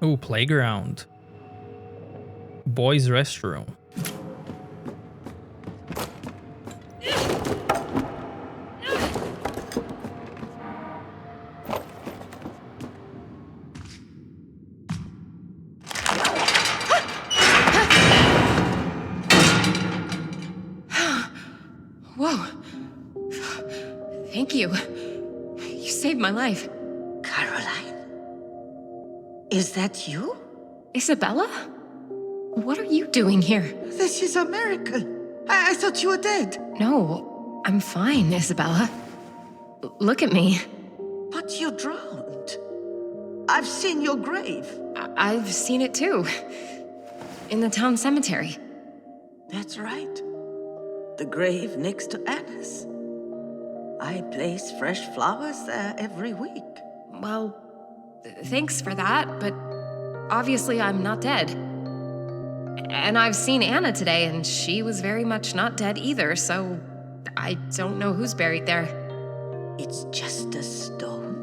Ooh, playground. Boys' restroom. Whoa. Thank you. You saved my life. Caroline? Is that you? Isabella? What are you doing here? This is a miracle. I thought you were dead. No, I'm fine, Isabella. Look at me. But you drowned. I've seen your grave. I've seen it too. In the town cemetery. That's right. The grave next to Anna's. I place fresh flowers there every week. Well, thanks for that, but obviously I'm not dead. And I've seen Anna today, and she was very much not dead either, so I don't know who's buried there. It's just a stone.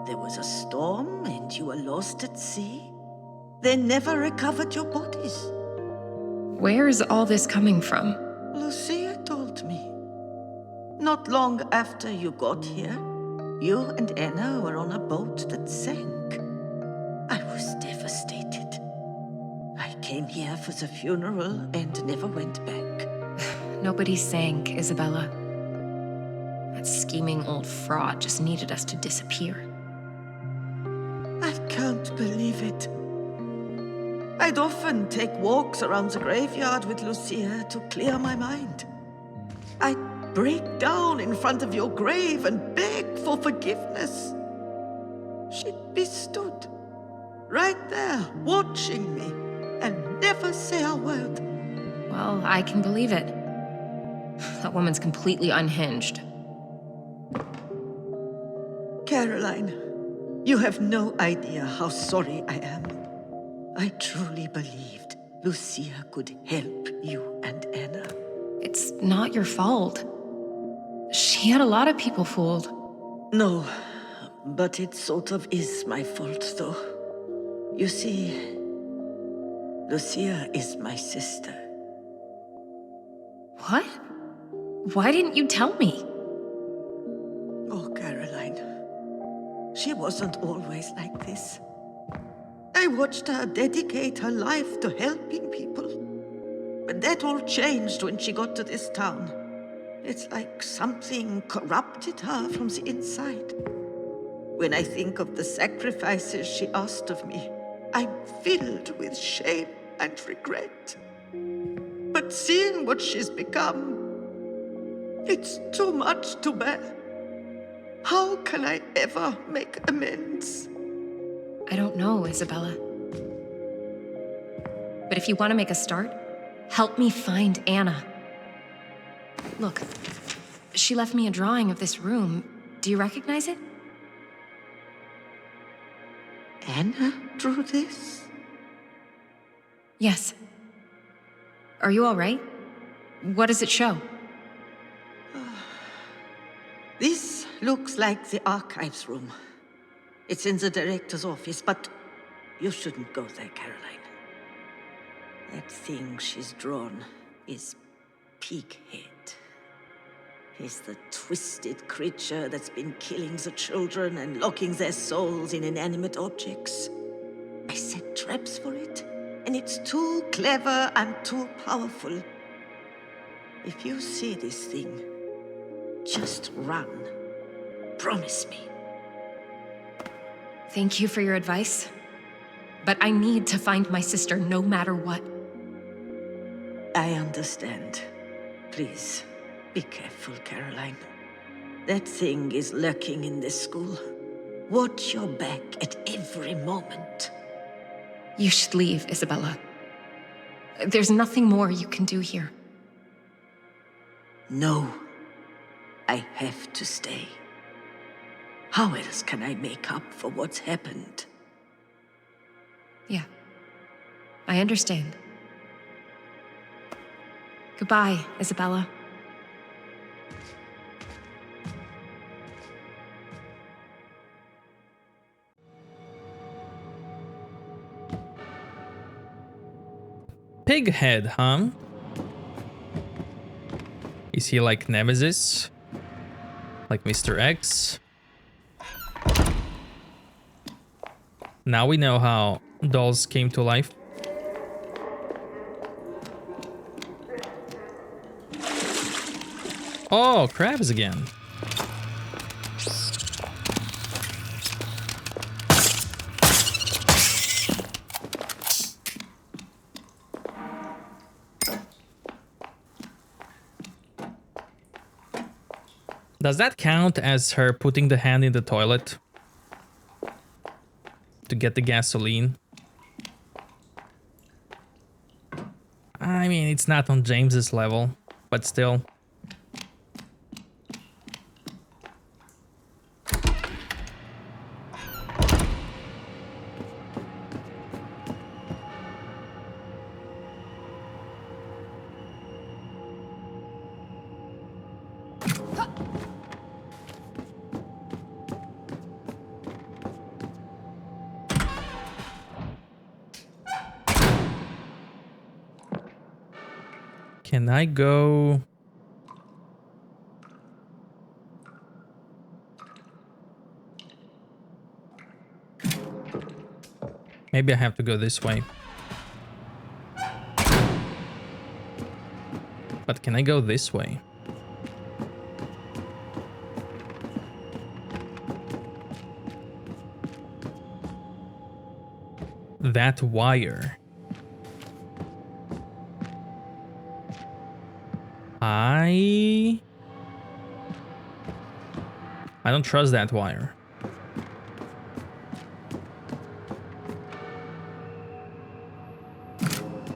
There was a storm, and you were lost at sea. They never recovered your bodies. Where's all this coming from? Lucia told me. Not long after you got here, you and Anna were on a boat that sank. I was devastated. I came here for the funeral and never went back. Nobody sank, Isabella. That scheming old fraud just needed us to disappear. I can't believe it. I'd often take walks around the graveyard with Lucia to clear my mind. I'd break down in front of your grave and beg for forgiveness. She'd be stood right there, watching me, and never say a word. Well, I can believe it. That woman's completely unhinged. Caroline, you have no idea how sorry I am. I truly believed Lucia could help you and Anna. It's not your fault. She had a lot of people fooled. No, but it sort of is my fault, though. You see, Lucia is my sister. What? Why didn't you tell me? Oh, Caroline. She wasn't always like this. I watched her dedicate her life to helping people. But that all changed when she got to this town. It's like something corrupted her from the inside. When I think of the sacrifices she asked of me, I'm filled with shame and regret. But seeing what she's become, it's too much to bear. How can I ever make amends? I don't know, Isabella. But if you want to make a start, help me find Anna. Look, she left me a drawing of this room. Do you recognize it? Anna drew this? Yes. Are you all right? What does it show? This looks like the archives room. It's in the director's office, but you shouldn't go there, Caroline. That thing she's drawn is Pighead. He's the twisted creature that's been killing the children and locking their souls in inanimate objects. I set traps for it, and it's too clever and too powerful. If you see this thing, just run. Promise me. Thank you for your advice. But I need to find my sister no matter what. I understand. Please, be careful, Caroline. That thing is lurking in this school. Watch your back at every moment. You should leave, Isabella. There's nothing more you can do here. No. I have to stay. How else can I make up for what's happened? Yeah. I understand. Goodbye, Isabella. pig head, huh? Is he like Nemesis? Like Mr. X? Now we know how dolls came to life. Oh, crabs again. Does that count as her putting the hand in the toilet to get the gasoline? I mean, it's not on James's level, but still. Can I go? Maybe I have to go this way. But can I go this way? That wire. I don't trust that wire.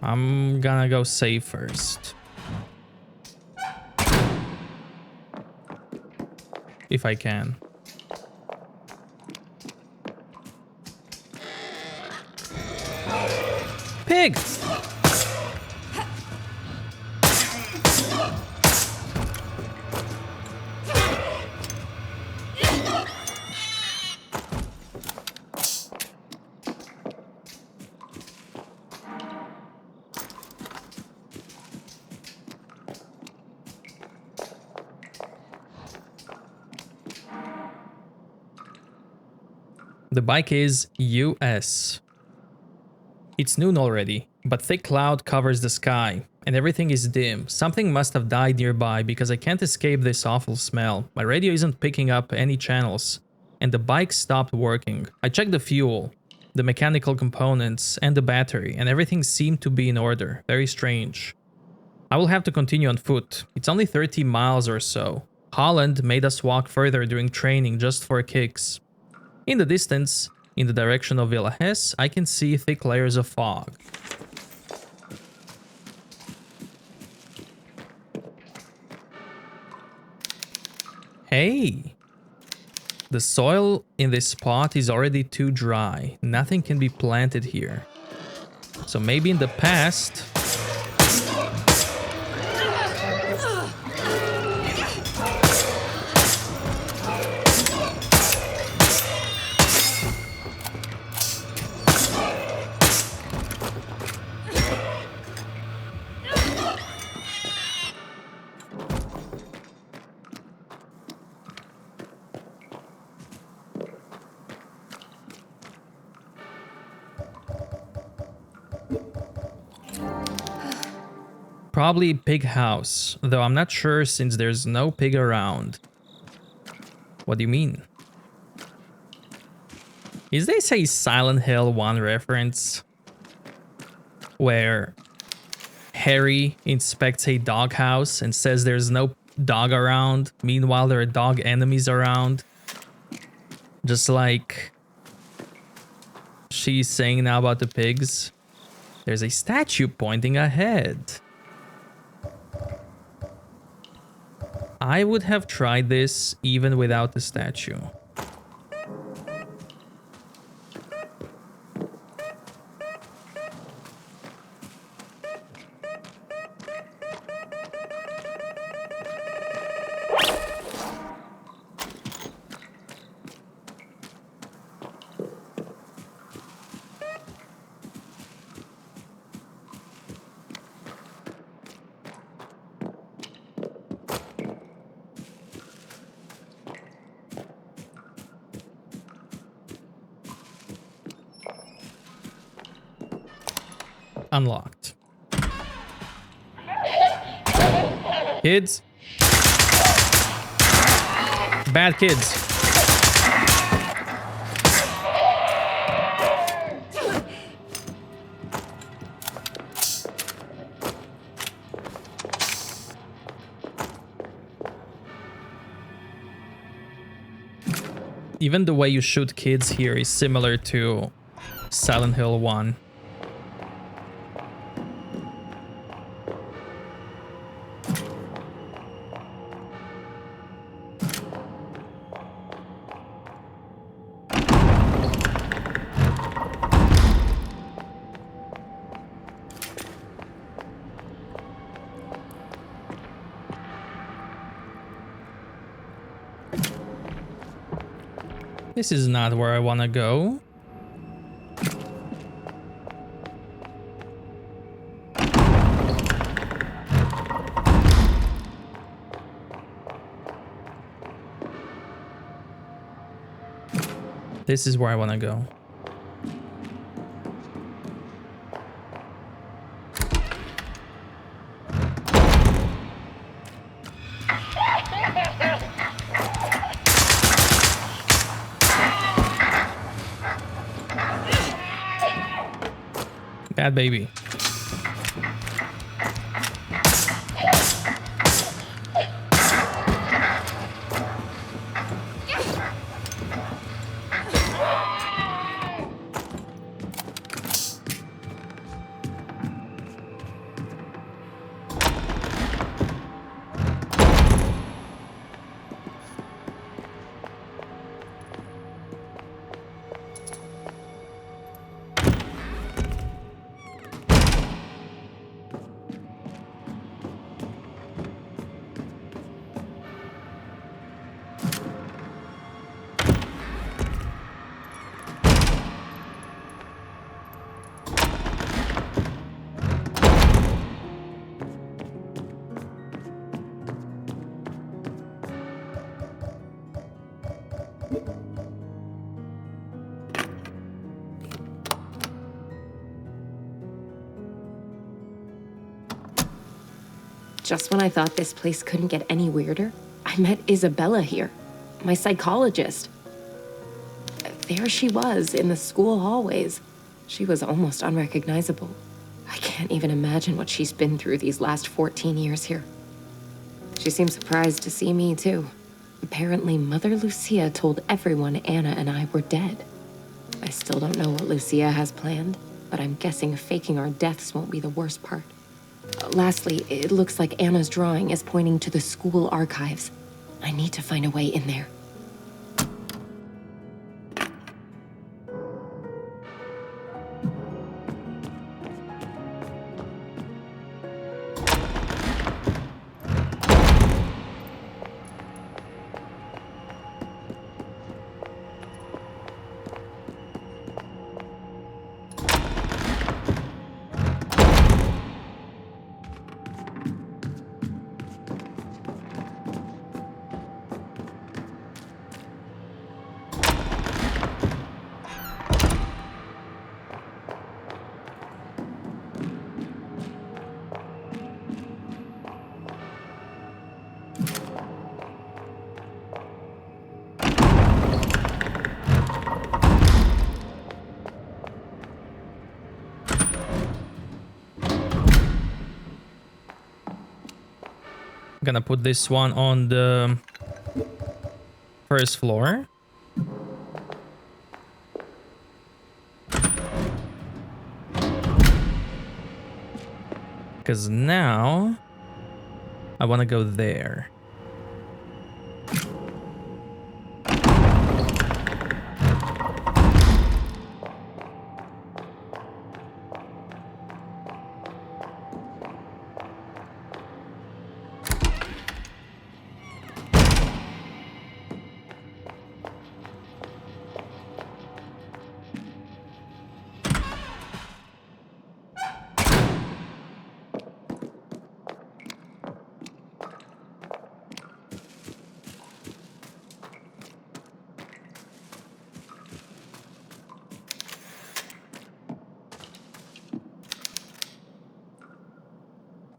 I'm gonna go safe first. If I can. Pig! The bike is US. It's noon already, but thick cloud covers the sky, and everything is dim. Something must have died nearby because I can't escape this awful smell. My radio isn't picking up any channels, and the bike stopped working. I checked the fuel, the mechanical components, and the battery, and everything seemed to be in order. Very strange. I will have to continue on foot. It's only 30 miles or so. Holland made us walk further during training just for kicks. In the distance, in the direction of Villa Hess, I can see thick layers of fog. Hey! The soil in this spot is already too dry. Nothing can be planted here. So maybe in the past... Probably pig house, though I'm not sure since there's no pig around. What do you mean? Is this a Silent Hill 1 reference? Where Harry inspects a doghouse and says there's no dog around, meanwhile there are dog enemies around. Just like she's saying now about the pigs. There's a statue pointing ahead. I would have tried this even without the statue. Unlocked. Kids. Bad kids. Even the way you shoot kids here is similar to Silent Hill 1. This is not where I want to go. This is where I want to go. Bad baby. Just when I thought this place couldn't get any weirder, I met Isabella here, my psychologist. There she was in the school hallways. She was almost unrecognizable. I can't even imagine what she's been through these last 14 years here. She seemed surprised to see me, too. Apparently, Mother Lucia told everyone Anna and I were dead. I still don't know what Lucia has planned, but I'm guessing faking our deaths won't be the worst part. Lastly, it looks like Anna's drawing is pointing to the school archives. I need to find a way in there. Gonna put this one on the first floor. Because now I want to go there.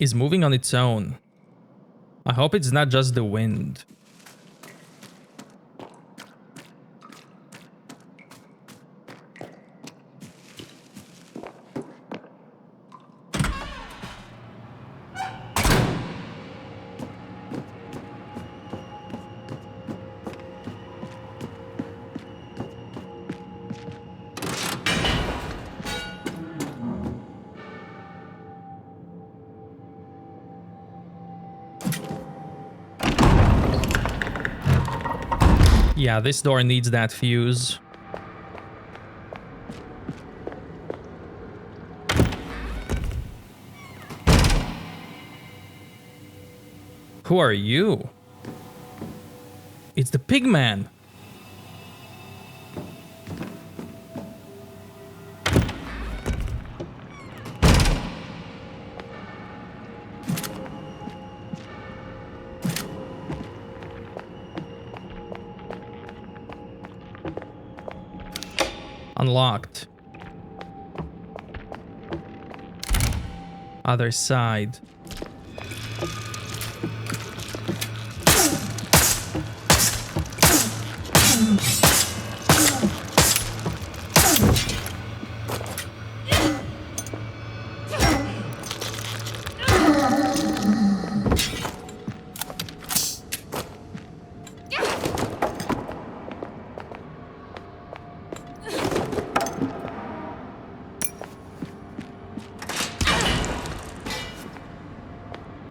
is moving on its own. I hope it's not just the wind. Yeah, this door needs that fuse. Who are you? It's the pigman. Unlocked. Other side.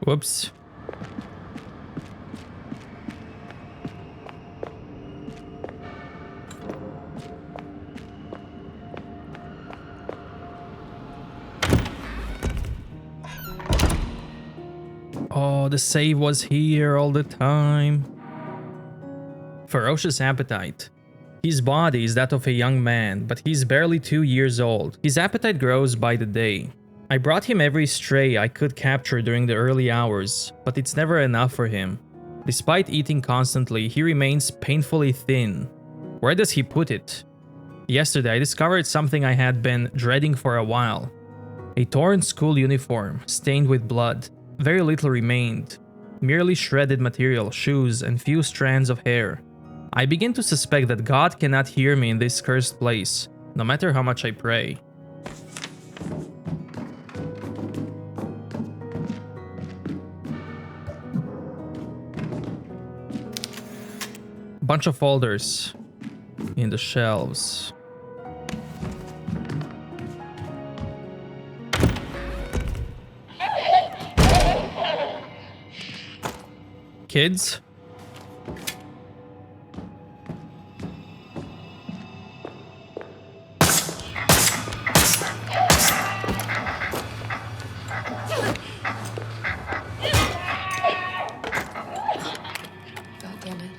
Whoops. Oh, the save was here all the time. Ferocious appetite. His body is that of a young man, but he's barely 2 years old. His appetite grows by the day. I brought him every stray I could capture during the early hours, but it's never enough for him. Despite eating constantly, he remains painfully thin. Where does he put it? Yesterday, I discovered something I had been dreading for a while. A torn school uniform, stained with blood. Very little remained. Merely shredded material, shoes, and few strands of hair. I begin to suspect that God cannot hear me in this cursed place, no matter how much I pray. Bunch of folders in the shelves. Kids? God damn it.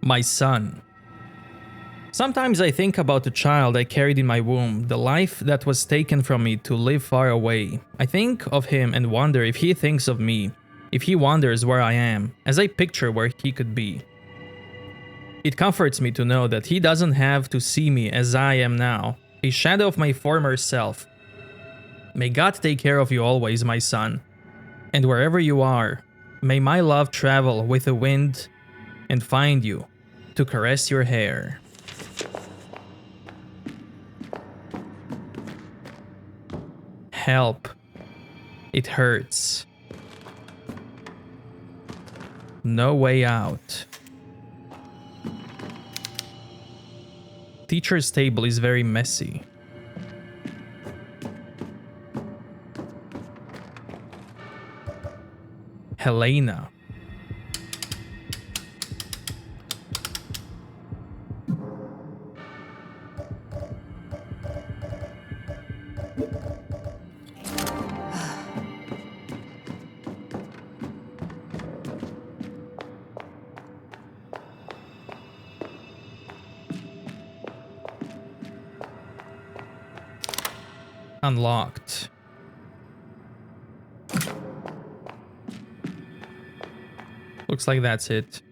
My son. Sometimes I think about the child I carried in my womb, the life that was taken from me to live far away. I think of him and wonder if he thinks of me, if he wonders where I am, as I picture where he could be. It comforts me to know that he doesn't have to see me as I am now, a shadow of my former self. May God take care of you always, my son. And wherever you are, may my love travel with the wind and find you to caress your hair. Help. It hurts. No way out. Teacher's table is very messy. Helena. Unlocked. Looks like that's it.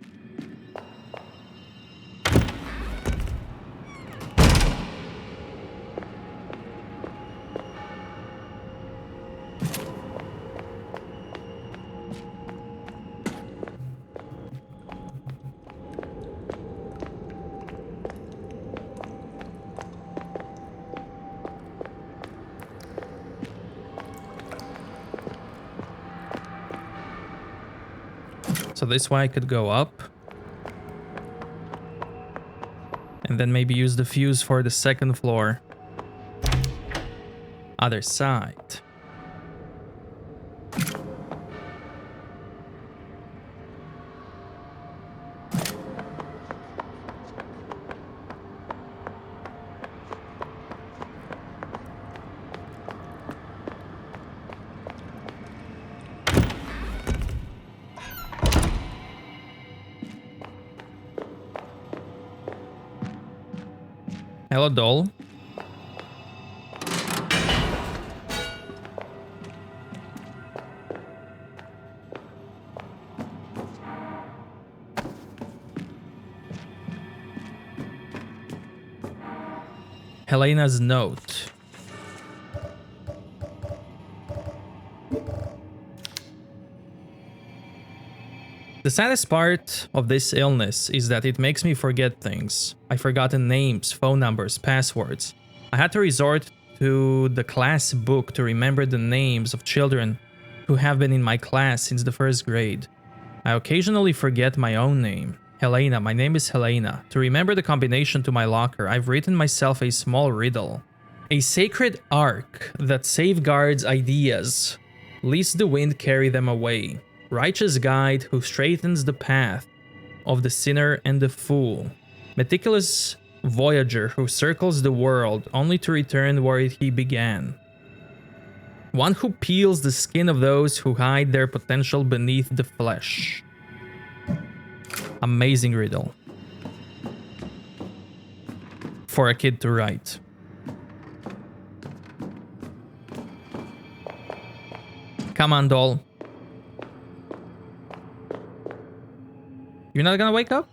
So this way I could go up. And then maybe use the fuse for the second floor. Other side. Hello, doll. Helena's note. The saddest part of this illness is that it makes me forget things. I've forgotten names, phone numbers, passwords. I had to resort to the class book to remember the names of children who have been in my class since the first grade. I occasionally forget my own name. Helena, my name is Helena. To remember the combination to my locker, I've written myself a small riddle. A sacred ark that safeguards ideas, lest the wind carry them away. Righteous guide who straightens the path of the sinner and the fool. Meticulous voyager who circles the world only to return where he began. One who peels the skin of those who hide their potential beneath the flesh. Amazing riddle. For a kid to write. Come on, doll. You're not gonna wake up?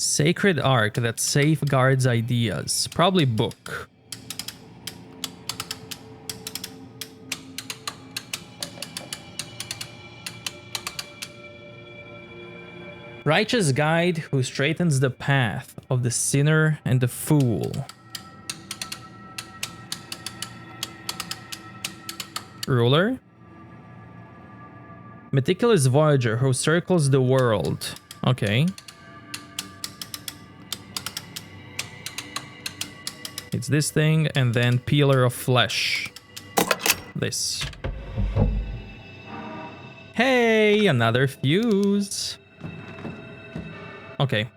Sacred ark that safeguards ideas. Probably book. Righteous guide who straightens the path of the sinner and the fool. Ruler. Meticulous voyager who circles the world. Okay. It's this thing, and then peeler of flesh. This. Hey, another fuse. Okay.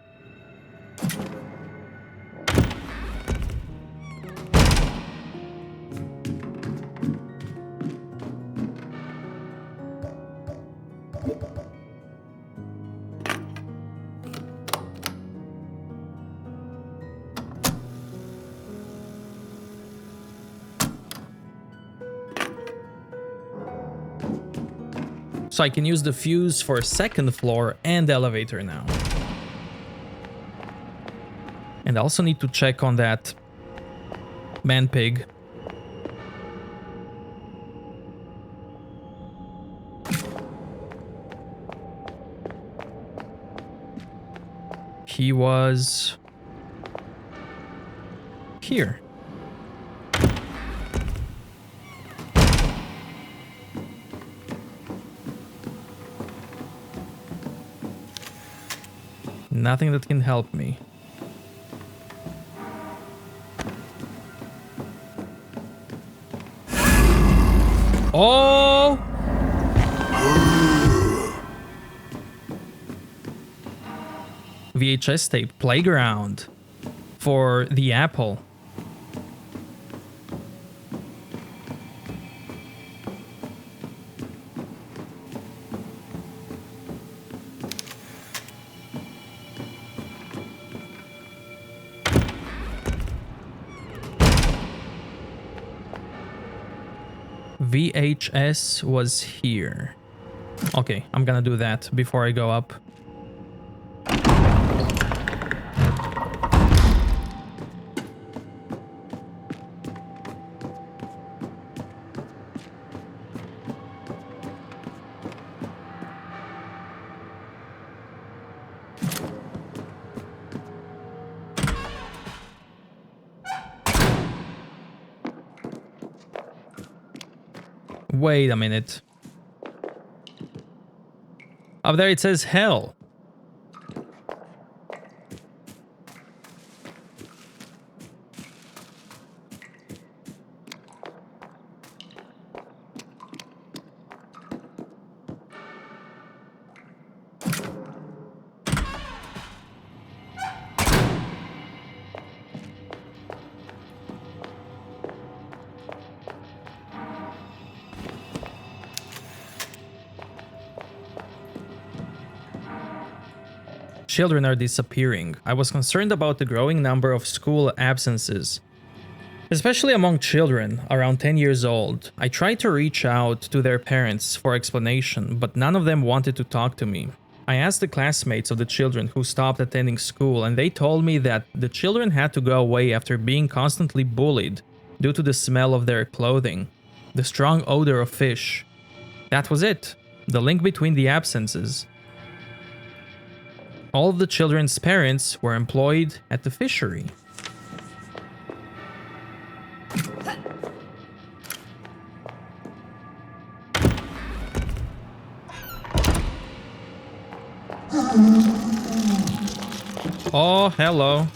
So I can use the fuse for second floor and elevator now. And I also need to check on that man pig. He was here. Nothing that can help me. Oh! VHS tape, Playground. For the Apple. VHS was here. Okay, I'm gonna do that before I go up. Wait a minute. Up there it says hell. Children are disappearing. I was concerned about the growing number of school absences, especially among children around 10 years old. I tried to reach out to their parents for explanation, but none of them wanted to talk to me. I asked the classmates of the children who stopped attending school, and they told me that the children had to go away after being constantly bullied due to the smell of their clothing, the strong odor of fish. That was it. The link between the absences. All of the children's parents were employed at the fishery. Oh, hello.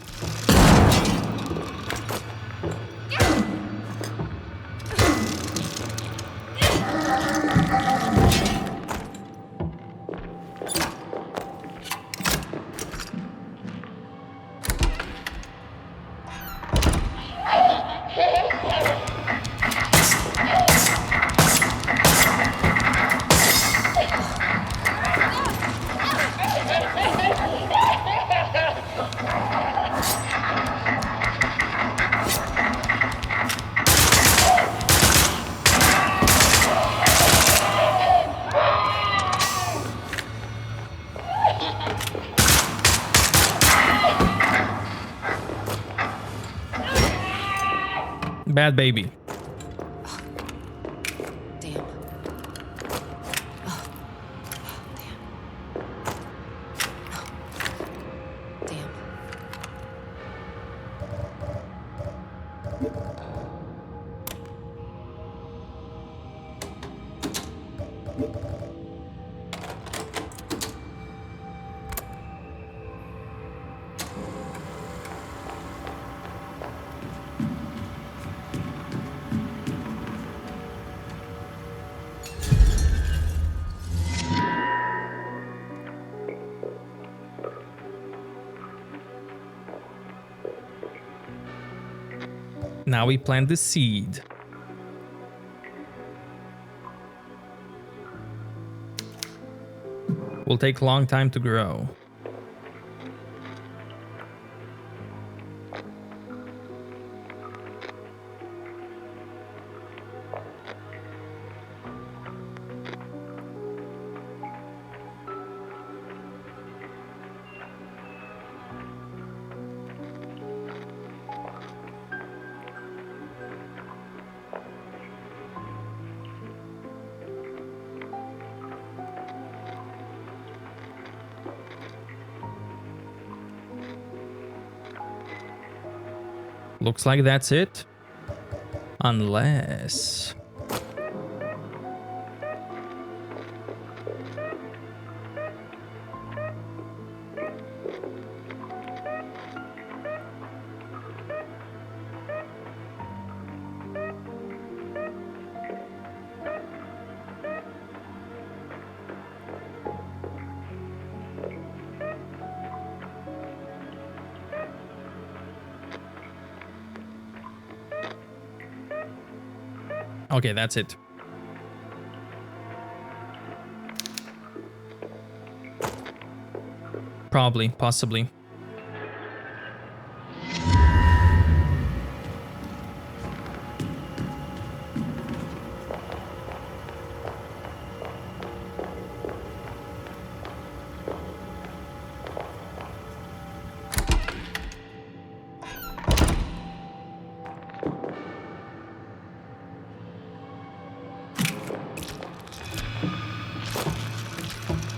Bad baby. Damn. Oh. Damn. Damn. Now we plant the seed. Will take a long time to grow. Looks like that's it. Unless... Okay, that's it. Probably, possibly.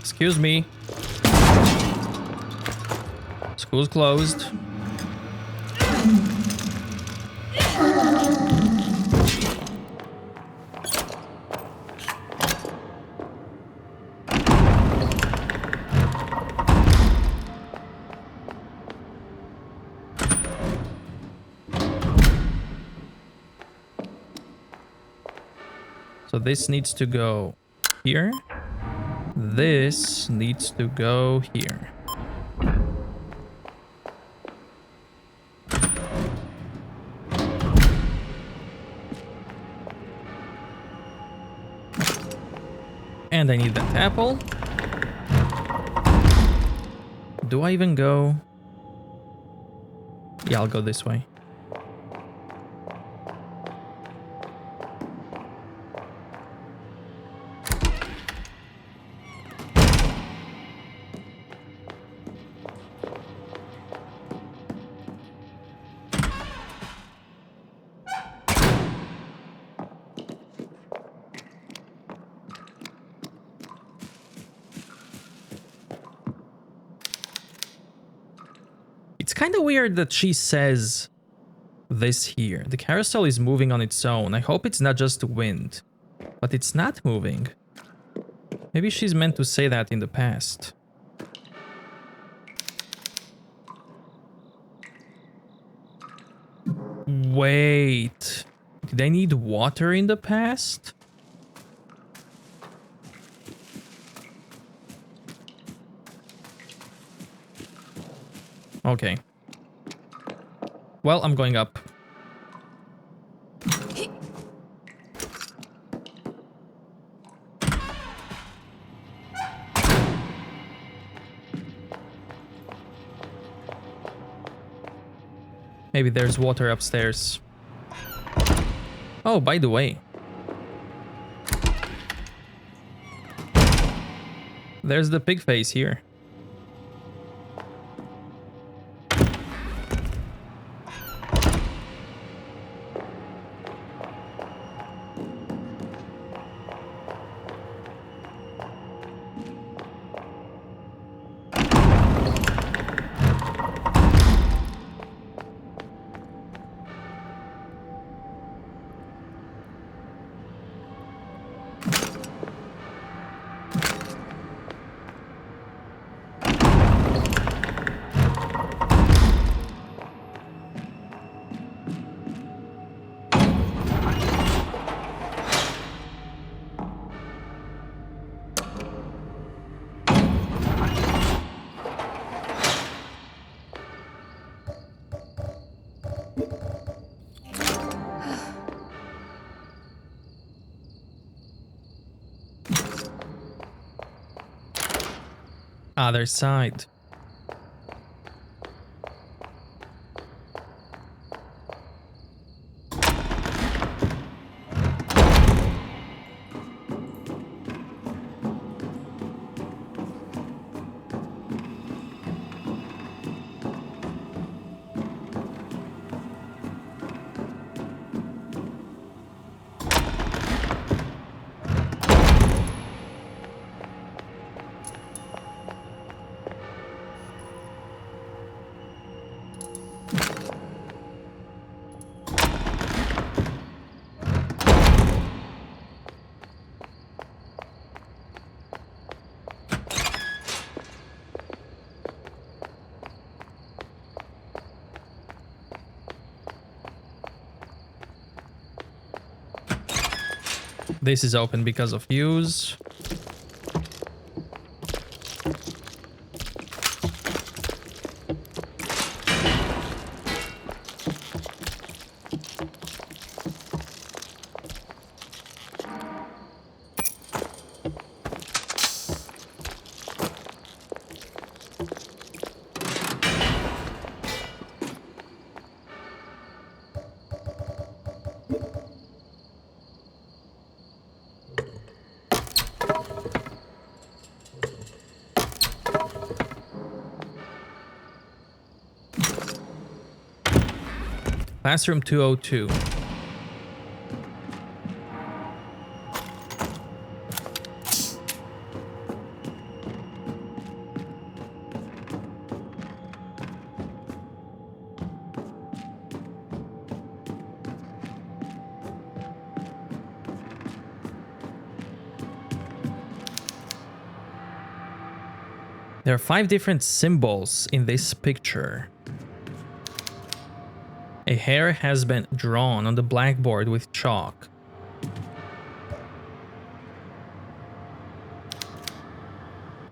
Excuse me. School's closed. So this needs to go here. This needs to go here. And I need that apple. Do I even go? Yeah, I'll go this way. It's kind of weird that she says this here. The carousel is moving on its own. I hope it's not just wind. But it's not moving. Maybe she's meant to say that in the past. Wait. Did I need water in the past? Okay. Well, I'm going up. Maybe there's water upstairs. Oh, by the way. There's the pig face here. Other side. This is open because of fuse. Classroom 202. There are 5 different symbols in this picture. A hair has been drawn on the blackboard with chalk.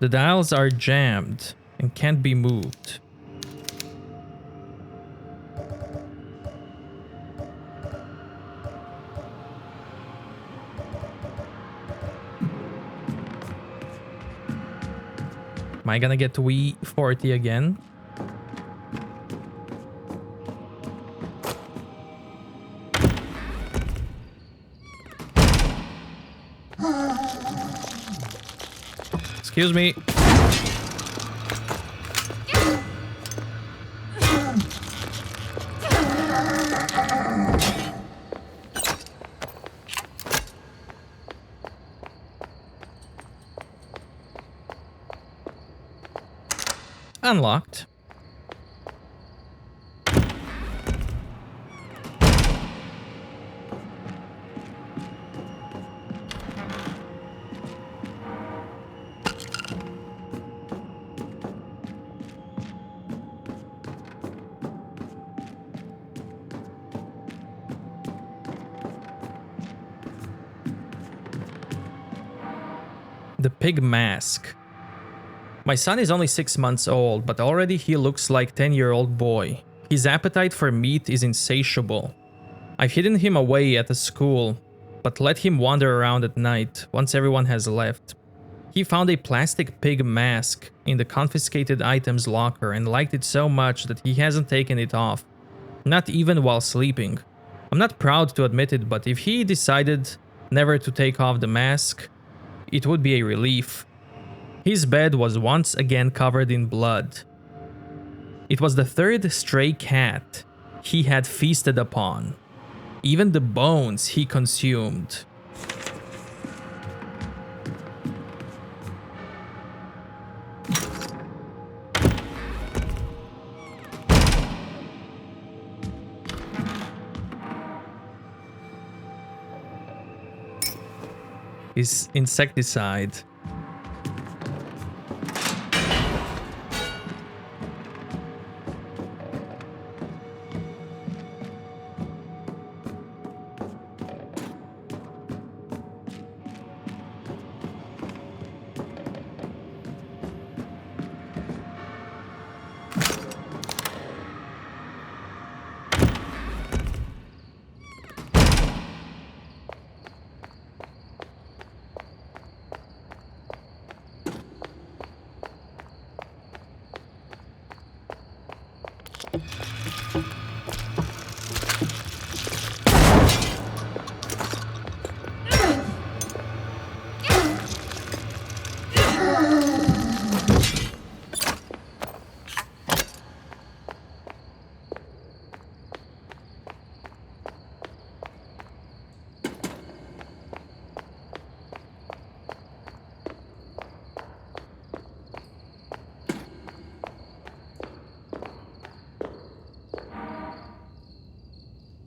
The dials are jammed and can't be moved. Am I gonna get Wii 40 again? Excuse me. Unlocked. The pig mask. My son is only 6 months old, but already he looks like 10-year-old boy. His appetite for meat is insatiable. I've hidden him away at the school, but let him wander around at night once everyone has left. He found a plastic pig mask in the confiscated items locker and liked it so much that he hasn't taken it off, not even while sleeping. I'm not proud to admit it, but if he decided never to take off the mask, it would be a relief. His bed was once again covered in blood. It was the 3rd stray cat he had feasted upon. Even the bones he consumed. Is insecticide.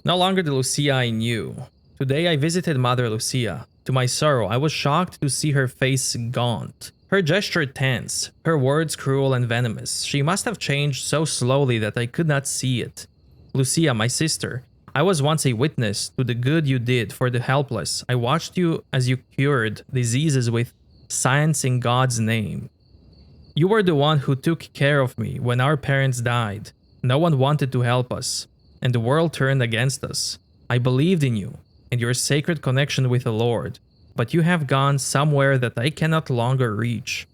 No longer the Lucia I knew. Today I visited Mother Lucia. To my sorrow, I was shocked to see her face gaunt. Her gesture tense, her words cruel and venomous. She must have changed so slowly that I could not see it. Lucia, my sister, I was once a witness to the good you did for the helpless. I watched you as you cured diseases with science in God's name. You were the one who took care of me when our parents died. No one wanted to help us, and the world turned against us. I believed in you and your sacred connection with the Lord, but you have gone somewhere that I cannot longer reach.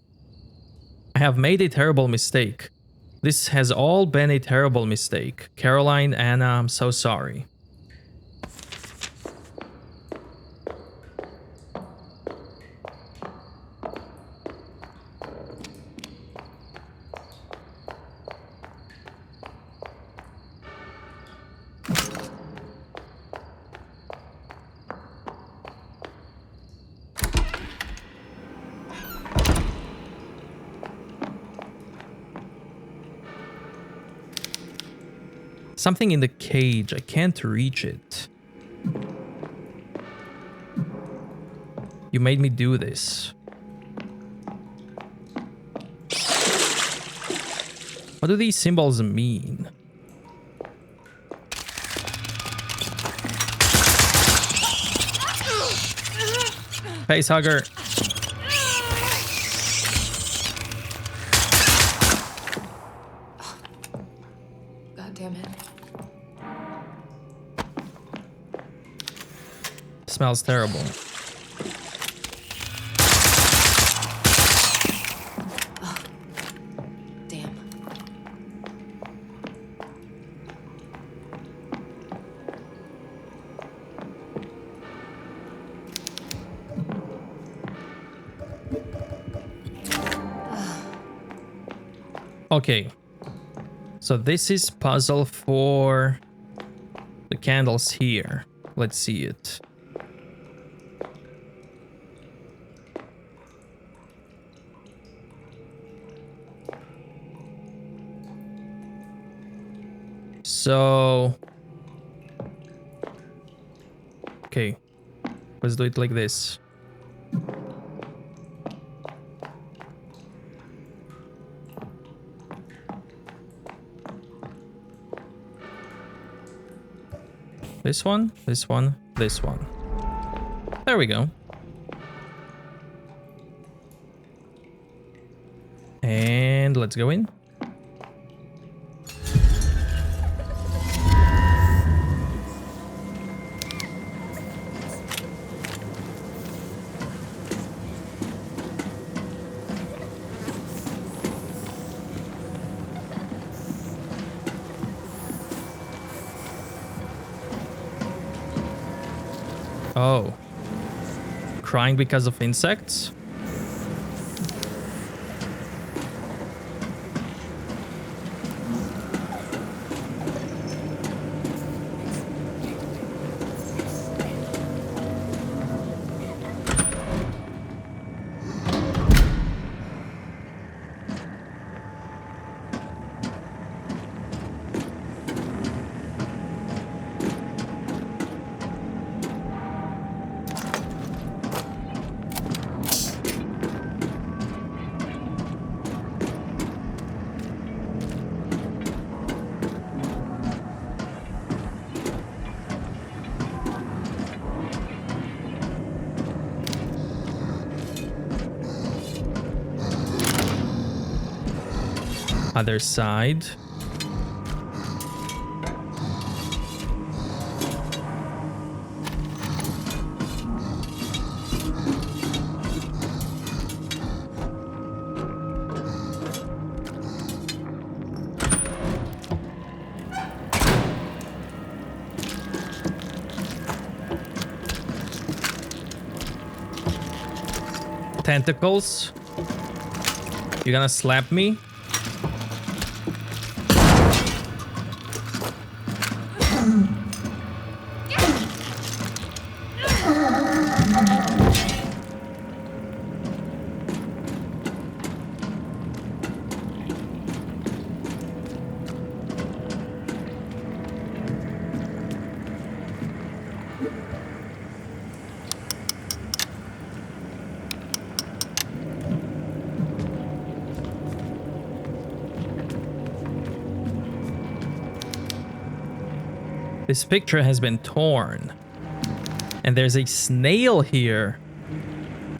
I have made a terrible mistake. This has all been a terrible mistake. Caroline, Anna, I'm so sorry. Something in the cage. I can't reach it. You made me do this. What do these symbols mean? Face hugger. God damn it. Smells terrible. Damn. Okay. So this is puzzle for the candles here. Let's see it. So, okay, let's do it like this. This one, this one, this one. There we go. And let's go in. Oh. Crying because of insects? Other side. Tentacles. You gonna slap me? This picture has been torn. And there's a snail here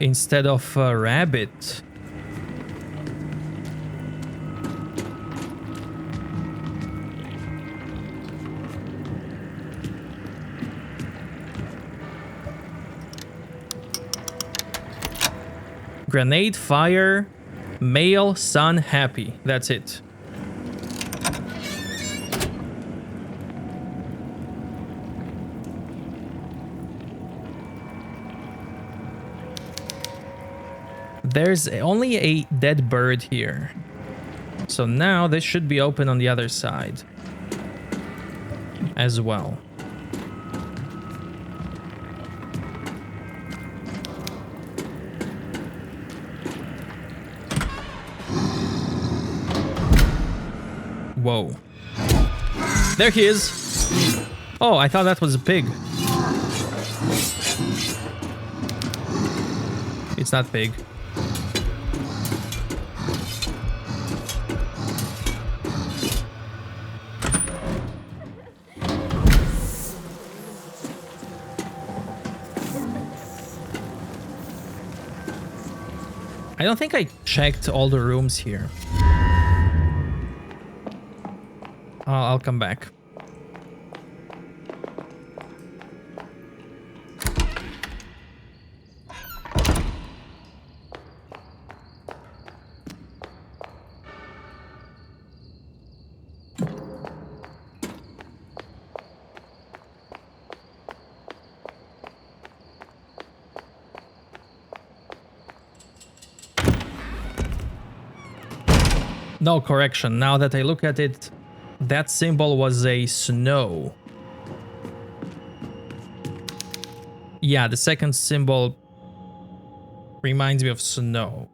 instead of a rabbit. Grenade fire, male, son, happy. That's it. There's only a dead bird here. So now this should be open on the other side as well. Whoa. There he is. Oh, I thought that was a pig. It's not pig. I don't think I checked all the rooms here. I'll come back. No, correction. Now that I look at it, that symbol was a snow. Yeah, the second symbol reminds me of snow.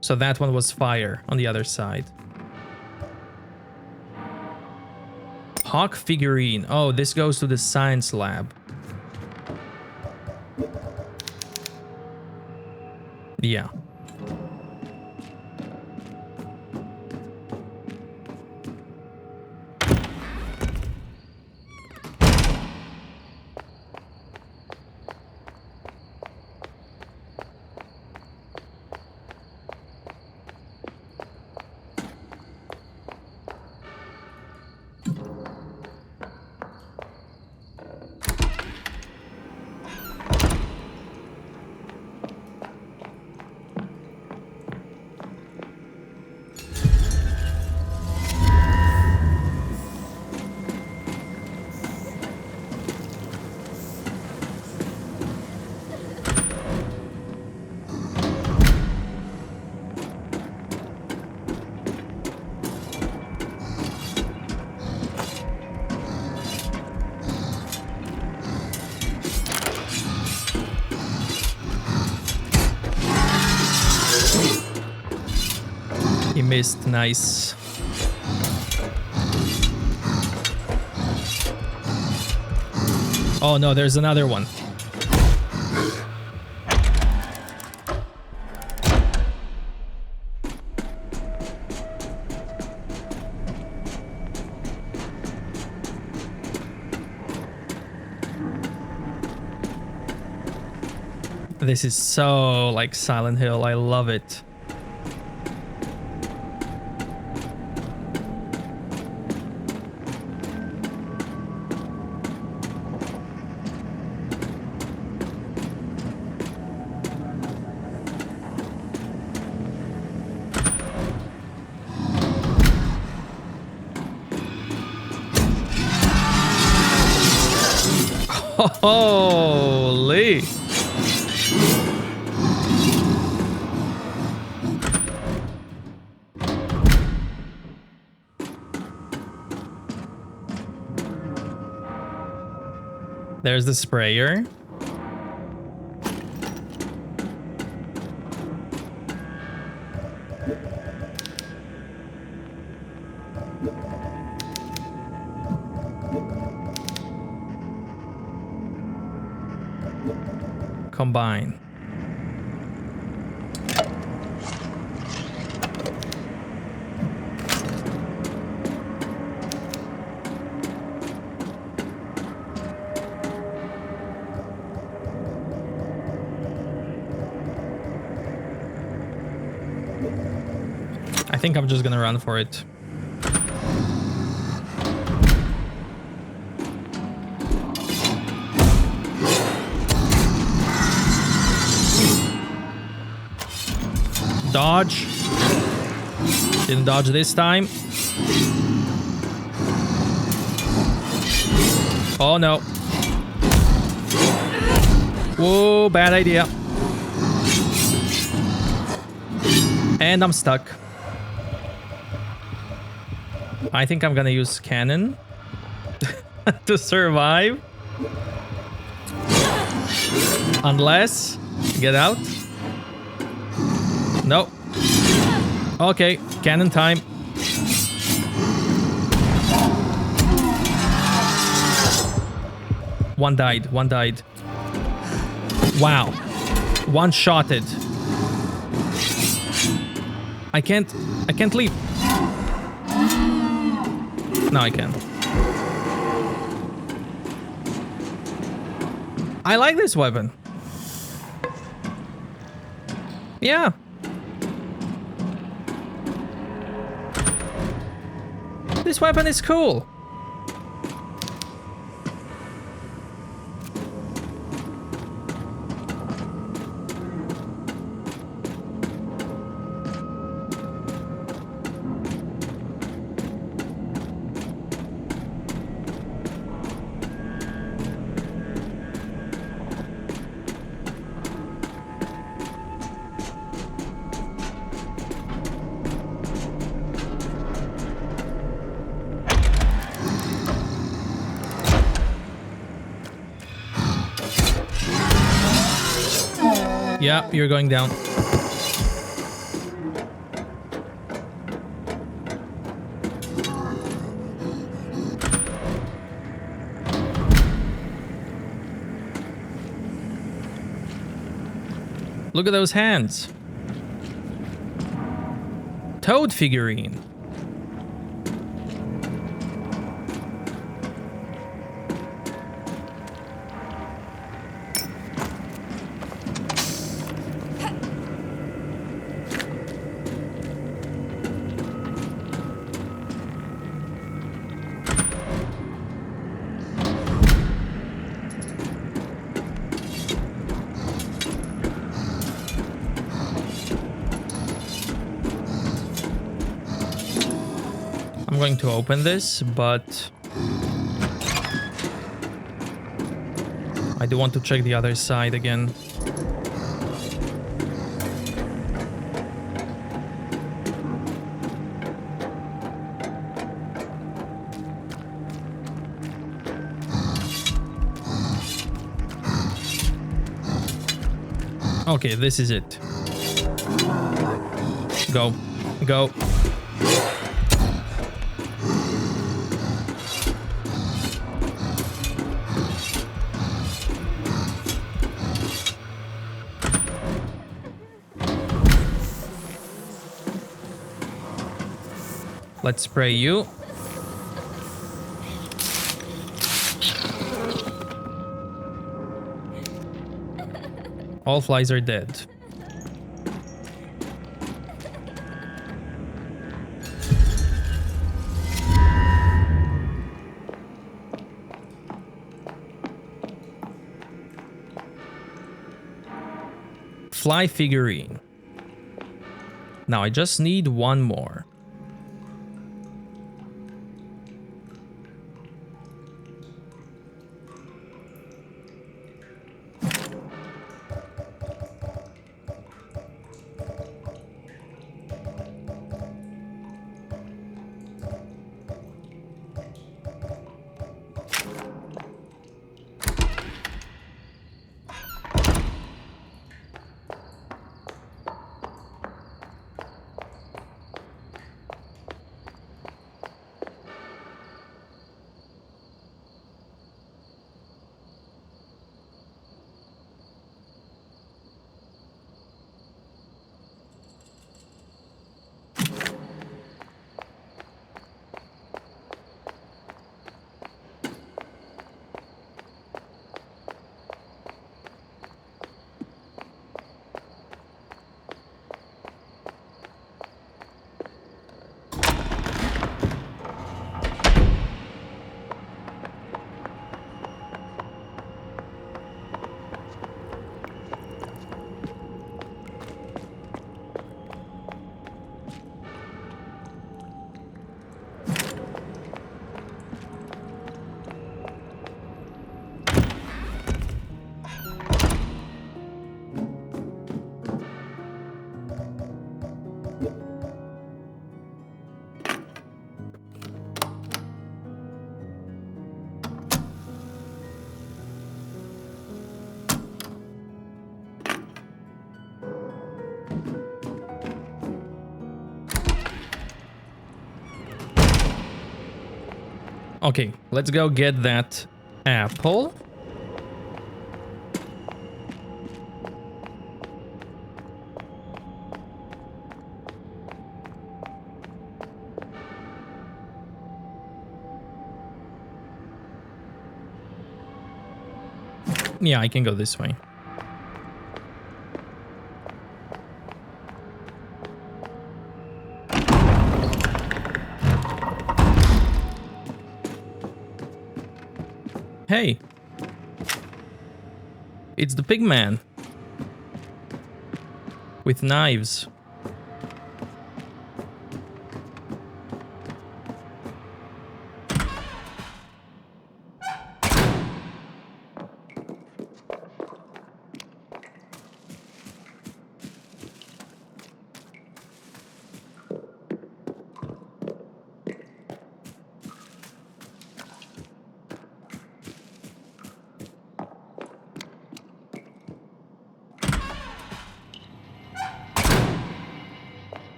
So that one was fire on the other side. Hawk figurine. Oh, this goes to the science lab. Yeah. He missed. Nice. Oh no, there's another one. This is so like Silent Hill. I love it. Holy! There's the sprayer. Combine. I think I'm just gonna run for it. Dodge. Didn't dodge this time. Oh no. Whoa, bad idea. And I'm stuck. I think I'm gonna use cannon to survive. Unless... Get out. No. Okay, cannon time. One died. One died. Wow. One-shotted. I can't leave. No, I can. I like this weapon. Yeah. This weapon is cool. Yeah, you're going down. Look at those hands. Toad figurine. I'm going to open this, but I do want to check the other side again. Okay, this is it. Go. Go. Let's spray you. All flies are dead. Fly figurine. Now I just need one more. Okay, let's go get that apple. Yeah, I can go this way. Hey! It's the pig man. With knives.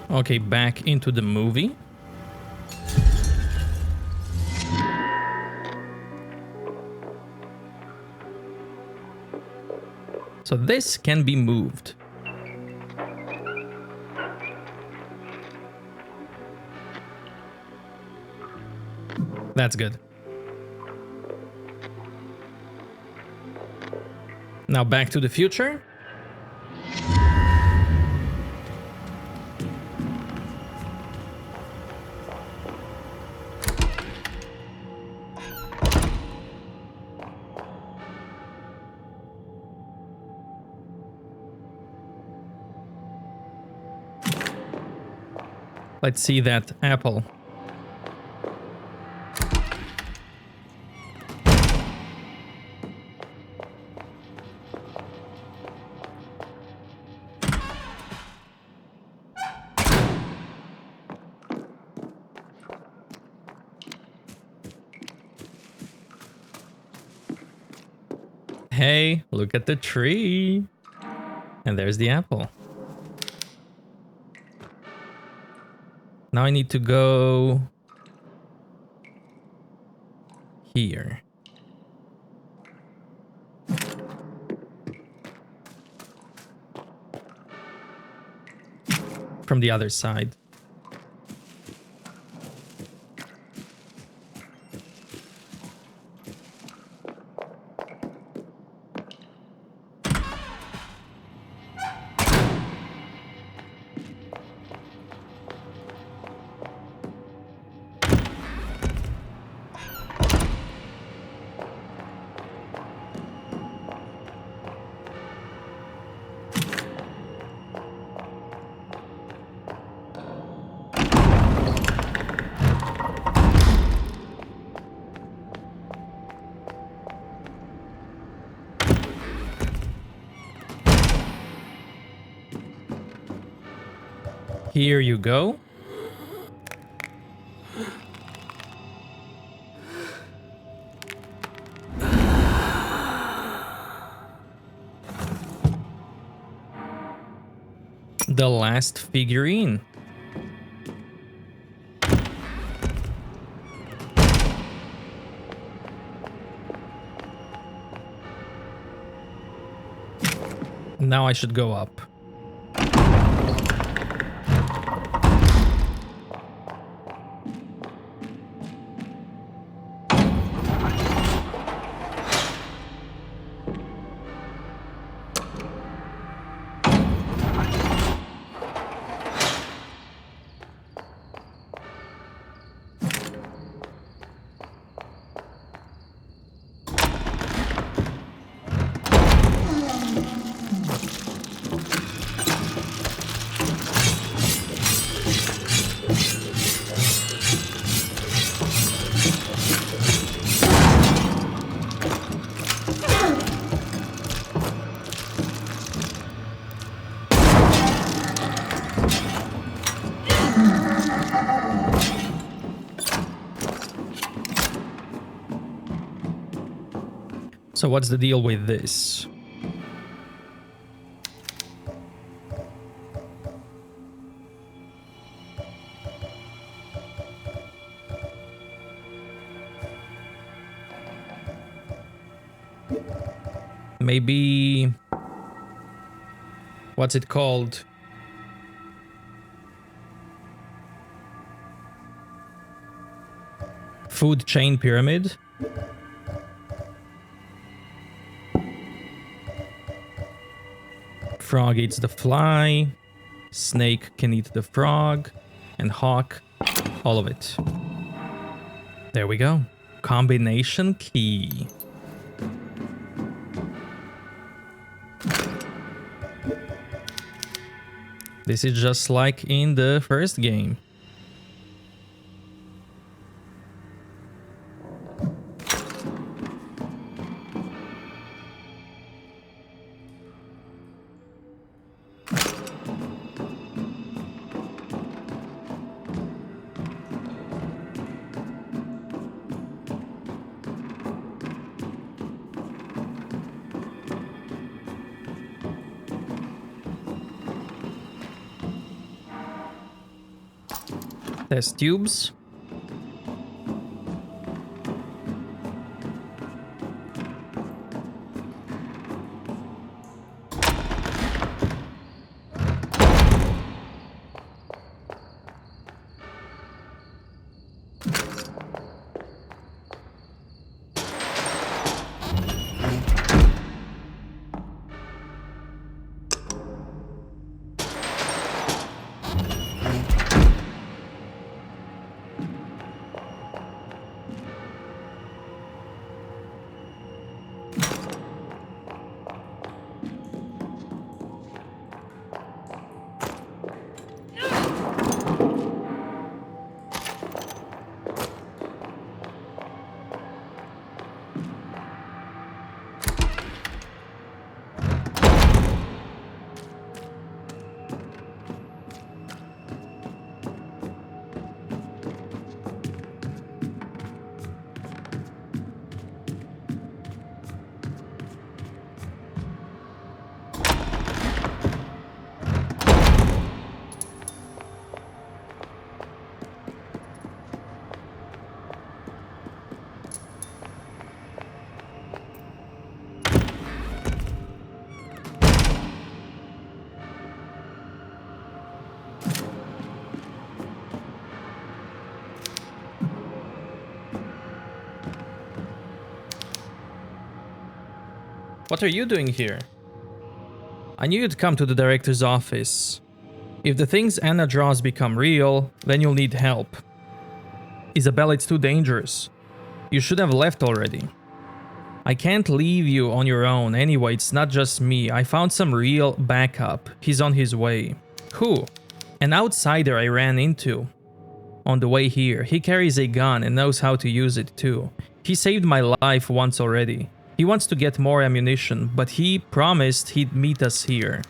Okay, back into the movie. So this can be moved. That's good. Now back to the future. Let's see that apple. Hey, look at the tree. And there's the apple. Now I need to go here. From the other side. Here you go. The last figurine. Now I should go up. So what's the deal with this? Maybe... What's it called? Food chain pyramid? Frog eats the fly. Snake can eat the frog. And hawk, all of it. There we go. Combination key. This is just like in the first game. Test tubes. What are you doing here? I knew you'd come to the director's office. If the things Anna draws become real, then you'll need help. Isabelle, it's too dangerous. You should have left already. I can't leave you on your own. Anyway, it's not just me. I found some real backup. He's on his way. Who? An outsider I ran into on the way here. He carries a gun and knows how to use it too. He saved my life once already. He wants to get more ammunition, but he promised he'd meet us here.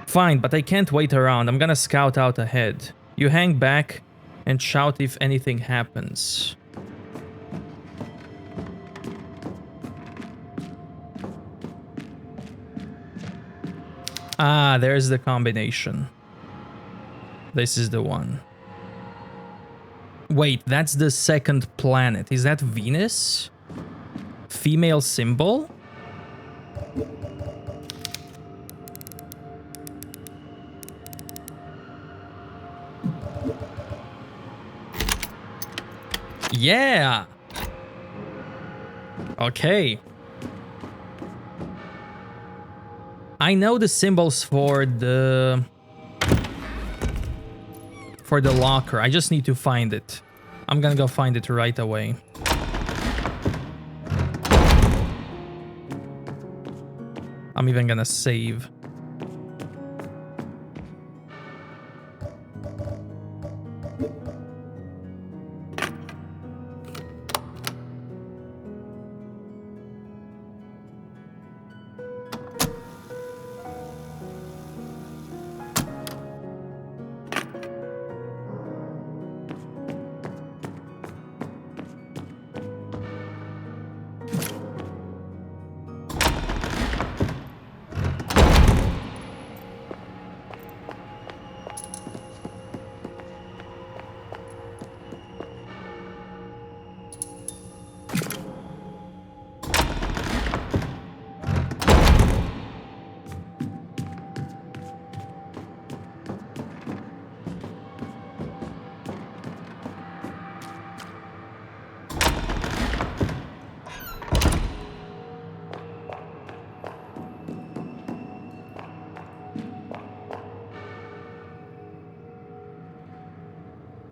Fine, but I can't wait around. I'm gonna scout out ahead. You hang back and shout if anything happens. Ah, there's the combination. This is the one. Wait, that's the second planet. Is that Venus? Female symbol? Yeah! Okay. I know the symbols for the locker. I just need to find it. I'm gonna go find it right away. I'm even gonna save.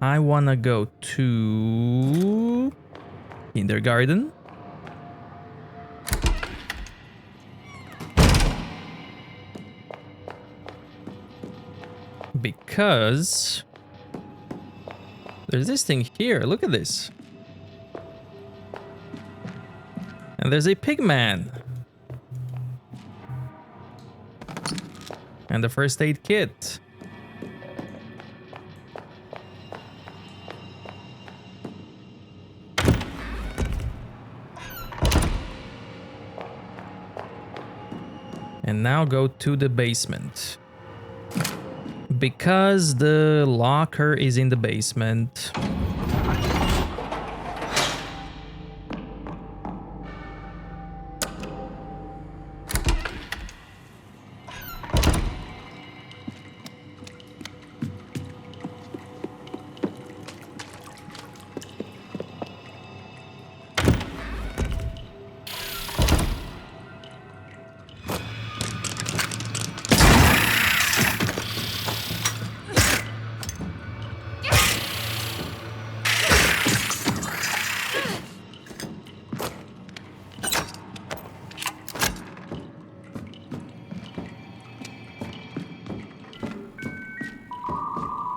I wanna go to kindergarten. Because there's this thing here. Look at this. And there's a pigman. And the first aid kit. And now go to the basement. Because the locker is in the basement.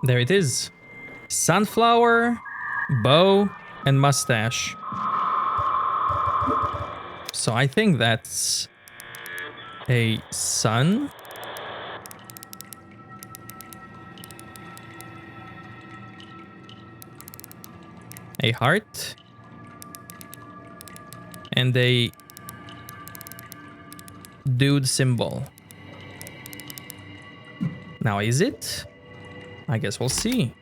There it is. Sunflower, bow, and mustache. So I think that's a sun. A heart. And a dude symbol. Now is it? I guess we'll see.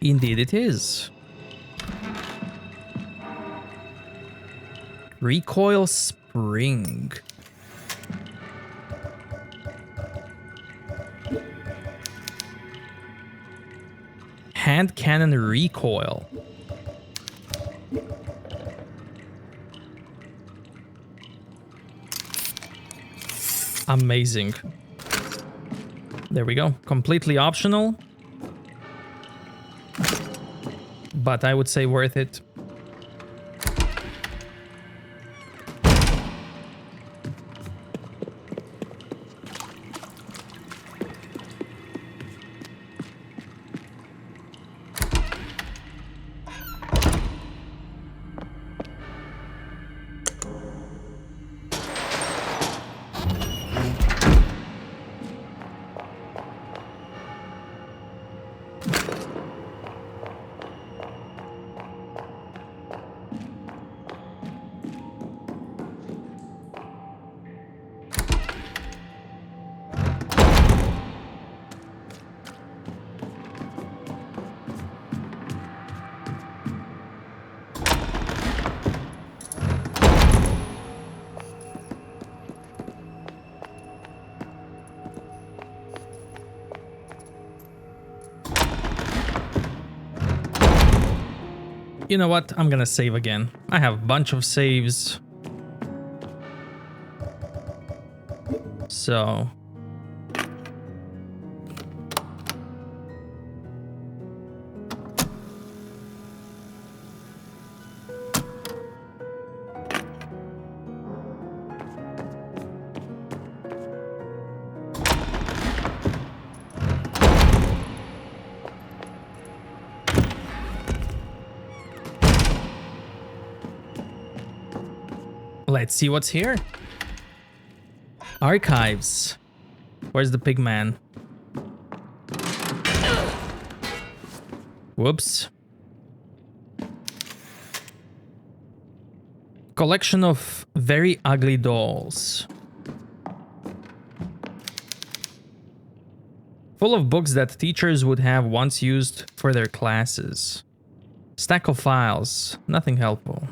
Indeed it is. Recoil spring. Hand cannon recoil. Amazing. There we go. Completely optional. But I would say worth it. You know what? I'm gonna save again. I have a bunch of saves. So... let's see what's here. Archives. Where's the pigman? Whoops. Collection of very ugly dolls. Full of books that teachers would have once used for their classes. Stack of files. Nothing helpful.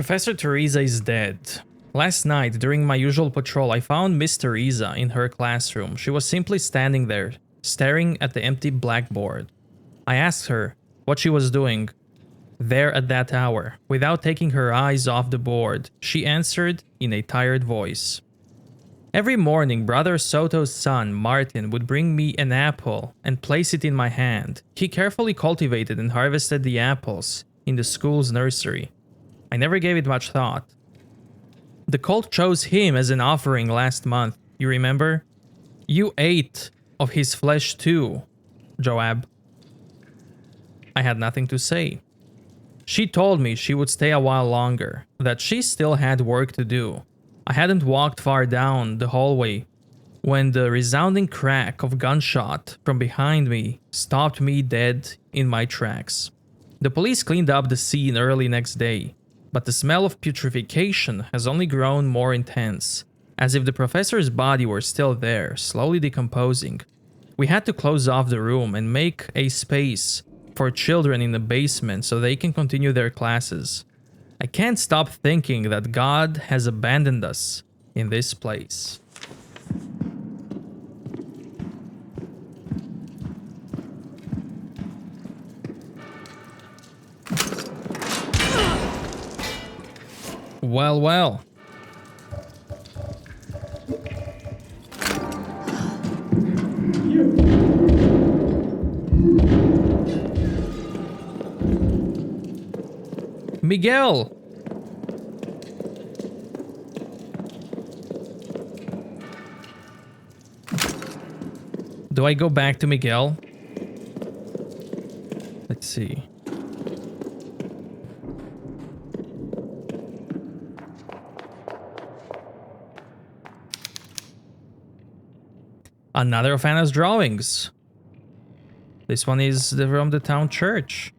Professor Teresa is dead. Last night, during my usual patrol, I found Miss Teresa in her classroom. She was simply standing there, staring at the empty blackboard. I asked her what she was doing there at that hour. Without taking her eyes off the board, she answered in a tired voice. Every morning, Brother Soto's son, Martin, would bring me an apple and place it in my hand. He carefully cultivated and harvested the apples in the school's nursery. I never gave it much thought. The cult chose him as an offering last month, you remember? You ate of his flesh too, Joab. I had nothing to say. She told me she would stay a while longer, that she still had work to do. I hadn't walked far down the hallway when the resounding crack of gunshot from behind me stopped me dead in my tracks. The police cleaned up the scene early next day, but the smell of putrefaction has only grown more intense, as if the professor's body were still there, slowly decomposing. We had to close off the room and make a space for children in the basement so they can continue their classes. I can't stop thinking that God has abandoned us in this place. Well, well. Miguel! Do I go back to Miguel? Let's see. Another of Anna's drawings. This one is from the town church.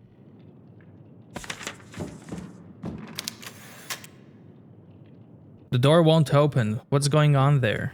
The door won't open. What's going on there?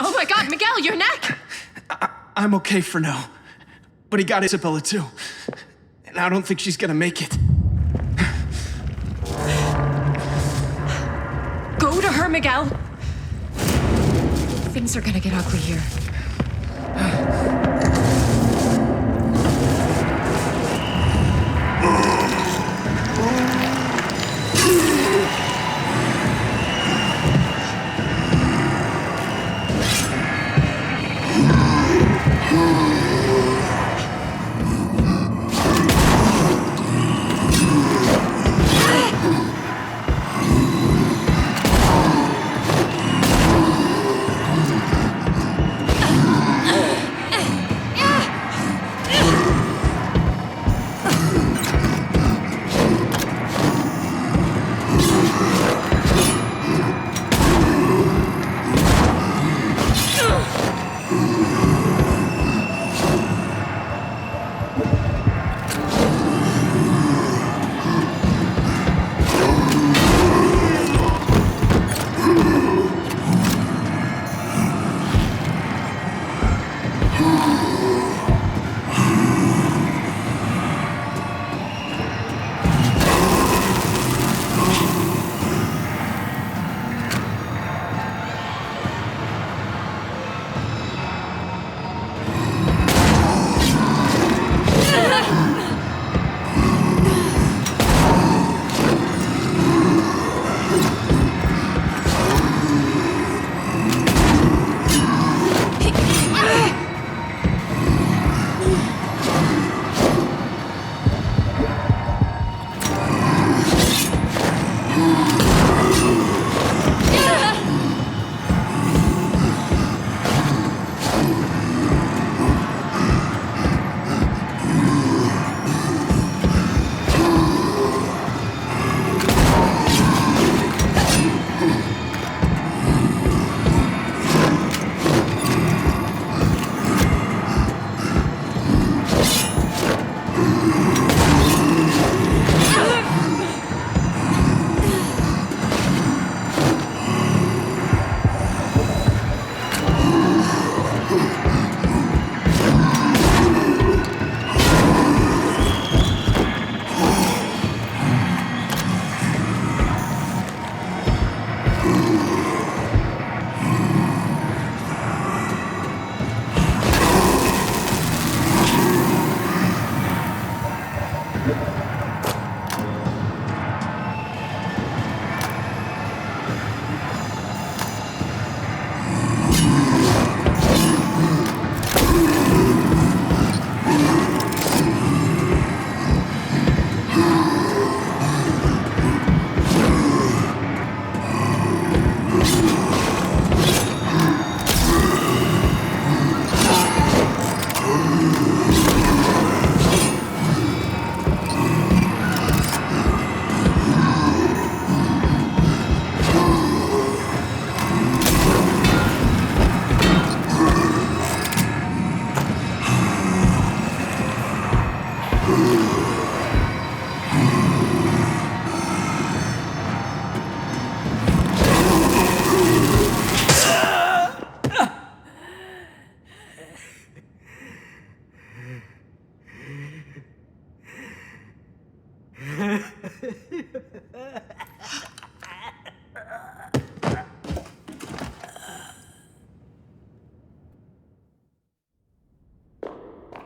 Oh my god, Miguel, your neck! I'm okay for now. But he got Isabella too. And I don't think she's gonna make it. Go to her, Miguel! Things are gonna get ugly here.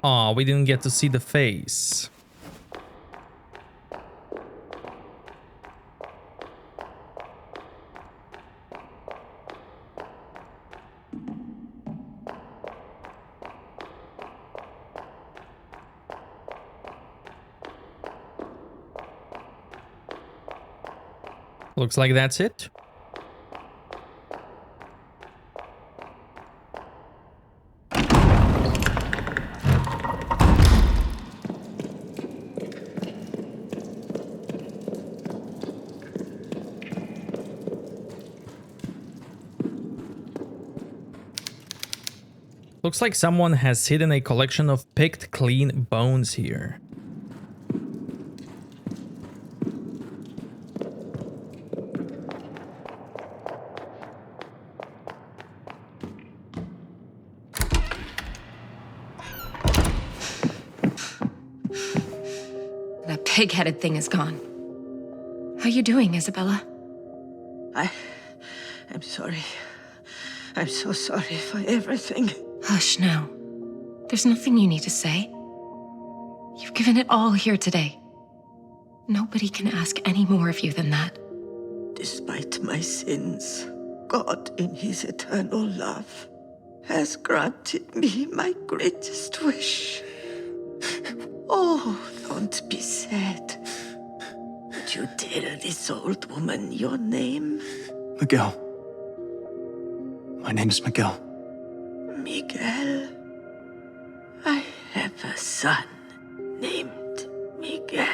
Aw, we didn't get to see the face. Looks like that's it. Looks like someone has hidden a collection of picked clean bones here. That pig-headed thing is gone. How you doing, Isabella? I'm sorry. I'm so sorry for everything. Hush now. There's nothing you need to say. You've given it all here today. Nobody can ask any more of you than that. Despite my sins, God, in his eternal love, has granted me my greatest wish. Oh, don't be sad. Would you tell this old woman your name? Miguel. My name's Miguel. Miguel. I have a son named Miguel.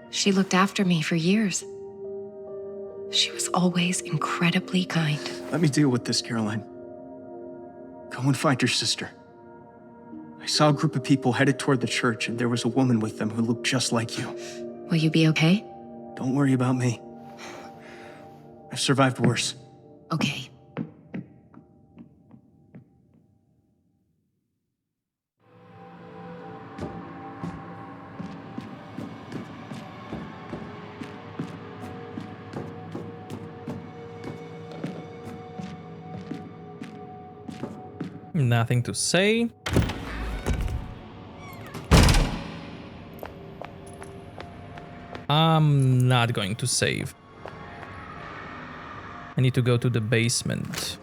She looked after me for years. She was always incredibly kind. Let me deal with this, Caroline. Go and find your sister. I saw a group of people headed toward the church, and there was a woman with them who looked just like you. Will you be okay? Don't worry about me. I've survived worse. Okay. Nothing to say. I'm not going to save. I need to go to the basement.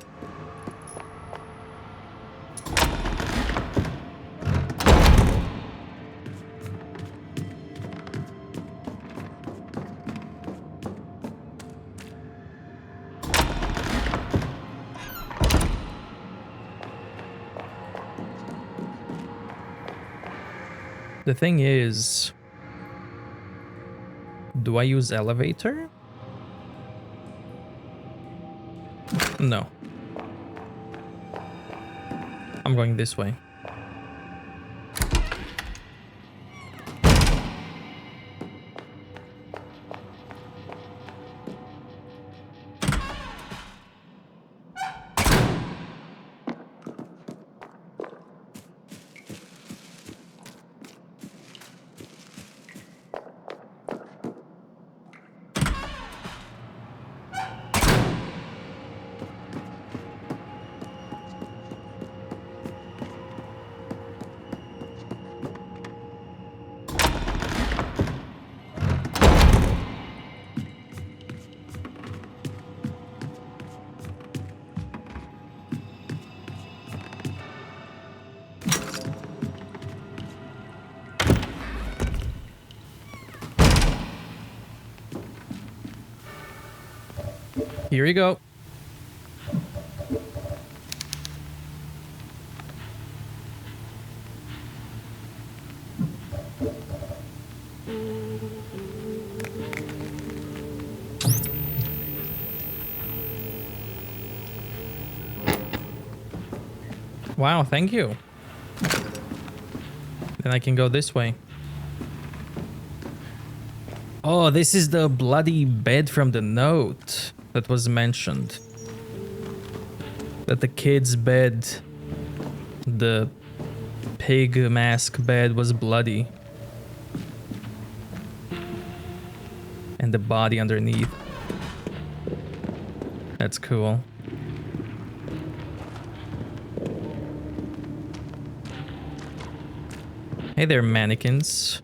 The thing is, do I use elevator? No. I'm going this way. Here we go. Wow, thank you. Then I can go this way. Oh, this is the bloody bed from the note that was mentioned. That the kid's bed, the pig mask bed, was bloody. And the body underneath. That's cool. Hey there, mannequins.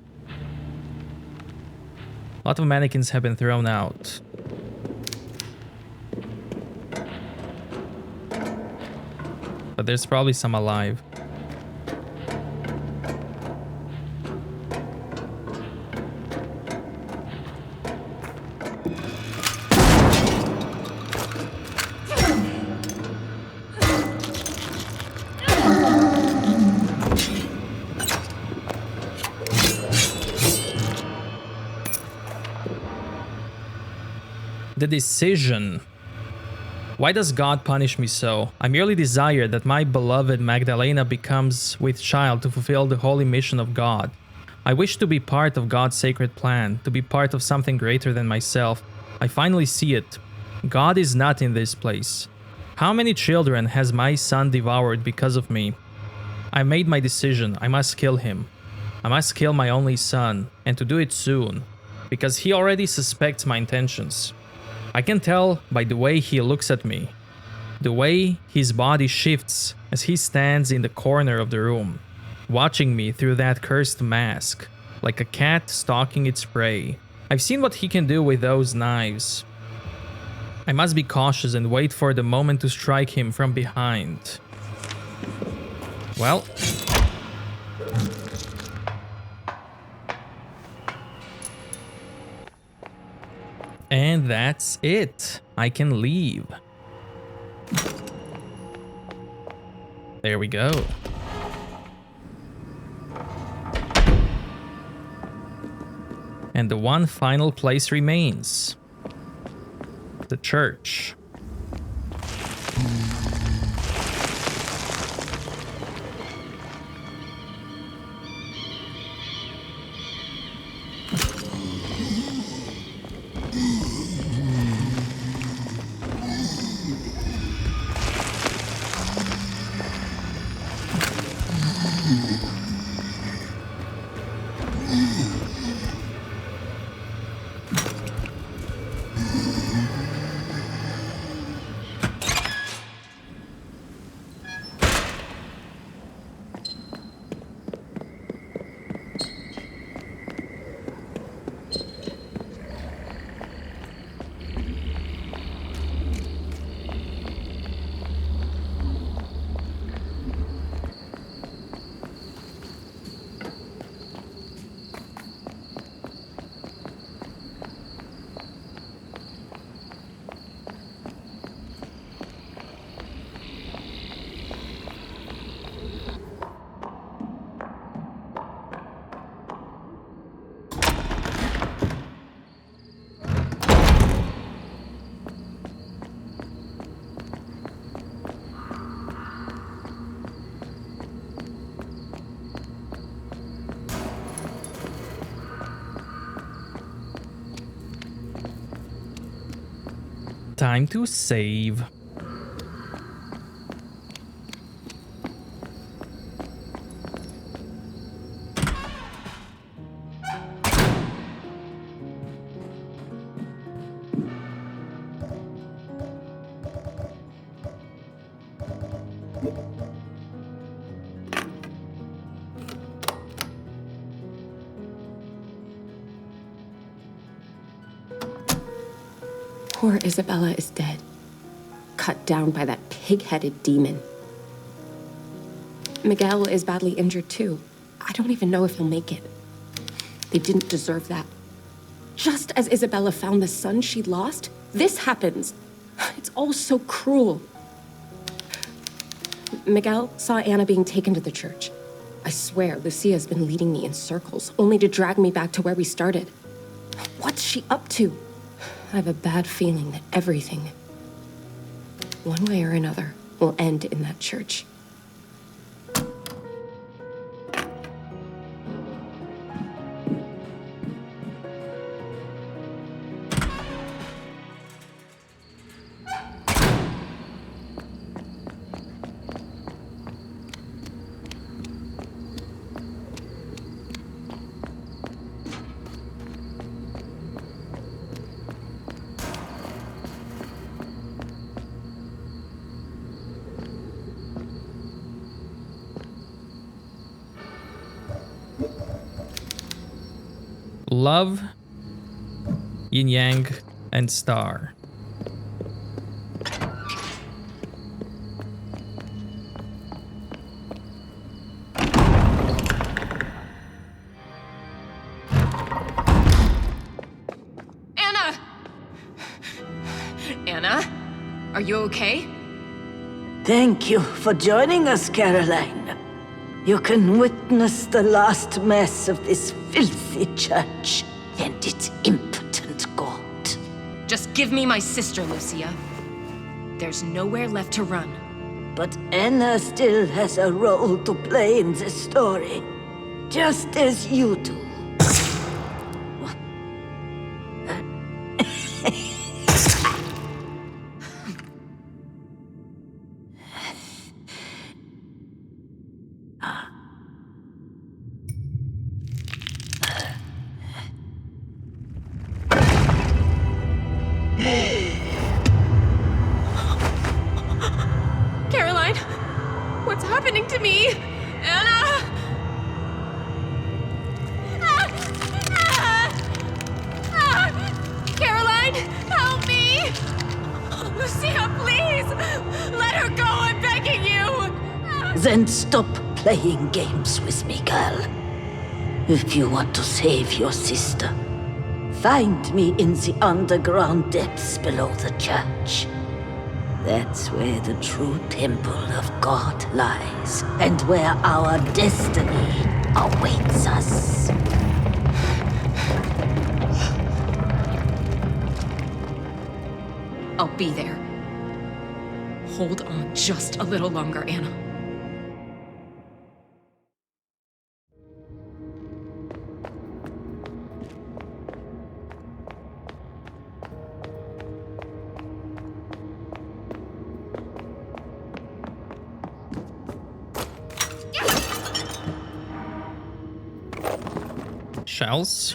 A lot of mannequins have been thrown out. But there's probably some alive. The decision. Why does God punish me so? I merely desire that my beloved Magdalena becomes with child to fulfill the holy mission of God. I wish to be part of God's sacred plan, to be part of something greater than myself. I finally see it. God is not in this place. How many children has my son devoured because of me? I made my decision. I must kill him. I must kill my only son, and to do it soon, because he already suspects my intentions. I can tell by the way he looks at me, the way his body shifts as he stands in the corner of the room, watching me through that cursed mask, like a cat stalking its prey. I've seen what he can do with those knives. I must be cautious and wait for the moment to strike him from behind. Well... and that's it. I can leave. There we go. And the one final place remains. The church. Time to save. Poor Isabella is dead. Cut down by that pig-headed demon. Miguel is badly injured too. I don't even know if he'll make it. They didn't deserve that. Just as Isabella found the son she'd lost, this happens. It's all so cruel. Miguel saw Anna being taken to the church. I swear, Lucia's been leading me in circles, only to drag me back to where we started. What's she up to? I have a bad feeling that everything, one way or another, will end in that church. Love, yin yang, and star. Anna! Anna? Are you okay? Thank you for joining us, Caroline. You can witness the last mass of this filthy church and its impotent god. Just give me my sister, Lucia. There's nowhere left to run. But Anna still has a role to play in this story, just as you do. Caroline! What's happening to me? Anna! Caroline, help me! Lucia, please! Let her go, I'm begging you! Then stop playing games with me, girl. If you want to save your sister, find me in the underground depths below the church. That's where the true temple of God lies, and where our destiny awaits us. I'll be there. Hold on just a little longer, Anna. Shells.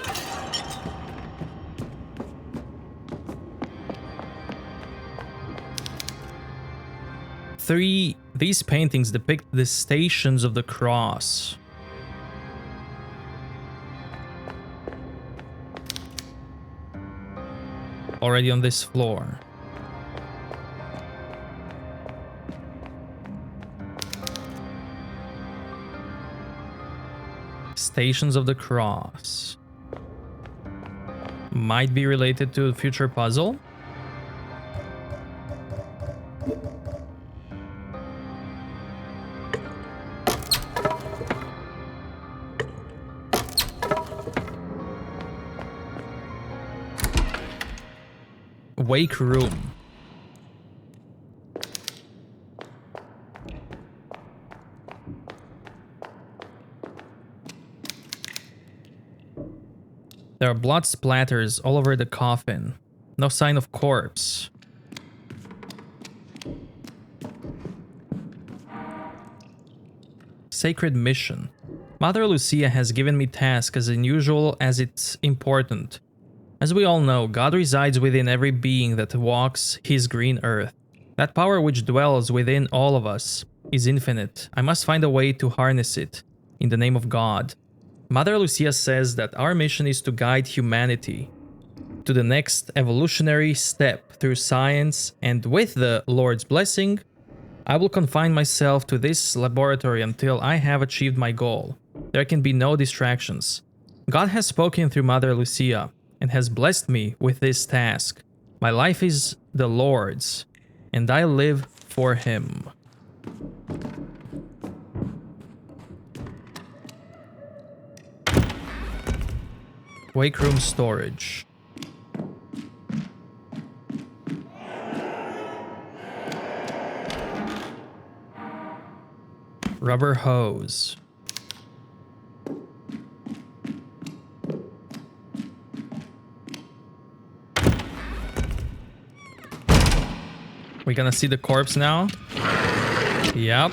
These paintings depict the stations of the cross. Already on this floor. Stations of the Cross. Might be related to a future puzzle. Wake room. There are blood splatters all over the coffin. No sign of corpse. Sacred mission. Mother Lucia has given me tasks as unusual as it's important. As we all know, God resides within every being that walks his green earth. That power which dwells within all of us is infinite. I must find a way to harness it in the name of God. Mother Lucia says that our mission is to guide humanity to the next evolutionary step through science, and with the Lord's blessing, I will confine myself to this laboratory until I have achieved my goal. There can be no distractions. God has spoken through Mother Lucia and has blessed me with this task. My life is the Lord's, and I live for Him. Wake room storage. Rubber hose. We're gonna see the corpse now. Yep.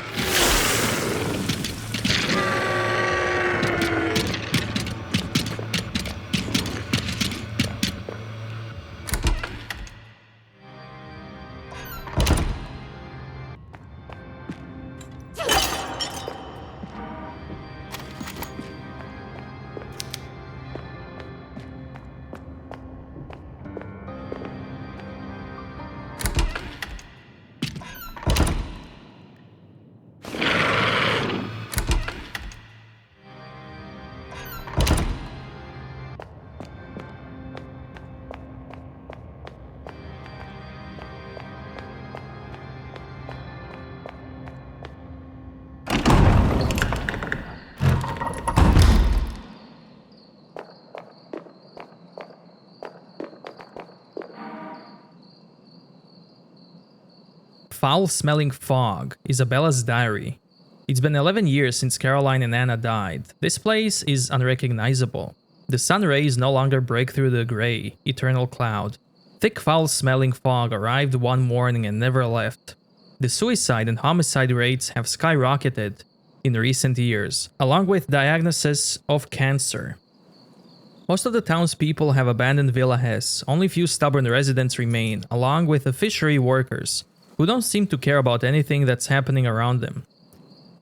Foul-smelling fog, Isabella's diary. It's been 11 years since Caroline and Anna died. This place is unrecognizable. The sun rays no longer break through the gray, eternal cloud. Thick foul-smelling fog arrived one morning and never left. The suicide and homicide rates have skyrocketed in recent years, along with diagnoses of cancer. Most of the townspeople have abandoned Villa Hess. Only few stubborn residents remain, along with the fishery workers, who don't seem to care about anything that's happening around them.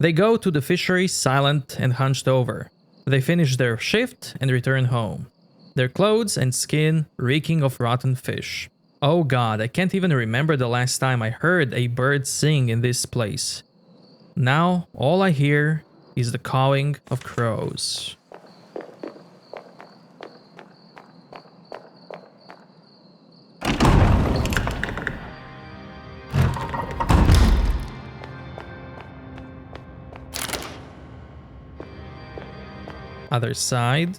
They go to the fishery silent and hunched over. They finish their shift and return home. Their clothes and skin reeking of rotten fish. Oh god, I can't even remember the last time I heard a bird sing in this place. Now, all I hear is the cawing of crows. Other side.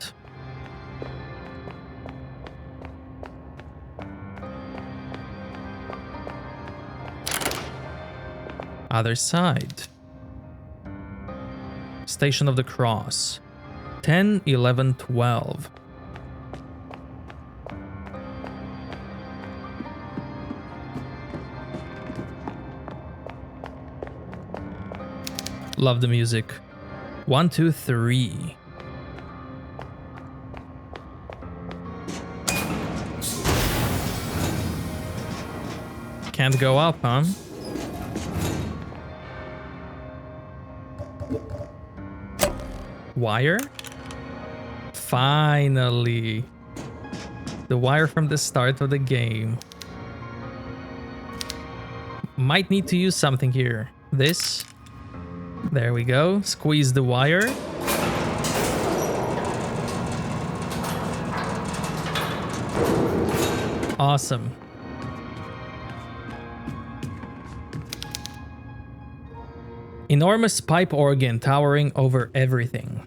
Other side. Station of the Cross. 10, 11, 12. Love the music. 1, 2, 3. Can't go up, huh? Wire? Finally. The wire from the start of the game. Might need to use something here. This. There we go. Squeeze the wire. Awesome. Enormous pipe organ towering over everything.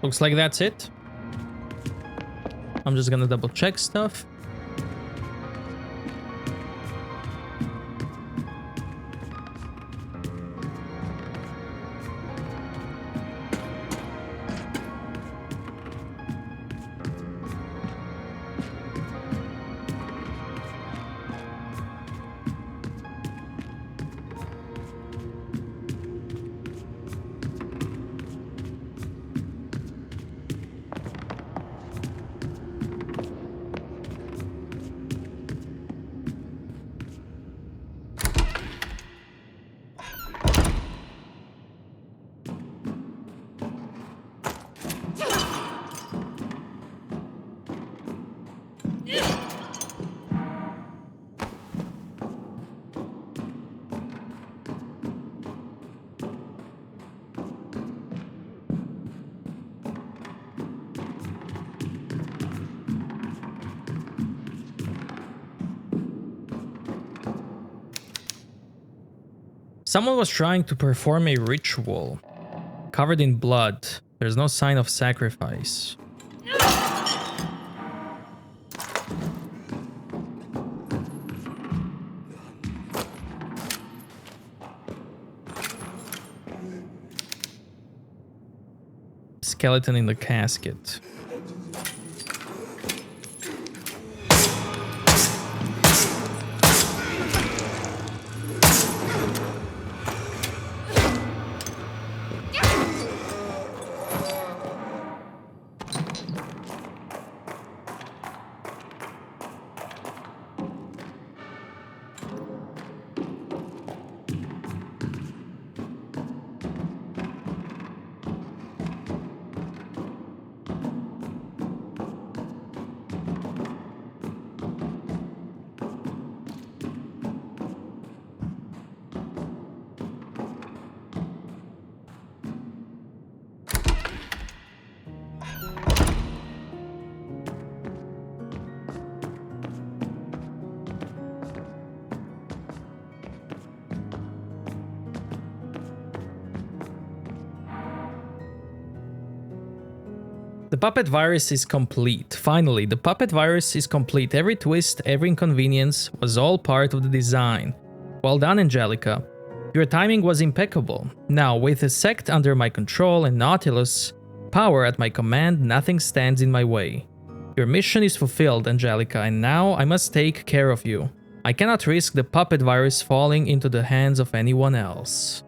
Looks like that's it. I'm just gonna double check stuff. Someone was trying to perform a ritual. Covered in blood. There's no sign of sacrifice. Skeleton in the casket. The puppet virus is complete. Finally, the puppet virus is complete. Every twist, every inconvenience was all part of the design. Well done, Angelica. Your timing was impeccable. Now, with the sect under my control and Nautilus power at my command, nothing stands in my way. Your mission is fulfilled, Angelica, and now I must take care of you. I cannot risk the puppet virus falling into the hands of anyone else.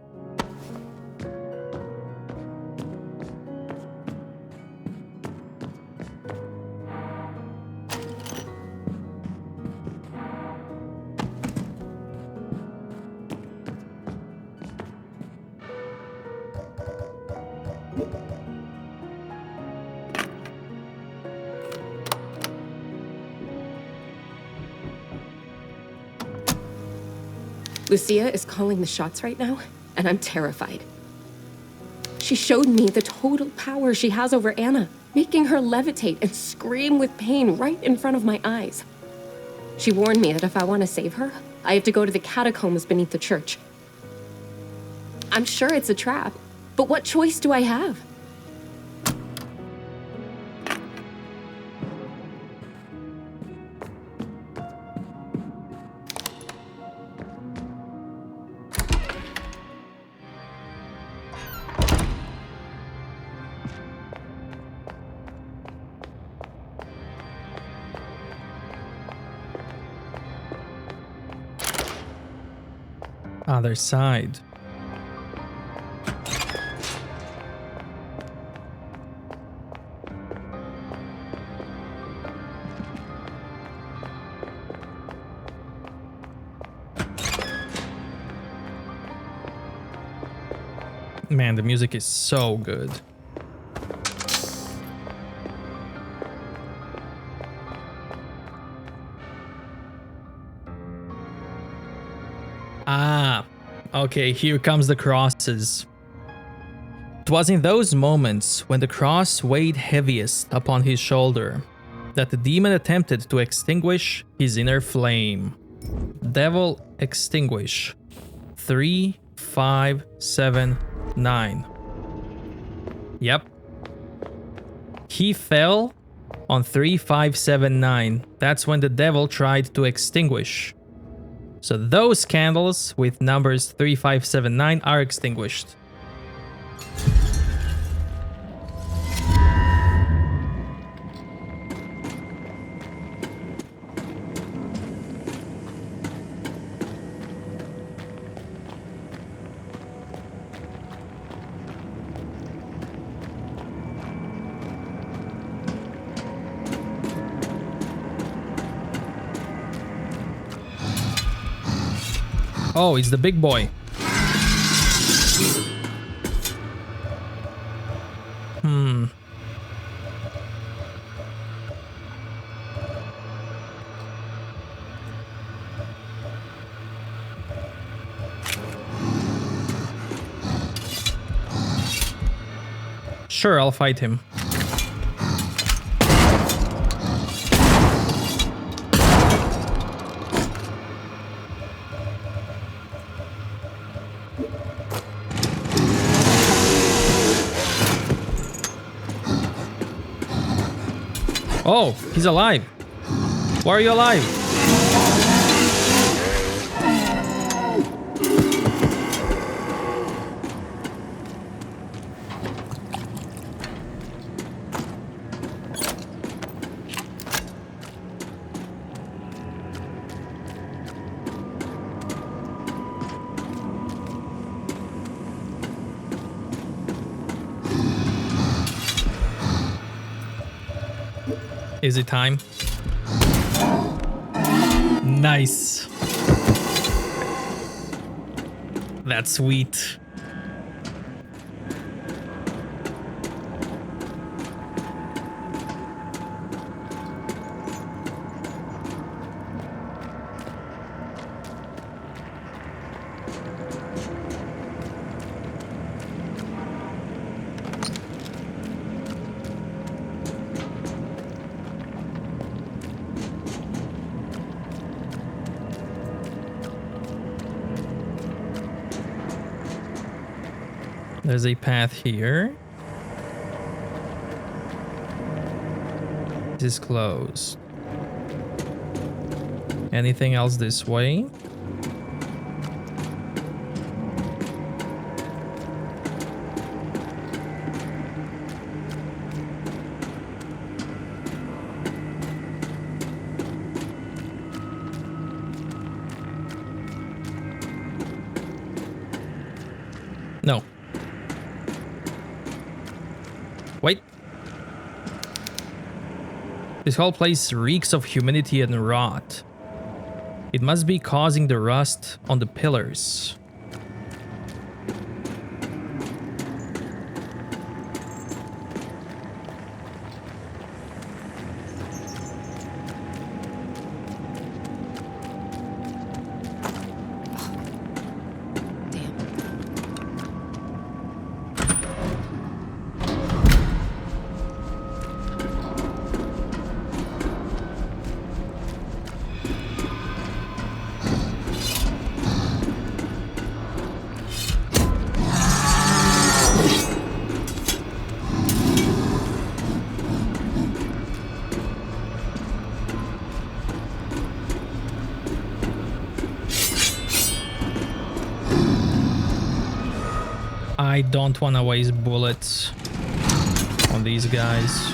Lucia is calling the shots right now, and I'm terrified. She showed me the total power she has over Anna, making her levitate and scream with pain right in front of my eyes. She warned me that if I want to save her, I have to go to the catacombs beneath the church. I'm sure it's a trap, but what choice do I have? Other side. Man, the music is so good. Ah, okay, here comes the crosses. It was in those moments when the cross weighed heaviest upon his shoulder that the demon attempted to extinguish his inner flame. Devil extinguish. 3, 5, 7, 9. Yep. He fell on 3, 5, 7, 9. That's when the devil tried to extinguish. So those candles with numbers 3, 5, 7, 9 are extinguished. Oh, it's the big boy. Sure, I'll fight him. Oh, he's alive. Why are you alive? Is it time? Nice. That's sweet. There's a path here. This is closed. Anything else this way? No. Wait. This whole place reeks of humidity and rot. It must be causing the rust on the pillars. I don't want to waste bullets on these guys.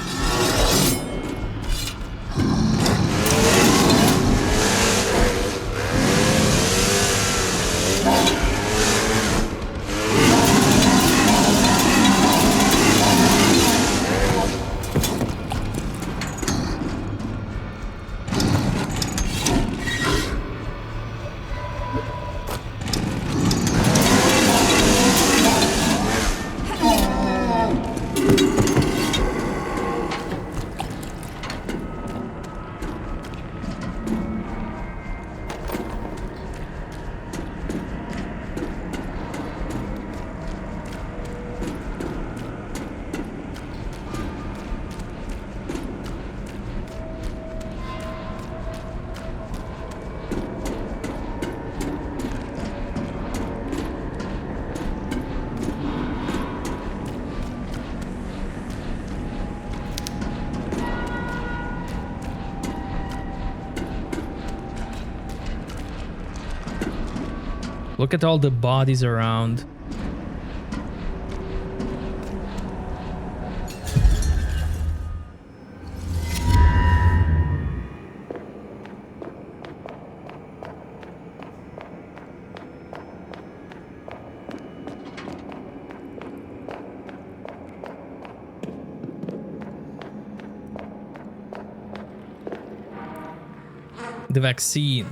Look at all the bodies around. The vaccine.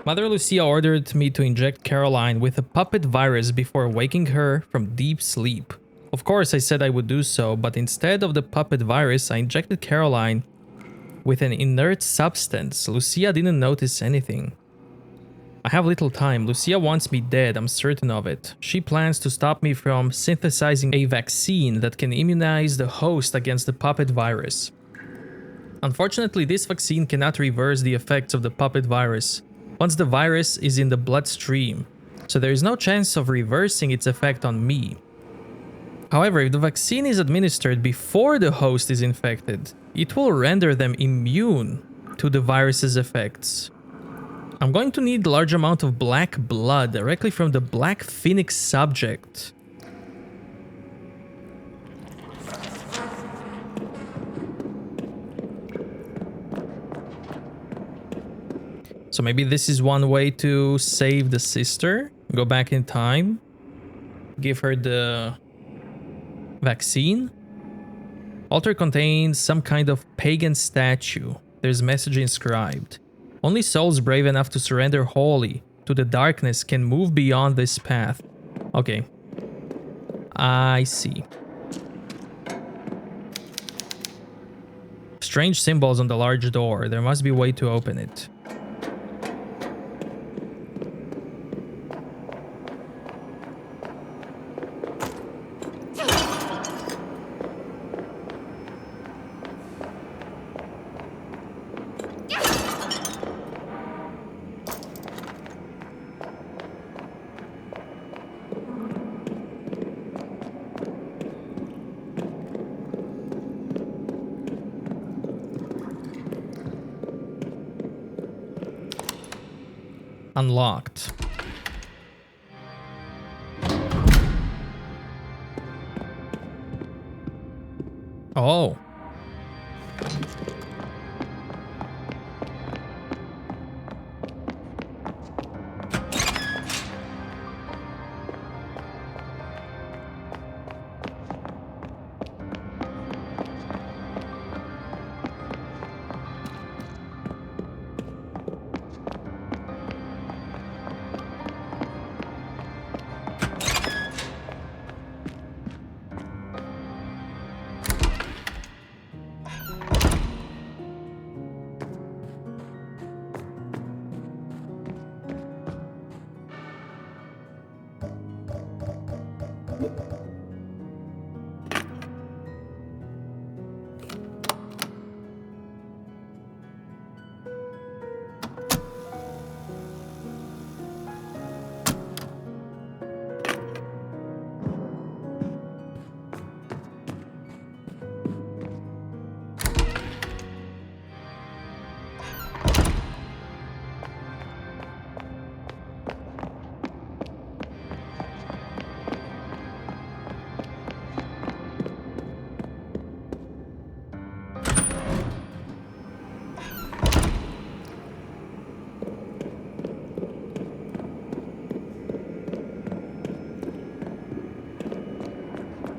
Mother Lucia ordered me to inject Caroline with a puppet virus before waking her from deep sleep. Of course, I said I would do so, but instead of the puppet virus, I injected Caroline with an inert substance. Lucia didn't notice anything. I have little time. Lucia wants me dead, I'm certain of it. She plans to stop me from synthesizing a vaccine that can immunize the host against the puppet virus. Unfortunately, this vaccine cannot reverse the effects of the puppet virus once the virus is in the bloodstream. so there is no chance of reversing its effect on me. However, if the vaccine is administered before the host is infected, it will render them immune to the virus's effects. I'm going to need a large amount of black blood directly from the Black Phoenix subject. So maybe this is one way to save the sister. Go back in time. Give her the vaccine. Altar contains some kind of pagan statue. There's a message inscribed. Only souls brave enough to surrender wholly to the darkness can move beyond this path. Okay. I see. Strange symbols on the large door. There must be a way to open it. Unlocked. Oh.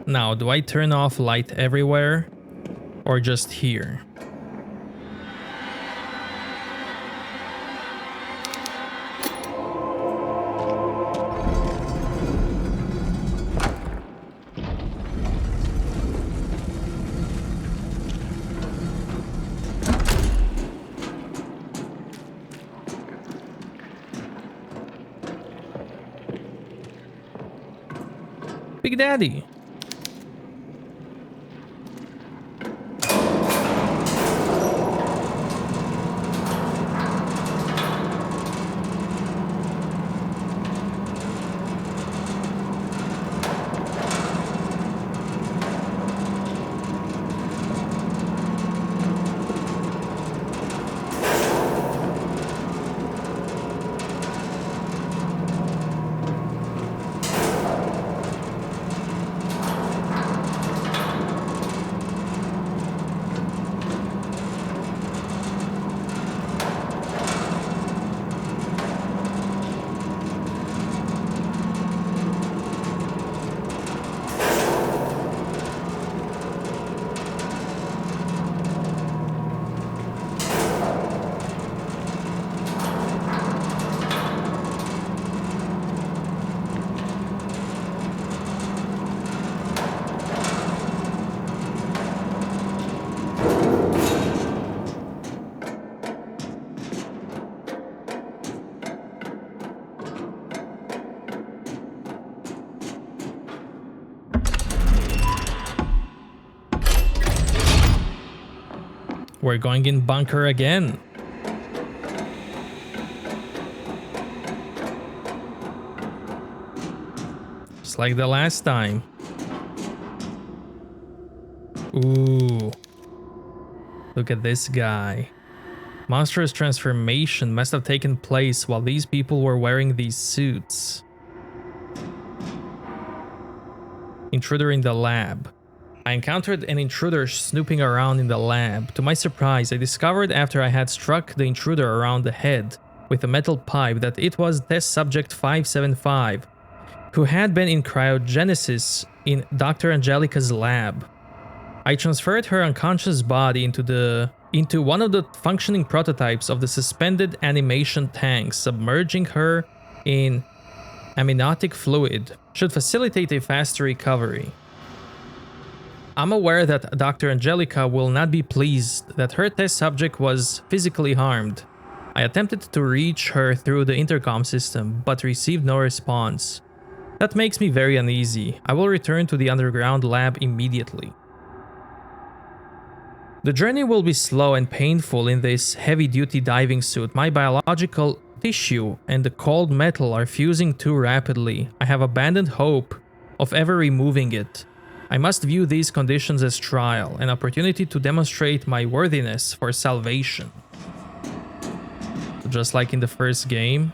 Now, do I turn off light everywhere or just here? Big Daddy. We're going in bunker again. Just like the last time. Ooh. Look at this guy. Monstrous transformation must have taken place while these people were wearing these suits. Intruder in the lab. I encountered an intruder snooping around in the lab. To my surprise, I discovered after I had struck the intruder around the head with a metal pipe that it was test subject 575, who had been in cryogenesis in Dr. Angelica's lab. I transferred her unconscious body into one of the functioning prototypes of the suspended animation tank, submerging her in amniotic fluid should facilitate a faster recovery. I'm aware that Dr. Angelica will not be pleased that her test subject was physically harmed. I attempted to reach her through the intercom system, but received no response. That makes me very uneasy. I will return to the underground lab immediately. The journey will be slow and painful in this heavy-duty diving suit. My biological tissue and the cold metal are fusing too rapidly. I have abandoned hope of ever removing it. I must view these conditions as trial, an opportunity to demonstrate my worthiness for salvation. Just like in the first game.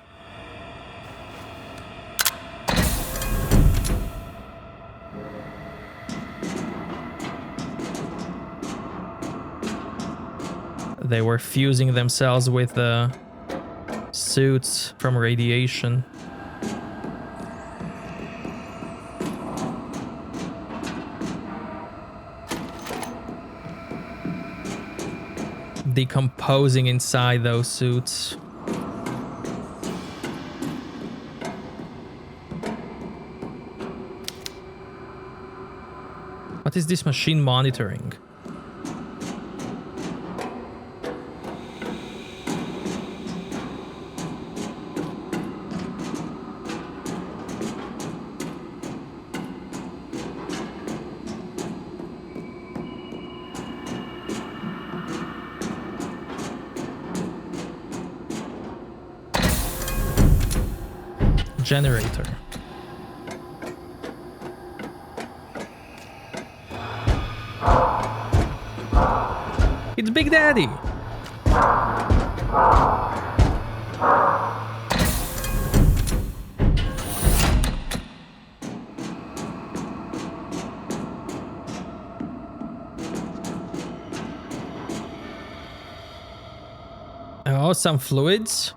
They were fusing themselves with the suits from radiation. Decomposing inside those suits. What is this machine monitoring? Generator. It's Big Daddy. Oh, some fluids.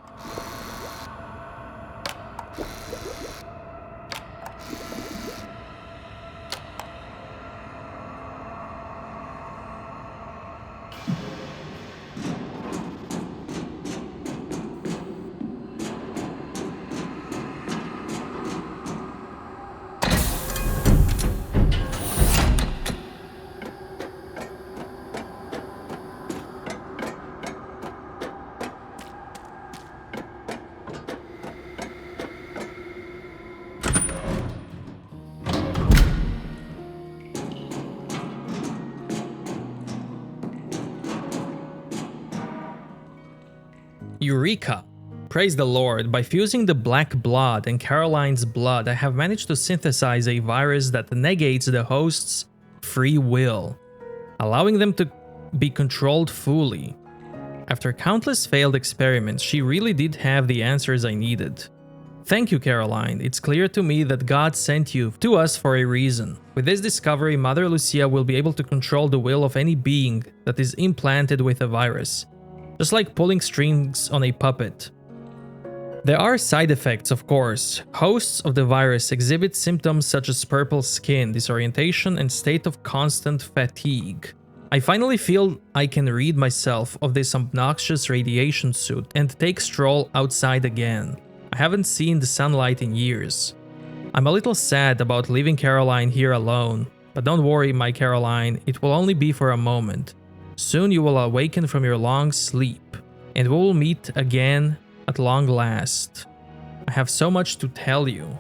Eureka! Praise the Lord, by fusing the black blood and Caroline's blood, I have managed to synthesize a virus that negates the host's free will, allowing them to be controlled fully. After countless failed experiments, she really did have the answers I needed. Thank you, Caroline. It's clear to me that God sent you to us for a reason. With this discovery, Mother Lucia will be able to control the will of any being that is implanted with a virus. Just like pulling strings on a puppet. There are side effects, of course. Hosts of the virus exhibit symptoms such as purple skin, disorientation, and state of constant fatigue. I finally feel I can rid myself of this obnoxious radiation suit and take stroll outside again. I haven't seen the sunlight in years. I'm a little sad about leaving Caroline here alone, but don't worry, my Caroline, it will only be for a moment. Soon you will awaken from your long sleep, and we will meet again at long last. I have so much to tell you.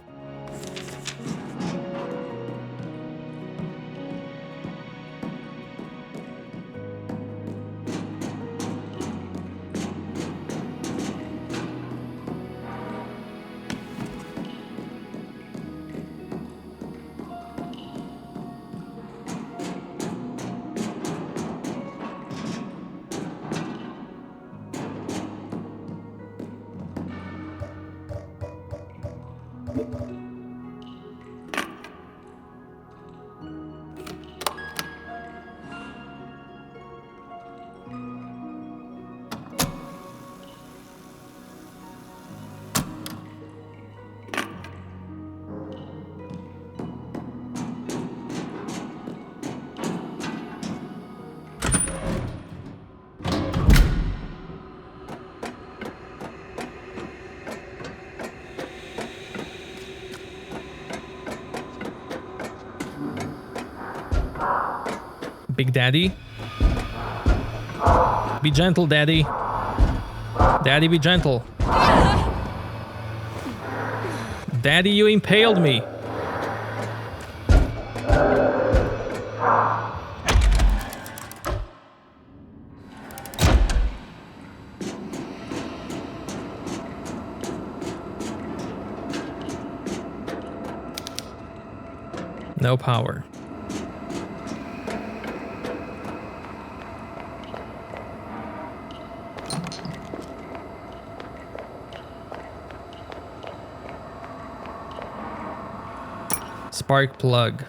Big Daddy. Be gentle, Daddy. Daddy, be gentle. Daddy, you impaled me. No power. Spark plug.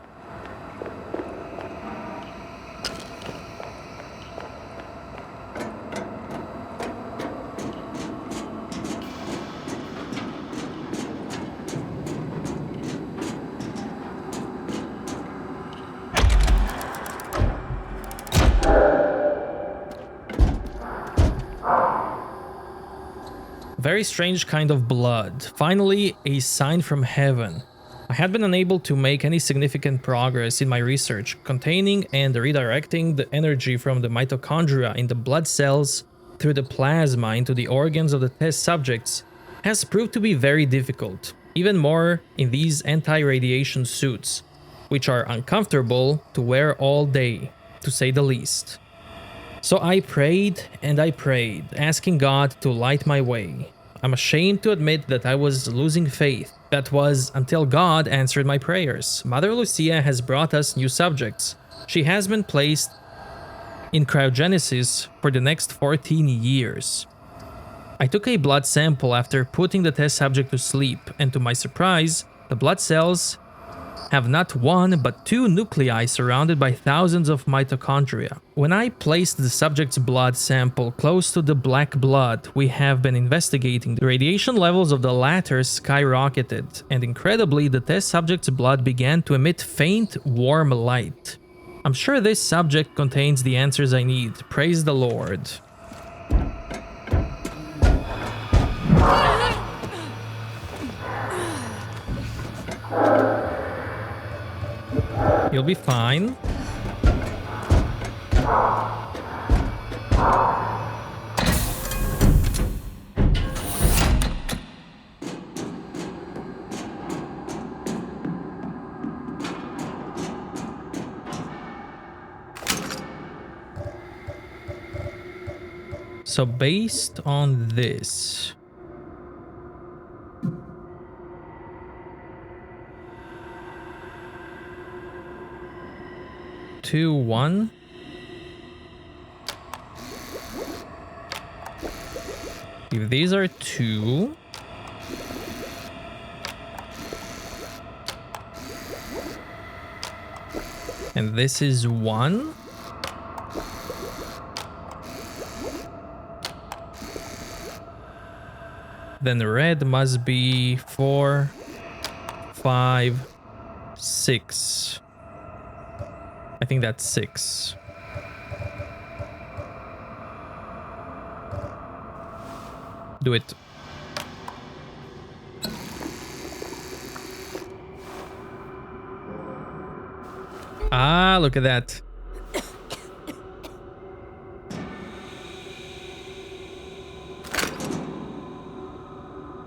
Very strange kind of blood. Finally, a sign from heaven. I had been unable to make any significant progress in my research. Containing and redirecting the energy from the mitochondria in the blood cells through the plasma into the organs of the test subjects has proved to be very difficult, even more in these anti-radiation suits, which are uncomfortable to wear all day, to say the least. So I prayed and I prayed, asking God to light my way. I'm ashamed to admit that I was losing faith. That was until God answered my prayers. Mother Lucia has brought us new subjects. She has been placed in cryogenesis for the next 14 years. I took a blood sample after putting the test subject to sleep, and to my surprise, the blood cells have not one but two nuclei surrounded by thousands of mitochondria. When I placed the subject's blood sample close to the black blood we have been investigating, the radiation levels of the latter skyrocketed, and incredibly, the test subject's blood began to emit faint, warm light. I'm sure this subject contains the answers I need. Praise the Lord. You'll be fine. So based on this, two, one. If these are two, and this is one, then the red must be 4, 5, 6. I think that's 6. Do it. Ah, look at that.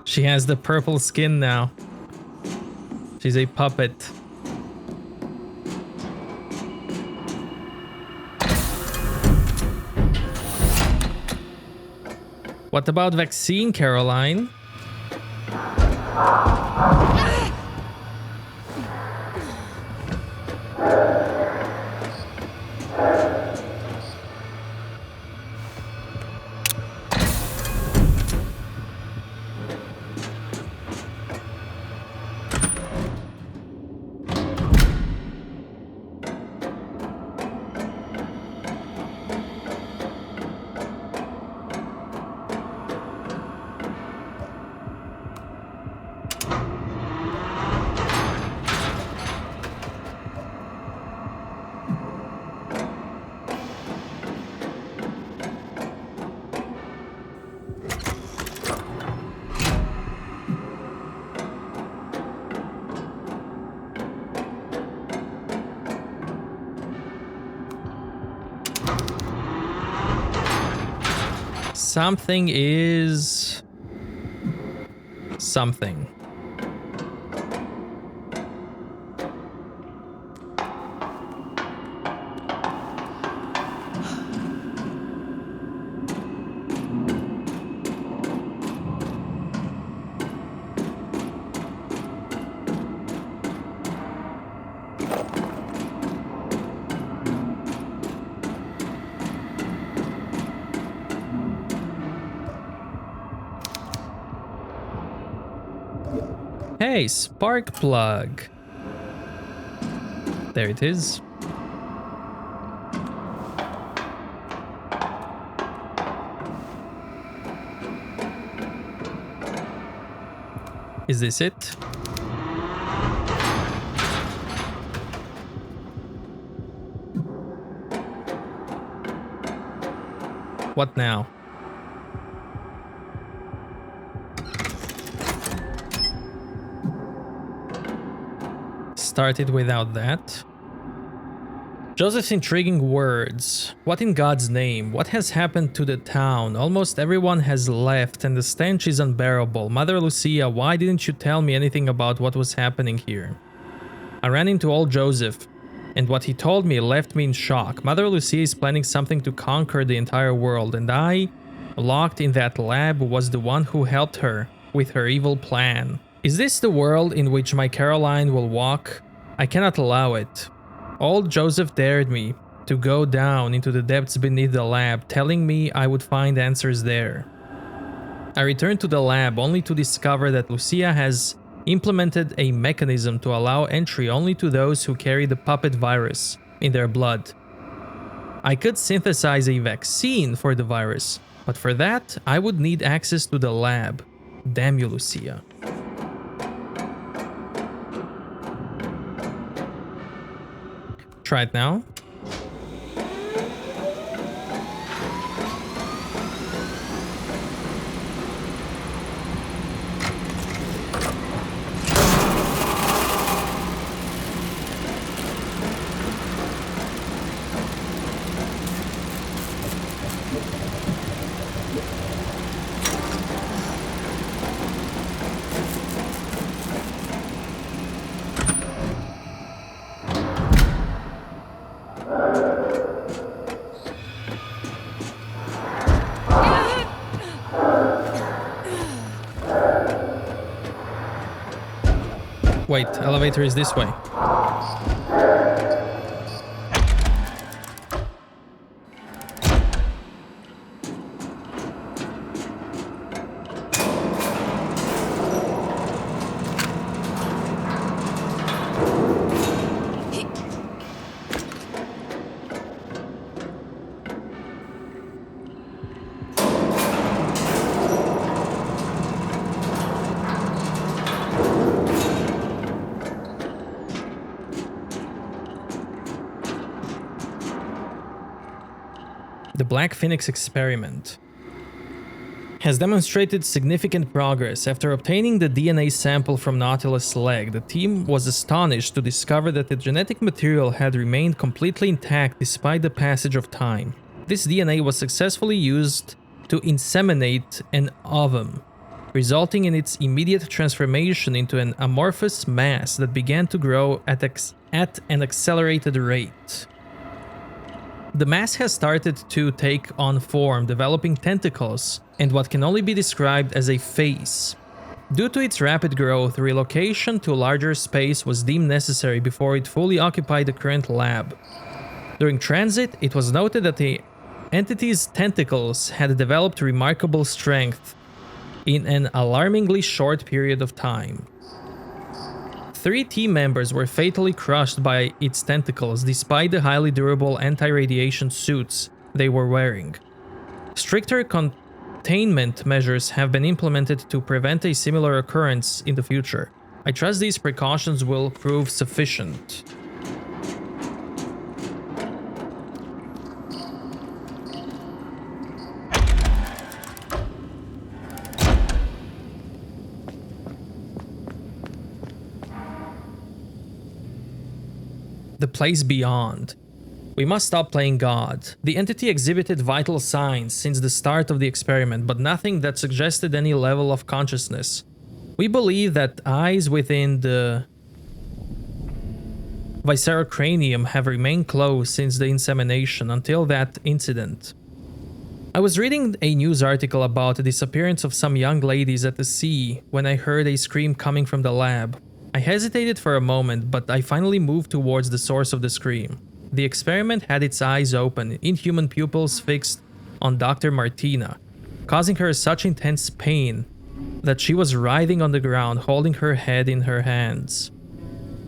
She has the purple skin now. She's a puppet. What about vaccine, Caroline? something is... something. Hey, spark plug. There it is. Is this it? What now? Started without that. Joseph's intriguing words. What in God's name? What has happened to the town? Almost everyone has left and the stench is unbearable. Mother Lucia, why didn't you tell me anything about what was happening here? I ran into old Joseph, and what he told me left me in shock. Mother Lucia is planning something to conquer the entire world, and I, locked in that lab, was the one who helped her with her evil plan. Is this the world in which my Caroline will walk? I cannot allow it. Old Joseph dared me to go down into the depths beneath the lab, telling me I would find answers there. I returned to the lab only to discover that Lucia has implemented a mechanism to allow entry only to those who carry the puppet virus in their blood. I could synthesize a vaccine for the virus, but for that, I would need access to the lab. Damn you, Lucia. Try it now. Wait, elevator is this way. The Black Phoenix experiment has demonstrated significant progress. After obtaining the DNA sample from Nautilus' leg, the team was astonished to discover that the genetic material had remained completely intact despite the passage of time. This DNA was successfully used to inseminate an ovum, resulting in its immediate transformation into an amorphous mass that began to grow at an accelerated rate. The mass has started to take on form, developing tentacles and what can only be described as a face. Due to its rapid growth, relocation to a larger space was deemed necessary before it fully occupied the current lab. During transit, it was noted that the entity's tentacles had developed remarkable strength in an alarmingly short period of time. 3 team members were fatally crushed by its tentacles despite the highly durable anti-radiation suits they were wearing. Stricter containment measures have been implemented to prevent a similar occurrence in the future. I trust these precautions will prove sufficient. The place beyond. We must stop playing God. The entity exhibited vital signs since the start of the experiment, but nothing that suggested any level of consciousness. We believe that eyes within the viscerocranium have remained closed since the insemination until that incident. I was reading a news article about the disappearance of some young ladies at the sea when I heard a scream coming from the lab. I hesitated for a moment, but I finally moved towards the source of the scream. The experiment had its eyes open, inhuman pupils fixed on Dr. Martina, causing her such intense pain that she was writhing on the ground, holding her head in her hands.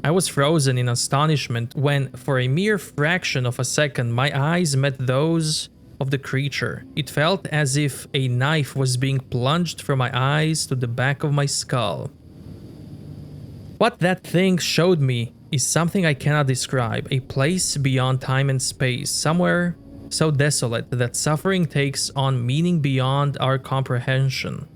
I was frozen in astonishment when, for a mere fraction of a second, my eyes met those of the creature. It felt as if a knife was being plunged from my eyes to the back of my skull. What that thing showed me is something I cannot describe, a place beyond time and space, somewhere so desolate that suffering takes on meaning beyond our comprehension.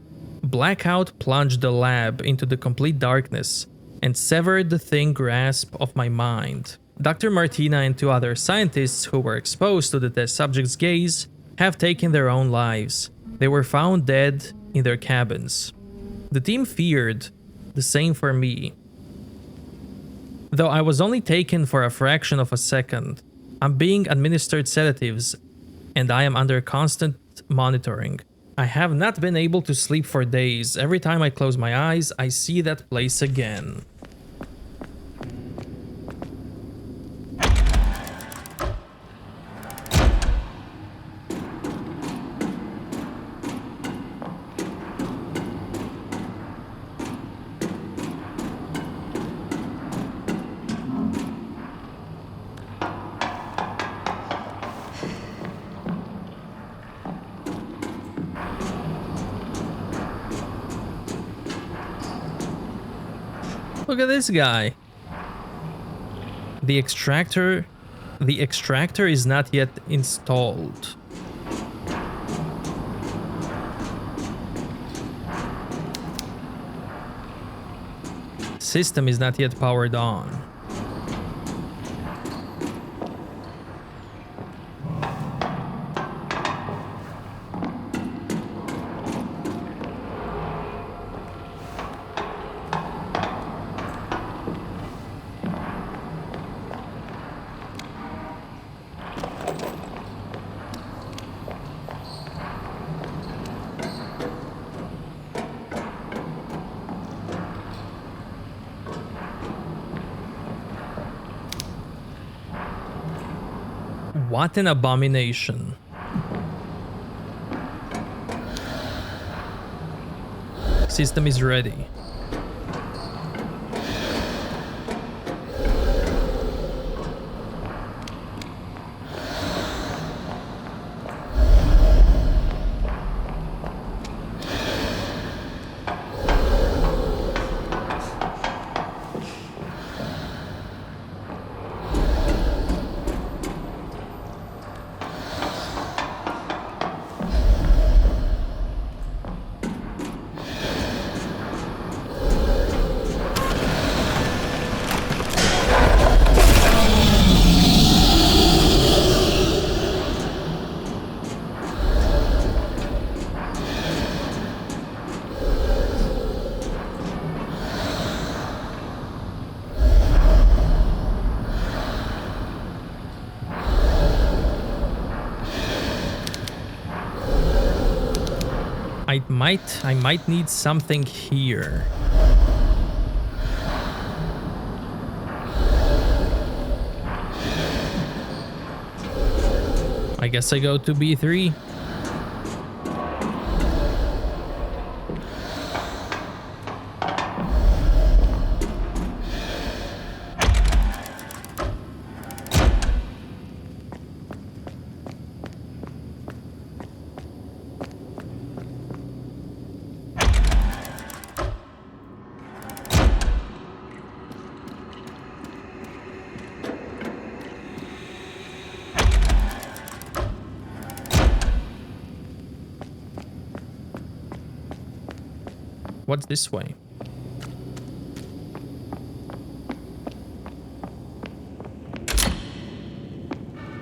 Blackout plunged the lab into the complete darkness and severed the thin grasp of my mind. Dr. Martina and 2 other scientists who were exposed to the test subject's gaze have taken their own lives. They were found dead in their cabins. The team feared the same for me. Though I was only taken for a fraction of a second, I'm being administered sedatives and I am under constant monitoring. I have not been able to sleep for days. Every time I close my eyes, I see that place again. Look at this guy. The extractor is not yet installed. System is not yet powered on. What an abomination. System is ready. I might need something here. I guess I go to B3. What's this way?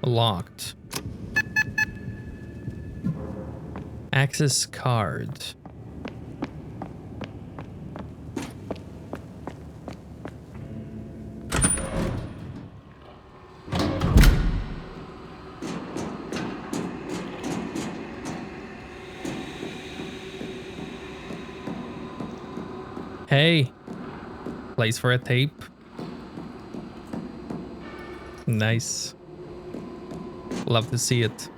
Locked. Access card. Hey, place for a tape. Nice. Love to see it.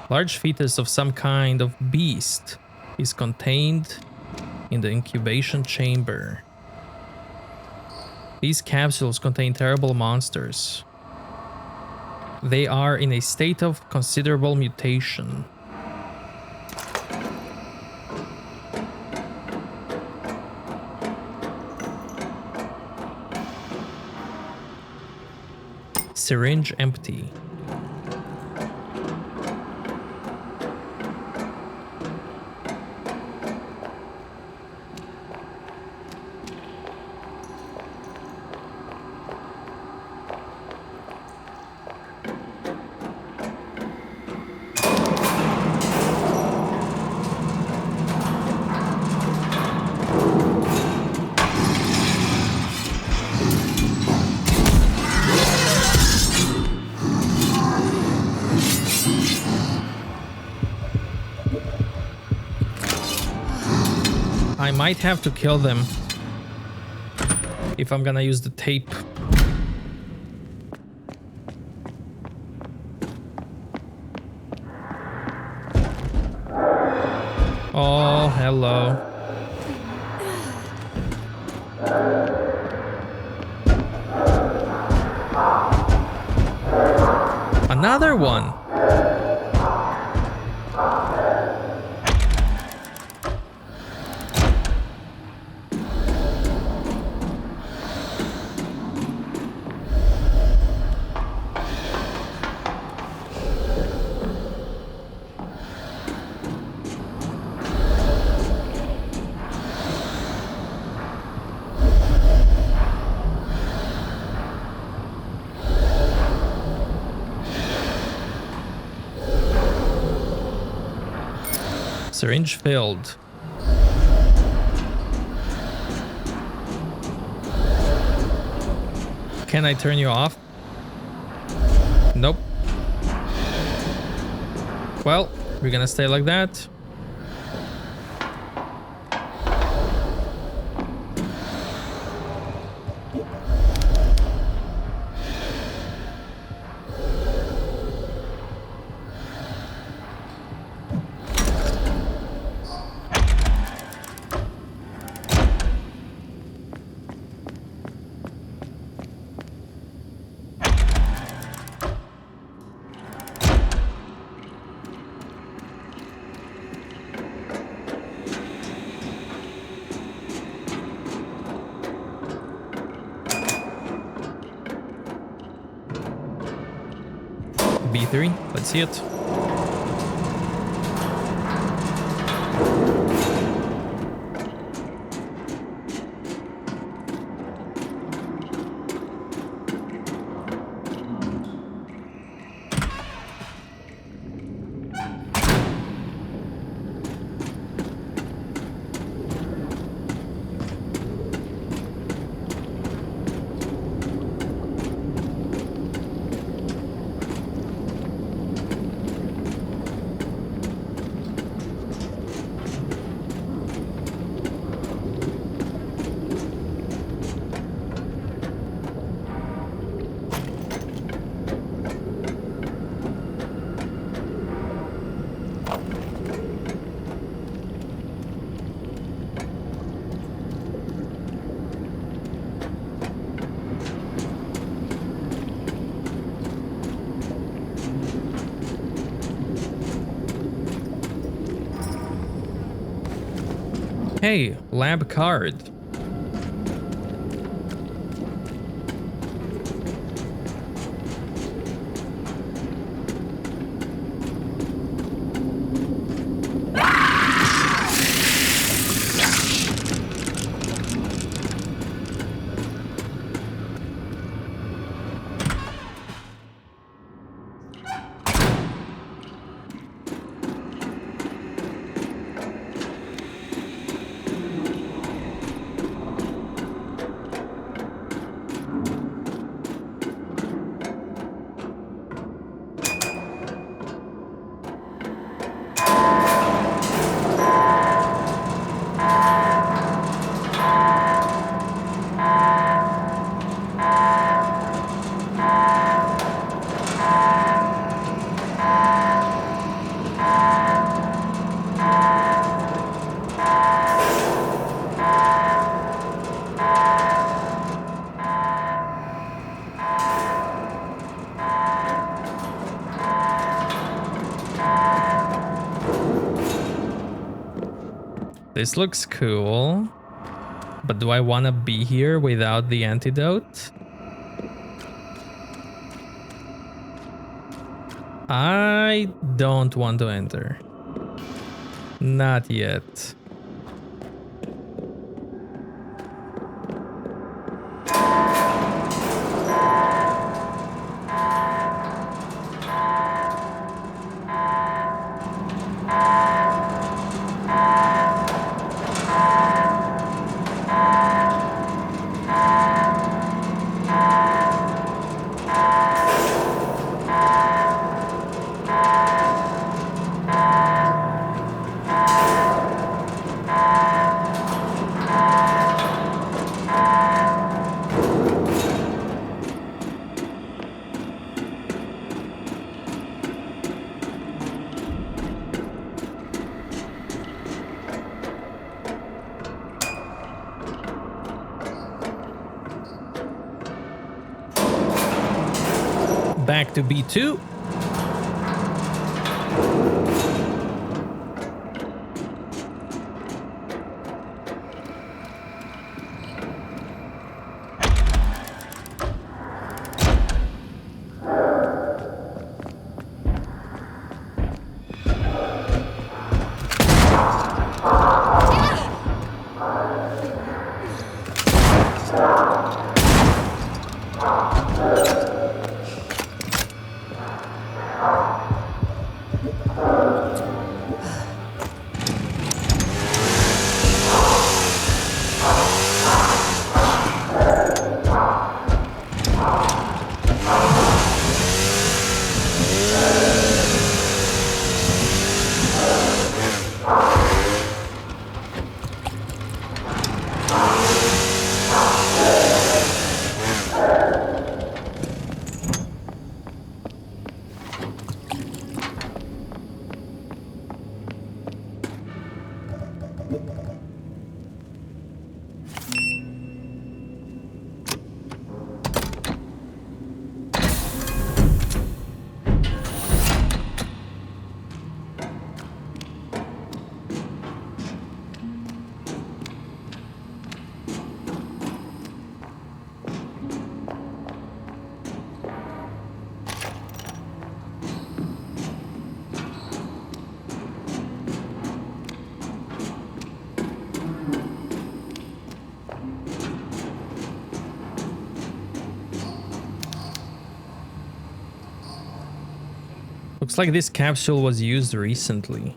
Large fetus of some kind of beast is contained in the incubation chamber. These capsules contain terrible monsters. They are in a state of considerable mutation. Syringe empty. I might have to kill them if I'm gonna use the tape. Oh, hello. Another one. Syringe filled. Can I turn you off? Nope. Well, we're gonna stay like that. B3, let's see it. Hey, lab card. This looks cool. But do I want to be here without the antidote? I don't want to enter. Not yet. Back to B2. Looks like this capsule was used recently.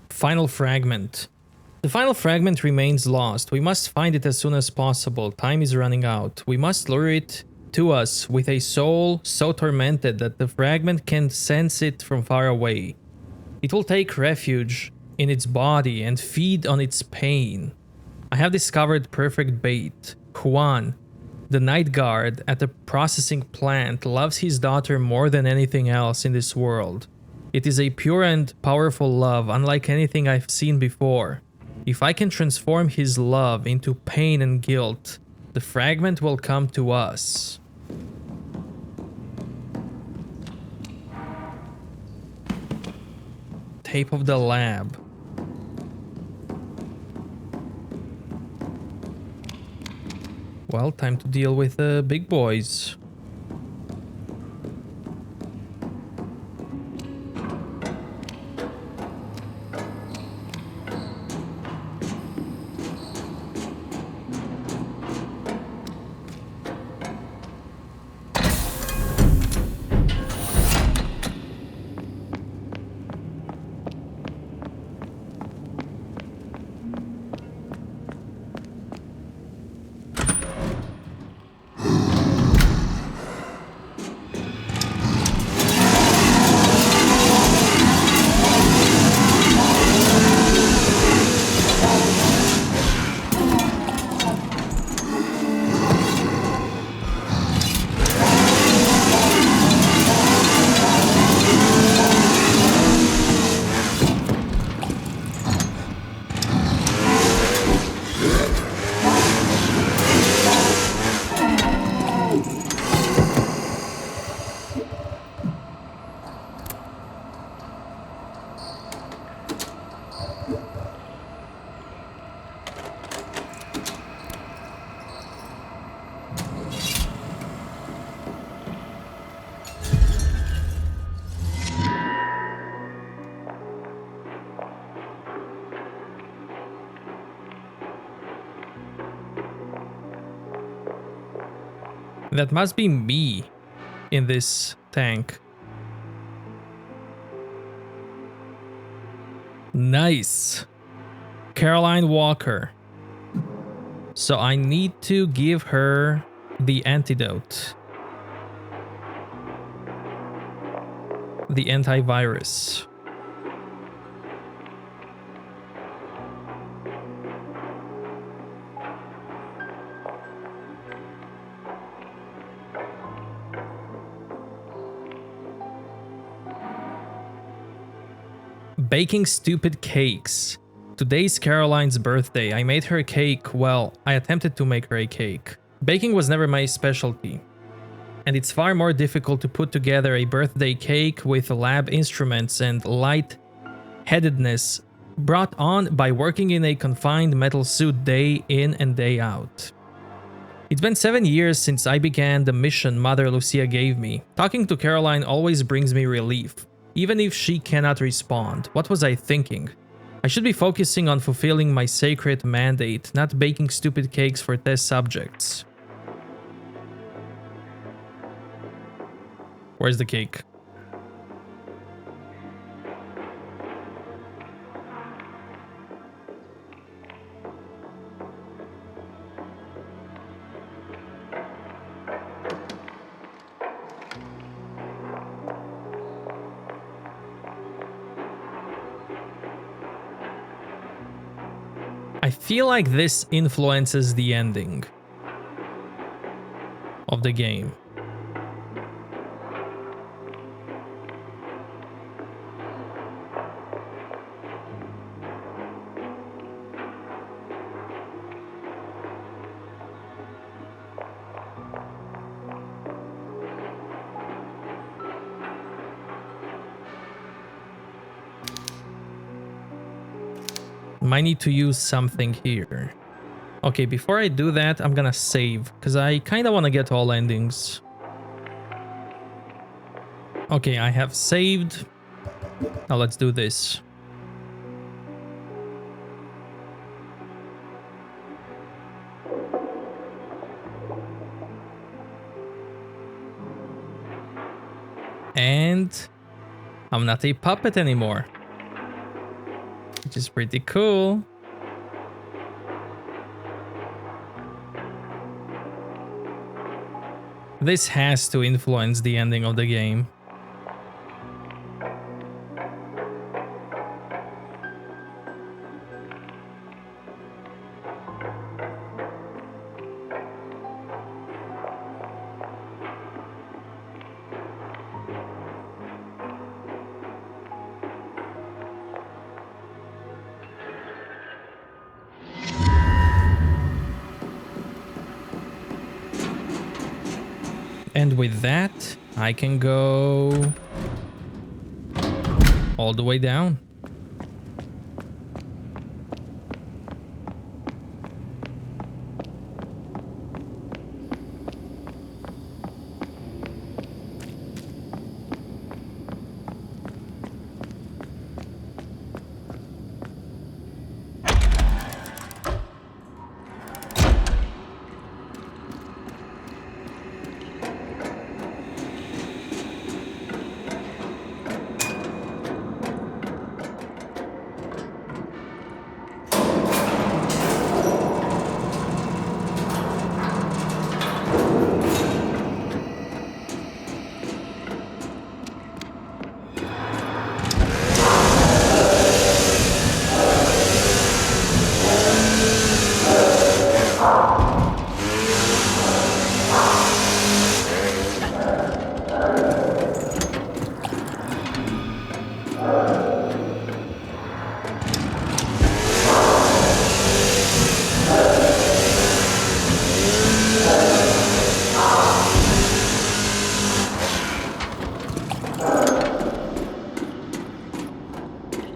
Final fragment. The final fragment remains lost. We must find it as soon as possible. Time is running out. We must lure it to us with a soul so tormented that the fragment can sense it from far away. It will take refuge in its body and feed on its pain. I have discovered perfect bait. Juan, the night guard at the processing plant, loves his daughter more than anything else in this world. It is a pure and powerful love, unlike anything I've seen before. If I can transform his love into pain and guilt, the fragment will come to us. Tape of the lab. Well, time to deal with the big boys. That must be me in this tank. Nice. Caroline Walker. So I need to give her the antidote. The antivirus. Baking stupid cakes. Today's Caroline's birthday. I made her a cake. Well, I attempted to make her a cake. Baking was never my specialty. And it's far more difficult to put together a birthday cake with lab instruments and light-headedness brought on by working in a confined metal suit day in and day out. It's been 7 years since I began the mission Mother Lucia gave me. Talking to Caroline always brings me relief. Even if she cannot respond, what was I thinking? I should be focusing on fulfilling my sacred mandate, not baking stupid cakes for test subjects. Where's the cake? I feel like this influences the ending of the game. Might need to use something here. Okay, before I do that, I'm gonna save, because I kind of want to get all endings. Okay, I have saved. Now let's do this. And I'm not a puppet anymore. Which is pretty cool. This has to influence the ending of the game. And with that, I can go all the way down.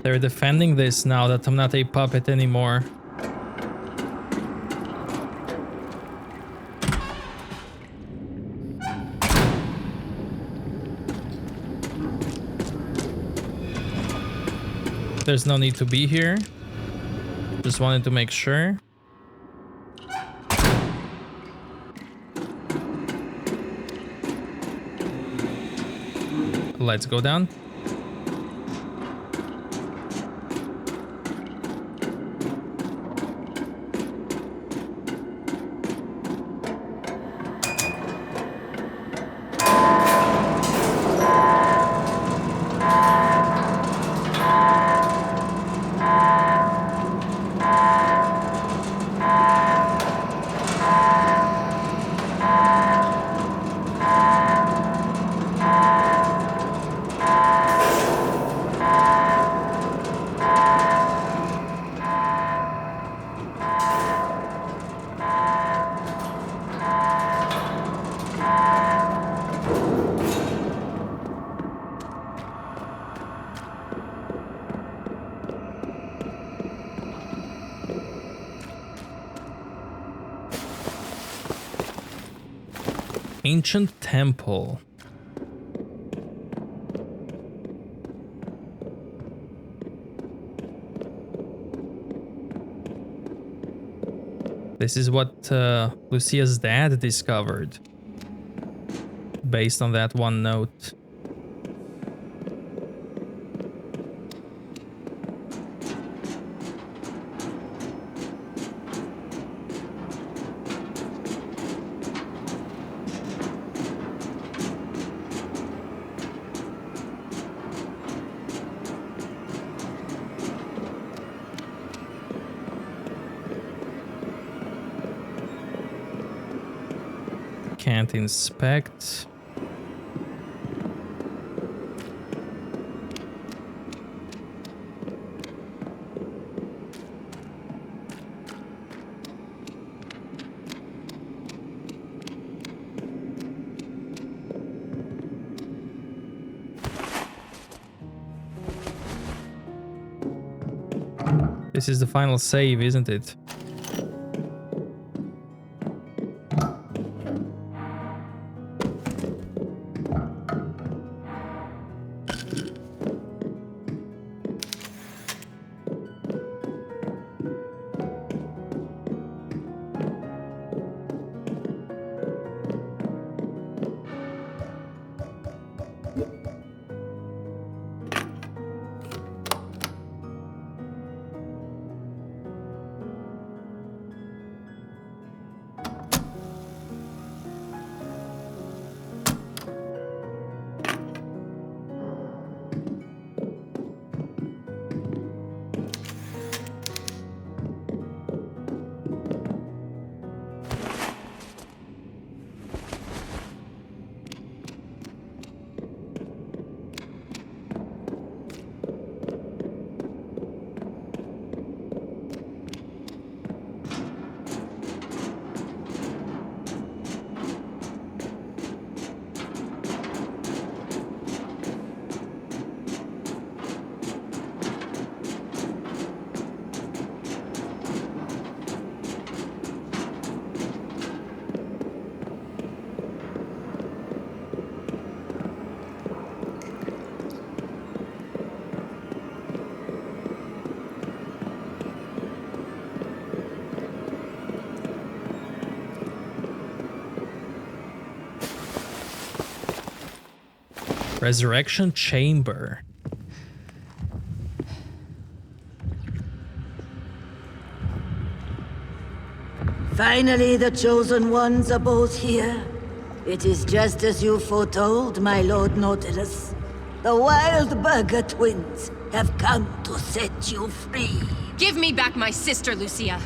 They're defending this now that I'm not a puppet anymore. There's no need to be here. Just wanted to make sure. Let's go down. Ancient temple. This is what Lucia's dad discovered, based on that one note. Can't inspect. This is the final save, isn't it? Resurrection Chamber. Finally, the Chosen Ones are both here. It is just as you foretold, my Lord Nautilus. The Wild Burger twins have come to set you free. Give me back my sister, Lucia.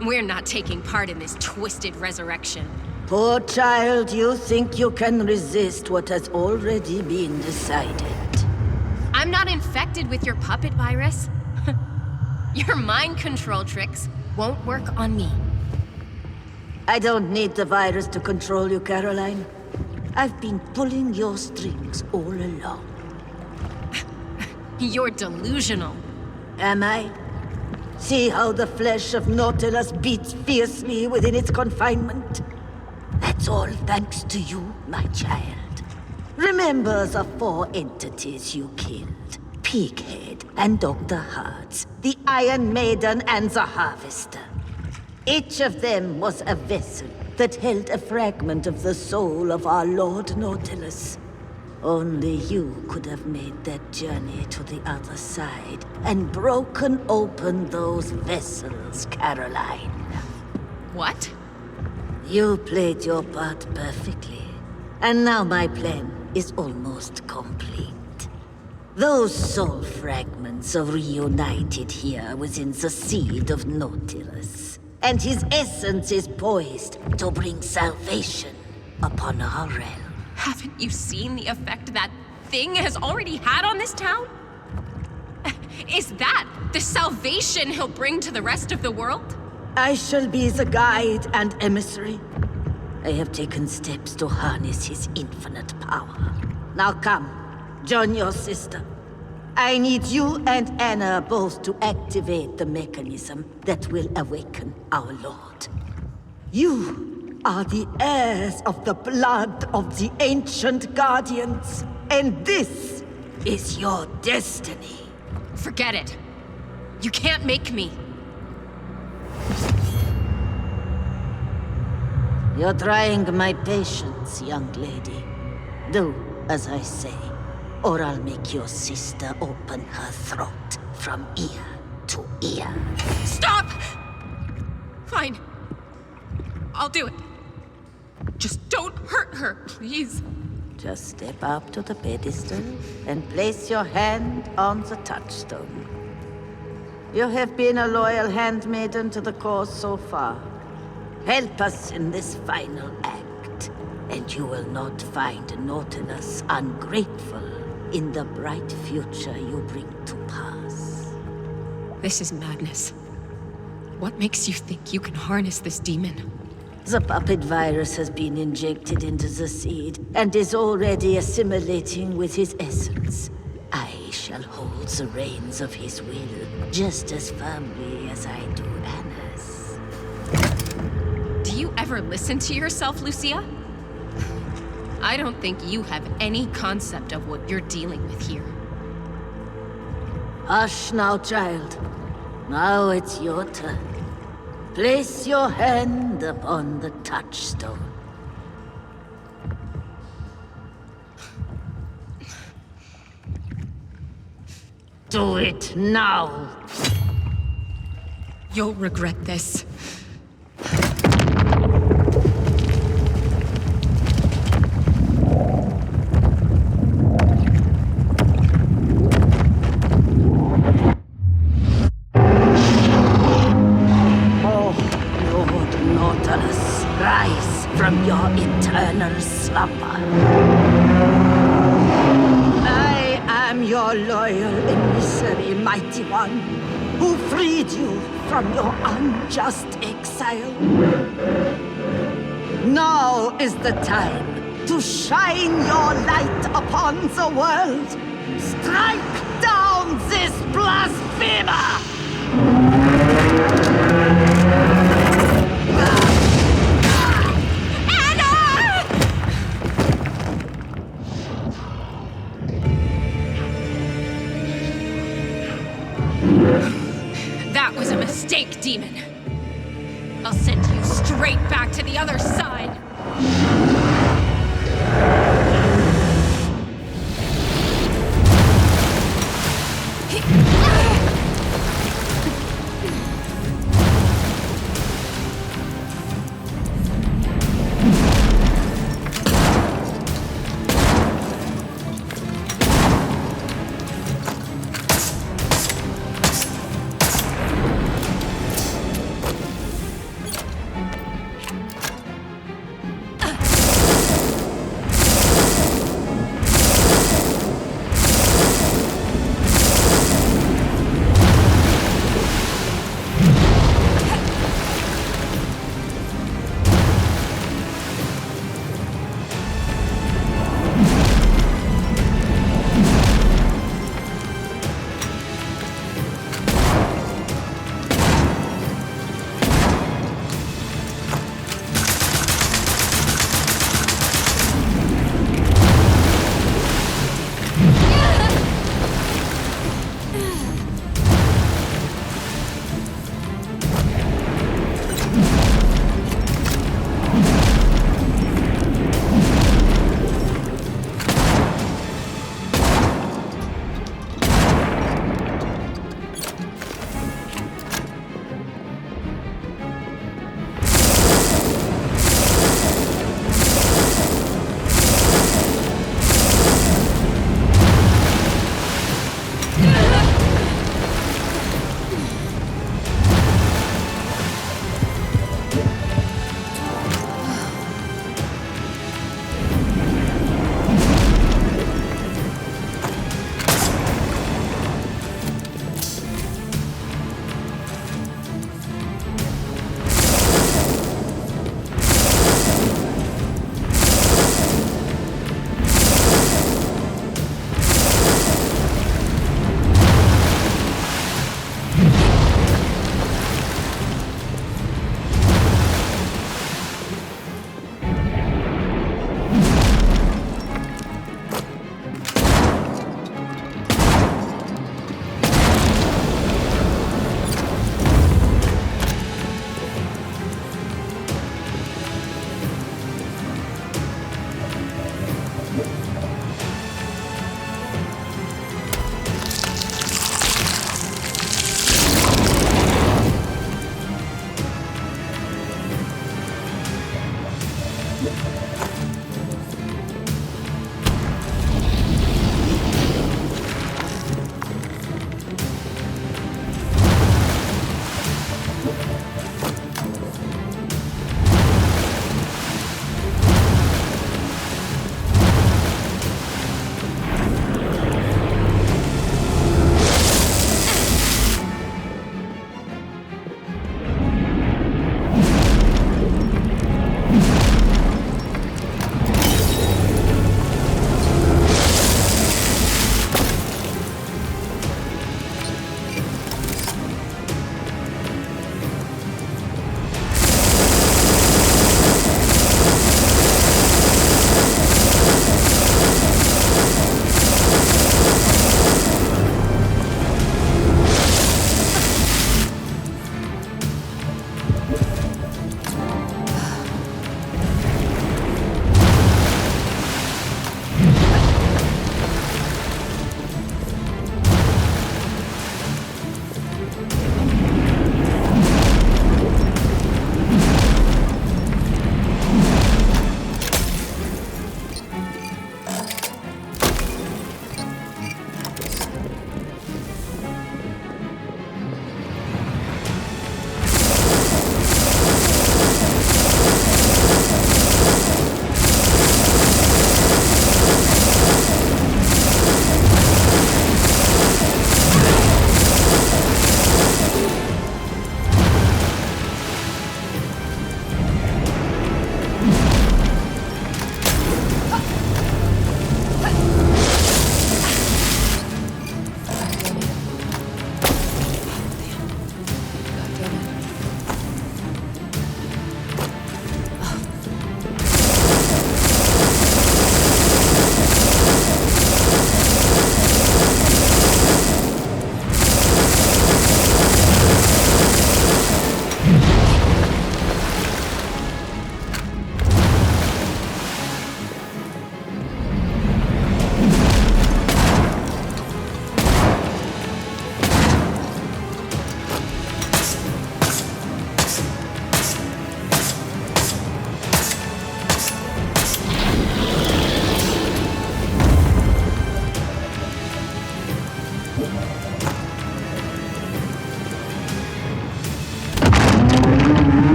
We're not taking part in this twisted resurrection. Poor child, you think you can resist what has already been decided. I'm not infected with your puppet virus. Your mind control tricks won't work on me. I don't need the virus to control you, Caroline. I've been pulling your strings all along. You're delusional. Am I? See how the flesh of Nautilus beats fiercely within its confinement? That's all thanks to you, my child. Remember the 4 entities you killed. Pighead and Dr. Hartz, the Iron Maiden and the Harvester. Each of them was a vessel that held a fragment of the soul of our Lord Nautilus. Only you could have made that journey to the other side and broken open those vessels, Caroline. What? You played your part perfectly. And now my plan is almost complete. Those soul fragments are reunited here within the seed of Nautilus. And his essence is poised to bring salvation upon our realm. Haven't you seen the effect that thing has already had on this town? Is that the salvation he'll bring to the rest of the world? I shall be the guide and emissary. I have taken steps to harness his infinite power. Now come, join your sister. I need you and Anna both to activate the mechanism that will awaken our Lord. You are the heirs of the blood of the ancient guardians, and this is your destiny. Forget it. You can't make me. You're trying my patience, young lady. Do as I say, or I'll make your sister open her throat from ear to ear. Stop! Fine. I'll do it. Just don't hurt her, please. Just step up to the pedestal and place your hand on the touchstone. You have been a loyal handmaiden to the cause so far. Help us in this final act, and you will not find Nautilus ungrateful in the bright future you bring to pass. This is madness. What makes you think you can harness this demon? The puppet virus has been injected into the seed and is already assimilating with his essence. I shall hold the reins of his will just as firmly as I do Anna's. Do you ever listen to yourself, Lucia? I don't think you have any concept of what you're dealing with here. Hush now, child. Now it's your turn. Place your hand upon the touchstone. Do it now! You'll regret this. Rise from your eternal slumber. I am your loyal emissary, mighty one, who freed you from your unjust exile. Now is the time to shine your light upon the world. Strike down this blasphemer! That was a mistake, demon. I'll send you straight back to the other side.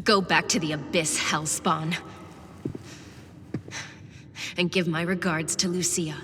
Go back to the Abyss, Hellspawn. And give my regards to Lucia.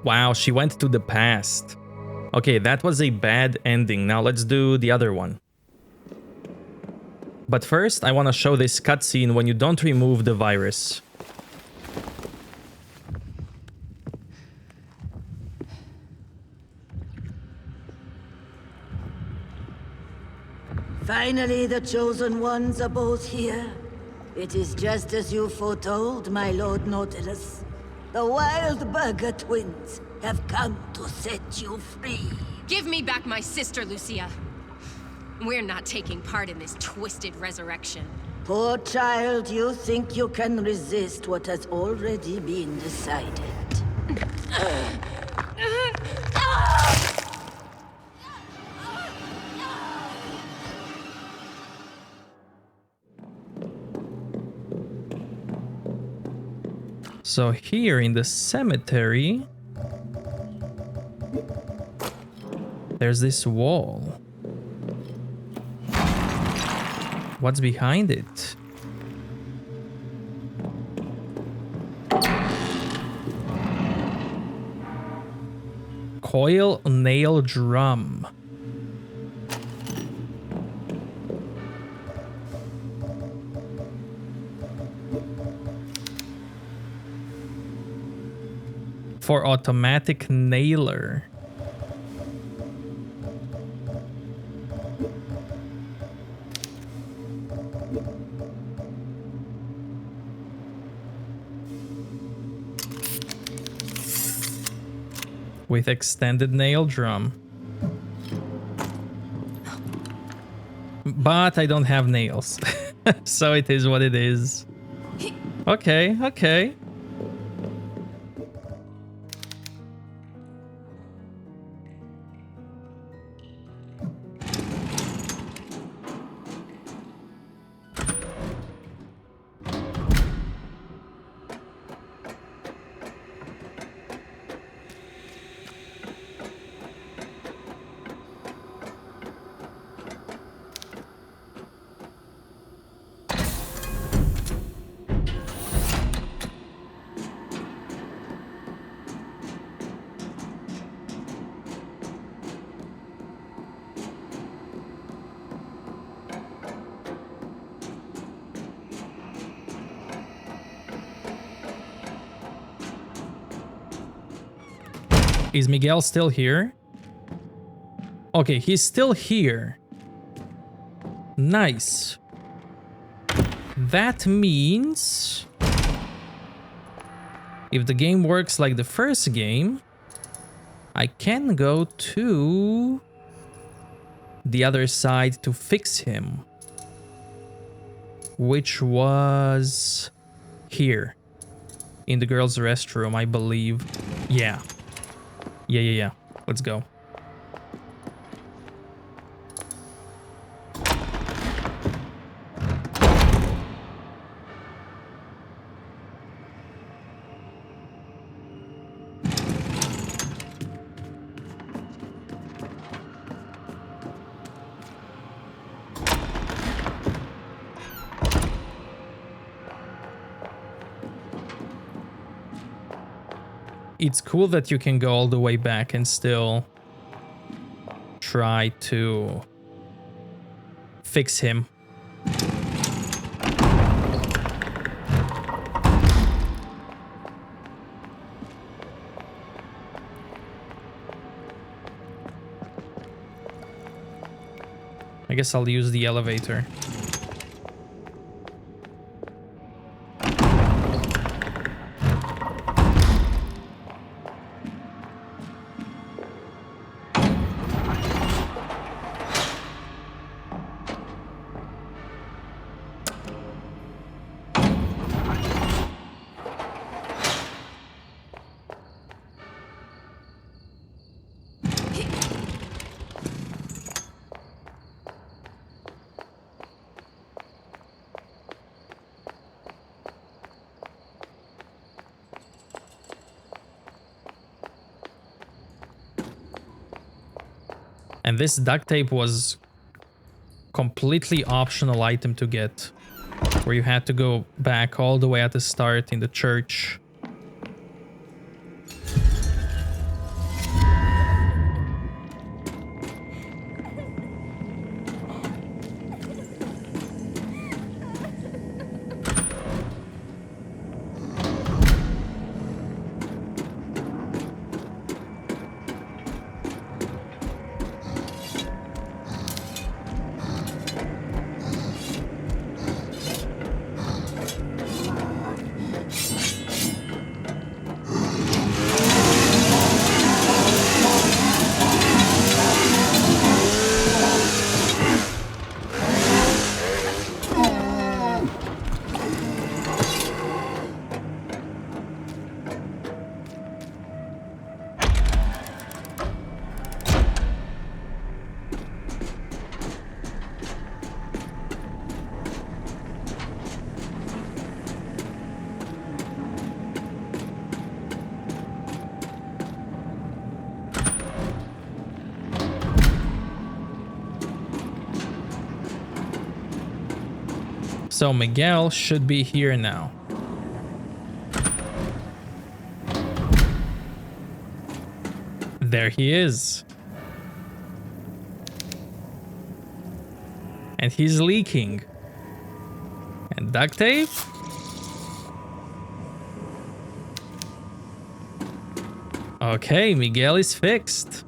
Wow, she went to the past. Okay, that was a bad ending. Now let's do the other one. But first, I want to show this cutscene when you don't remove the virus. Finally, the Chosen Ones are both here. It is just as you foretold, my Lord Nautilus. The Wild Burger twins have come to set you free. Give me back my sister, Lucia. We're not taking part in this twisted resurrection. Poor child, you think you can resist what has already been decided. So here in the cemetery, there's this wall. What's behind it? Coil nail drum. For automatic nailer. With extended nail drum. But I don't have nails. So it is what it is. Okay, okay. Is Miguel still here? Okay, he's still here. Nice. That means if the game works like the first game, I can go to the other side to fix him, which was here in the girls' restroom, I believe. Yeah. Yeah. Let's go. It's cool that you can go all the way back and still try to fix him. I guess I'll use the elevator. And this duct tape was completely optional item to get, where you had to go back all the way at the start in the church. So Miguel should be here now. There he is. And he's leaking. And duct tape? Okay, Miguel is fixed.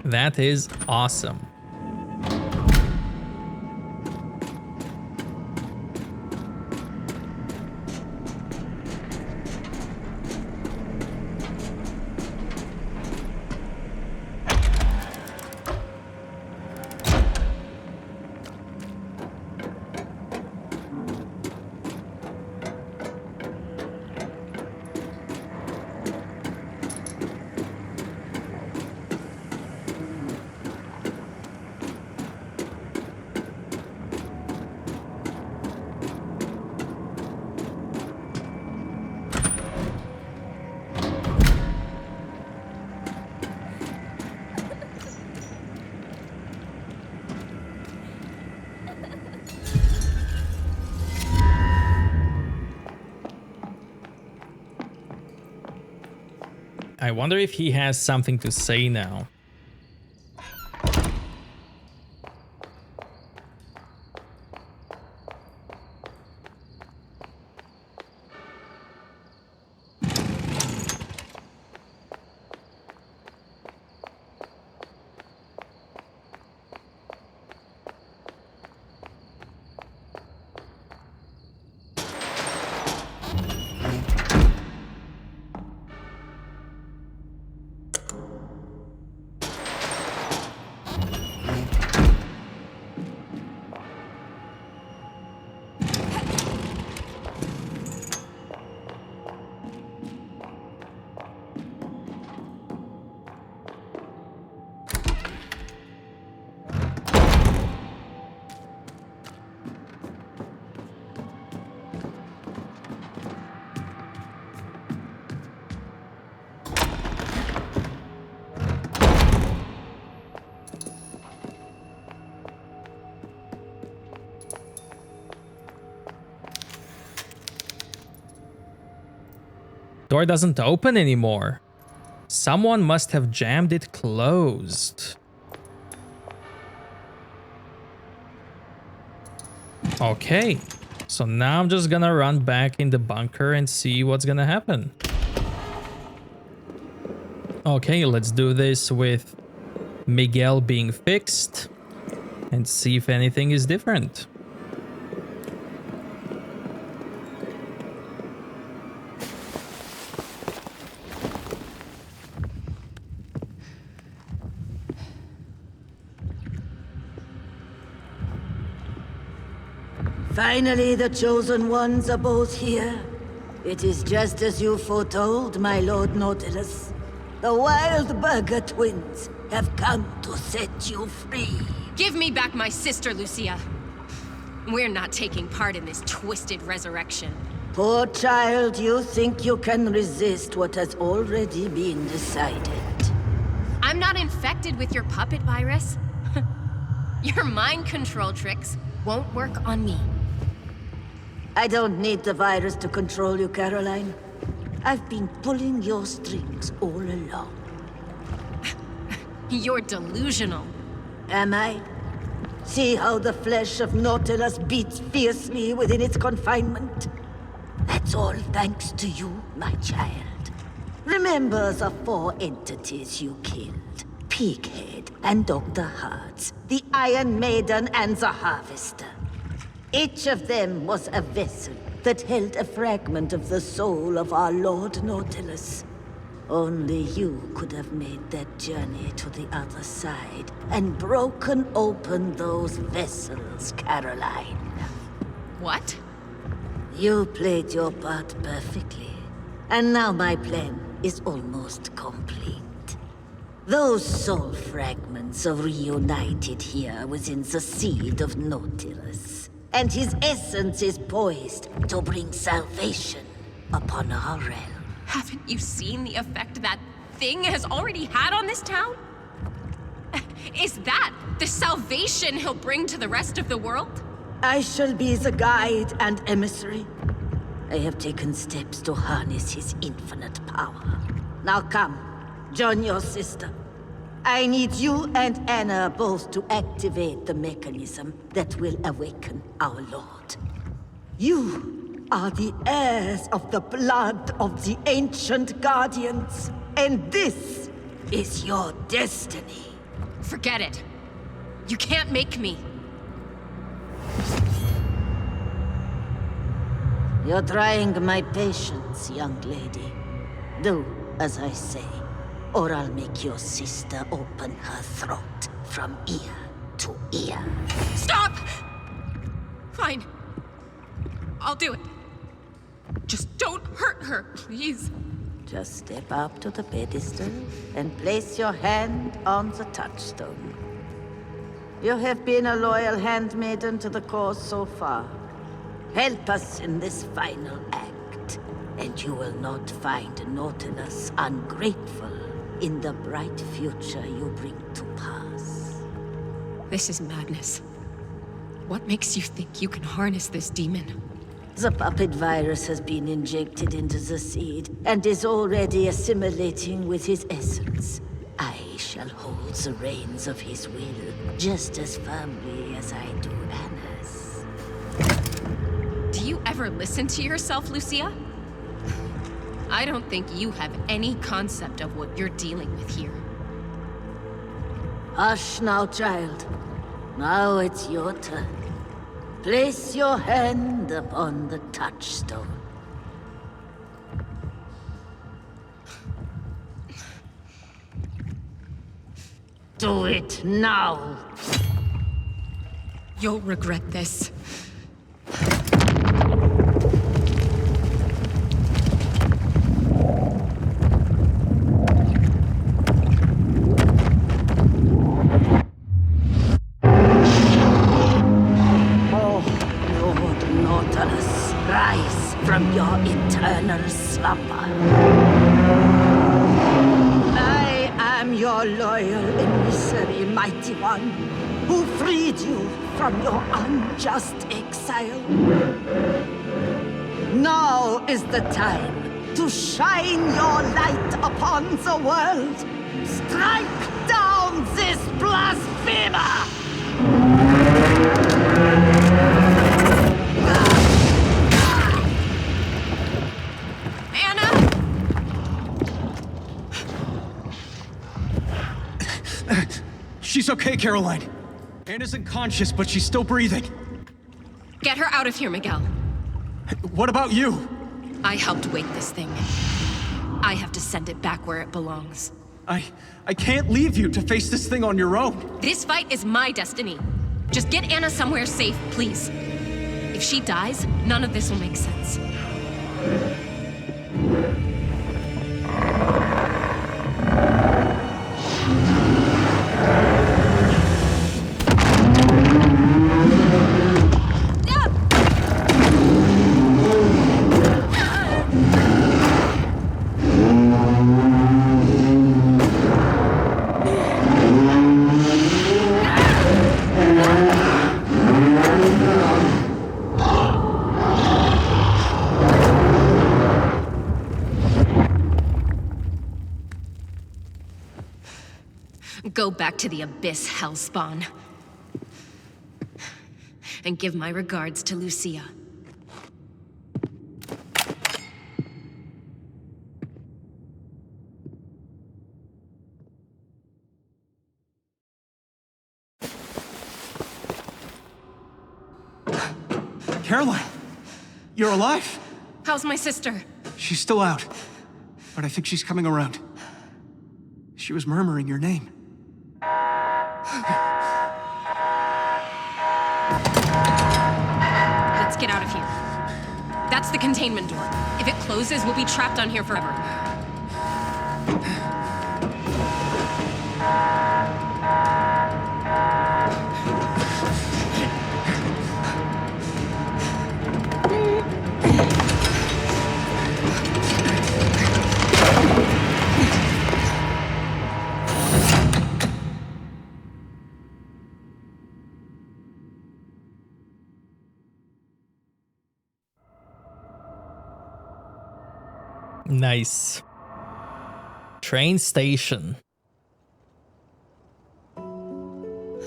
That is awesome. I wonder if he has something to say now. Door doesn't open anymore. Someone must have jammed it closed. Okay, so now I'm just gonna run back in the bunker and see what's gonna happen. Okay, let's do this with Miguel being fixed and see if anything is different. Finally, the Chosen Ones are both here. It is just as you foretold, my Lord Nautilus. The Wild Burger twins have come to set you free. Give me back my sister, Lucia. We're not taking part in this twisted resurrection. Poor child, you think you can resist what has already been decided. I'm not infected with your puppet virus. Your mind control tricks won't work on me. I don't need the virus to control you, Caroline. I've been pulling your strings all along. You're delusional. Am I? See how the flesh of Nautilus beats fiercely within its confinement? That's all thanks to you, my child. Remember the 4 entities you killed. Pighead and Dr. Hearts, the Iron Maiden and the Harvester. Each of them was a vessel that held a fragment of the soul of our Lord Nautilus. Only you could have made that journey to the other side and broken open those vessels, Caroline. What? You played your part perfectly, and now my plan is almost complete. Those soul fragments are reunited here within the seed of Nautilus, and his essence is poised to bring salvation upon our realm. Haven't you seen the effect that thing has already had on this town? Is that the salvation he'll bring to the rest of the world? I shall be the guide and emissary. I have taken steps to harness his infinite power. Now come, join your sister. I need you and Anna both to activate the mechanism that will awaken our Lord. You are the heirs of the blood of the ancient guardians, and this is your destiny. Forget it. You can't make me. You're trying my patience, young lady. Do as I say, or I'll make your sister open her throat from ear to ear. Stop! Fine. I'll do it. Just don't hurt her, please. Just step up to the pedestal and place your hand on the touchstone. You have been a loyal handmaiden to the cause so far. Help us in this final act, and you will not find Nautilus ungrateful in the bright future you bring to pass. This is madness. What makes you think you can harness this demon? The puppet virus has been injected into the seed and is already assimilating with his essence. I shall hold the reins of his will just as firmly as I do Anna's. Do you ever listen to yourself, Lucia? I don't think you have any concept of what you're dealing with here. Hush now, child. Now it's your turn. Place your hand upon the touchstone. Do it now. You'll regret this. From your eternal slumber. I am your loyal emissary, mighty one, who freed you from your unjust exile. Now is the time to shine your light upon the world. Strike down this blasphemer! Anna! She's okay, Caroline. Anna's unconscious, but she's still breathing. Get her out of here, Miguel. What about you? I helped wake this thing. I have to send it back where it belongs. I can't leave you to face this thing on your own. This fight is my destiny. Just get Anna somewhere safe, please. If she dies, none of this will make sense. Go back to the Abyss, Hellspawn. And give my regards to Lucia. Caroline, you're alive. How's my sister? She's still out, but I think she's coming around. She was murmuring your name. Let's get out of here. That's the containment door. If it closes, we'll be trapped on here forever. Nice. Train station. Oh,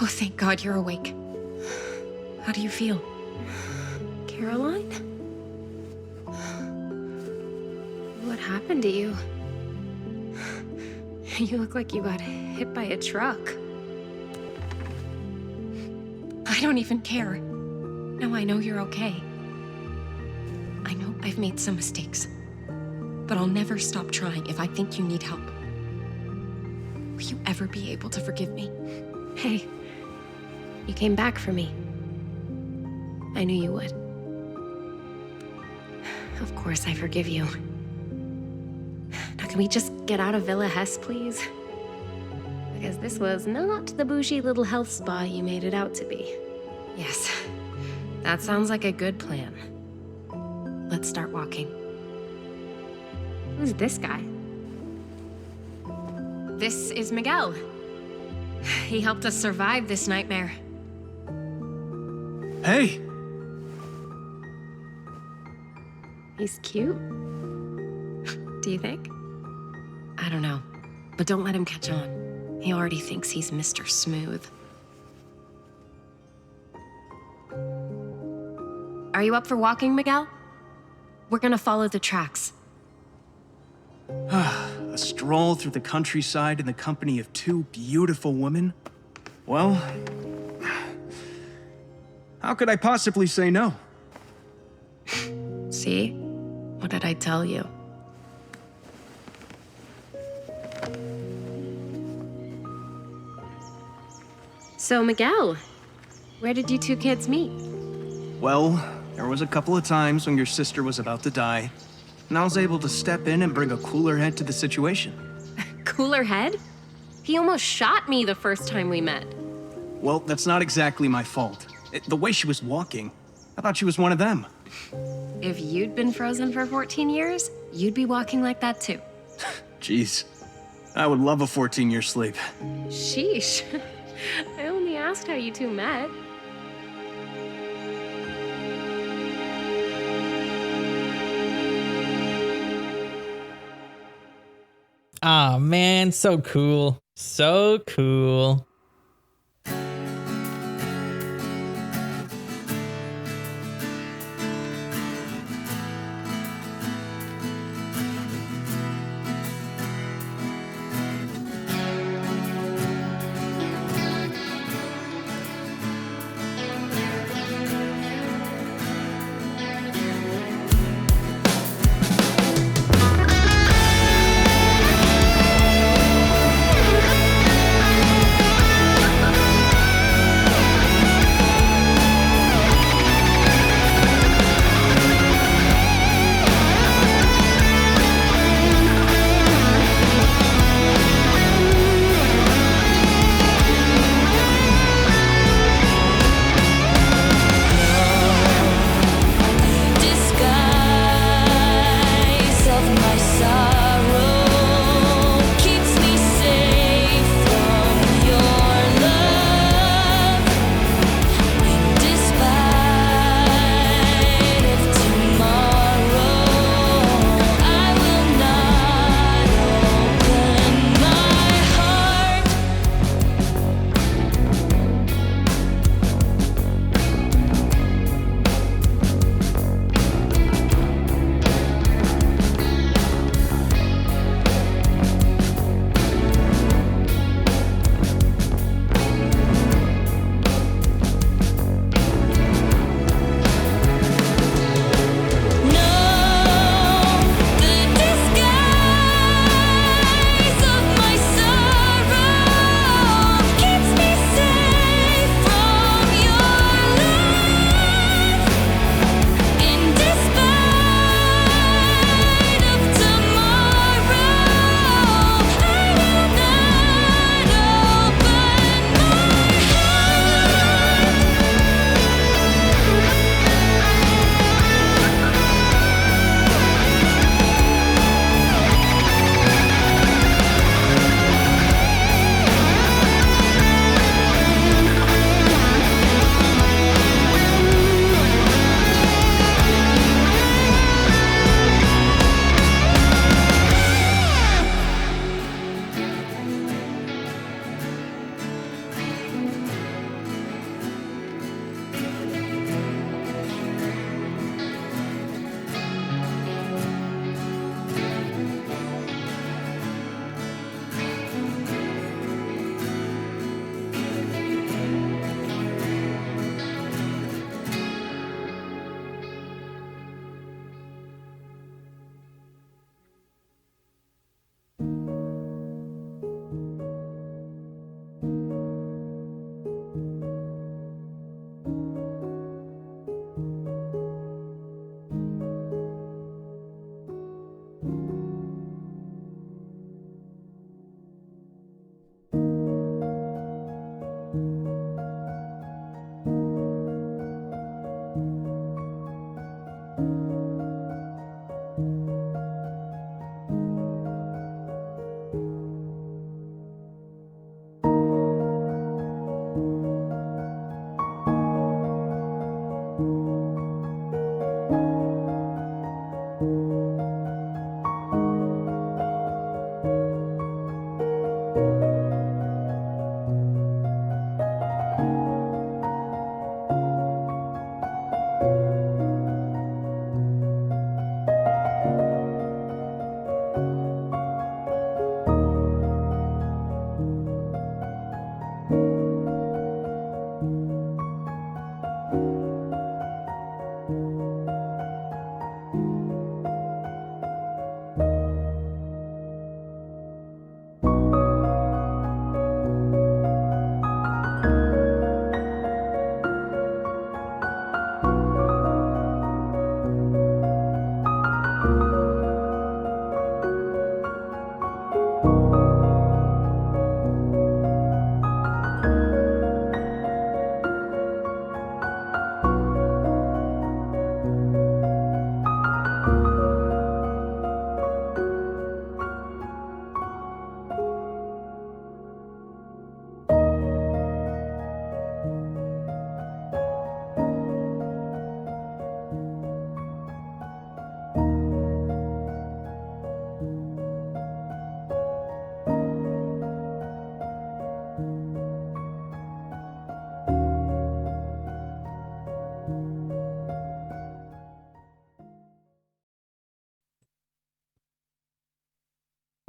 thank God you're awake. How do you feel? Caroline? What happened to you? You look like you got hit by a truck. I don't even care. Now I know you're okay. I know I've made some mistakes, but I'll never stop trying if I think you need help. Will you ever be able to forgive me? Hey, you came back for me. I knew you would. Of course I forgive you. Now can we just get out of Villa Hess, please? Because this was not the bougie little health spa you made it out to be. Yes, that sounds like a good plan. Let's start walking. Who's this guy? This is Miguel. He helped us survive this nightmare. Hey! He's cute. Do you think? I don't know, but don't let him catch on. He already thinks he's Mr. Smooth. Are you up for walking, Miguel? We're gonna follow the tracks. A stroll through the countryside in the company of two beautiful women? Well, how could I possibly say no? See? What did I tell you? So, Miguel, where did you two kids meet? Well, there was a couple of times when your sister was about to die, and I was able to step in and bring a cooler head to the situation. Cooler head? He almost shot me the first time we met. Well, that's not exactly my fault. The way she was walking, I thought she was one of them. If you'd been frozen for 14 years, you'd be walking like that too. Jeez, I would love a 14-year sleep. Sheesh. I only asked how you two met. Ah, man, so cool. So cool.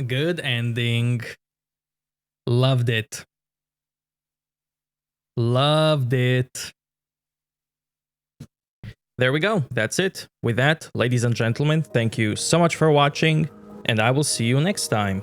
Good ending. Loved it. Loved it. There we go. That's it. With that, ladies and gentlemen, thank you so much for watching, and I will see you next time.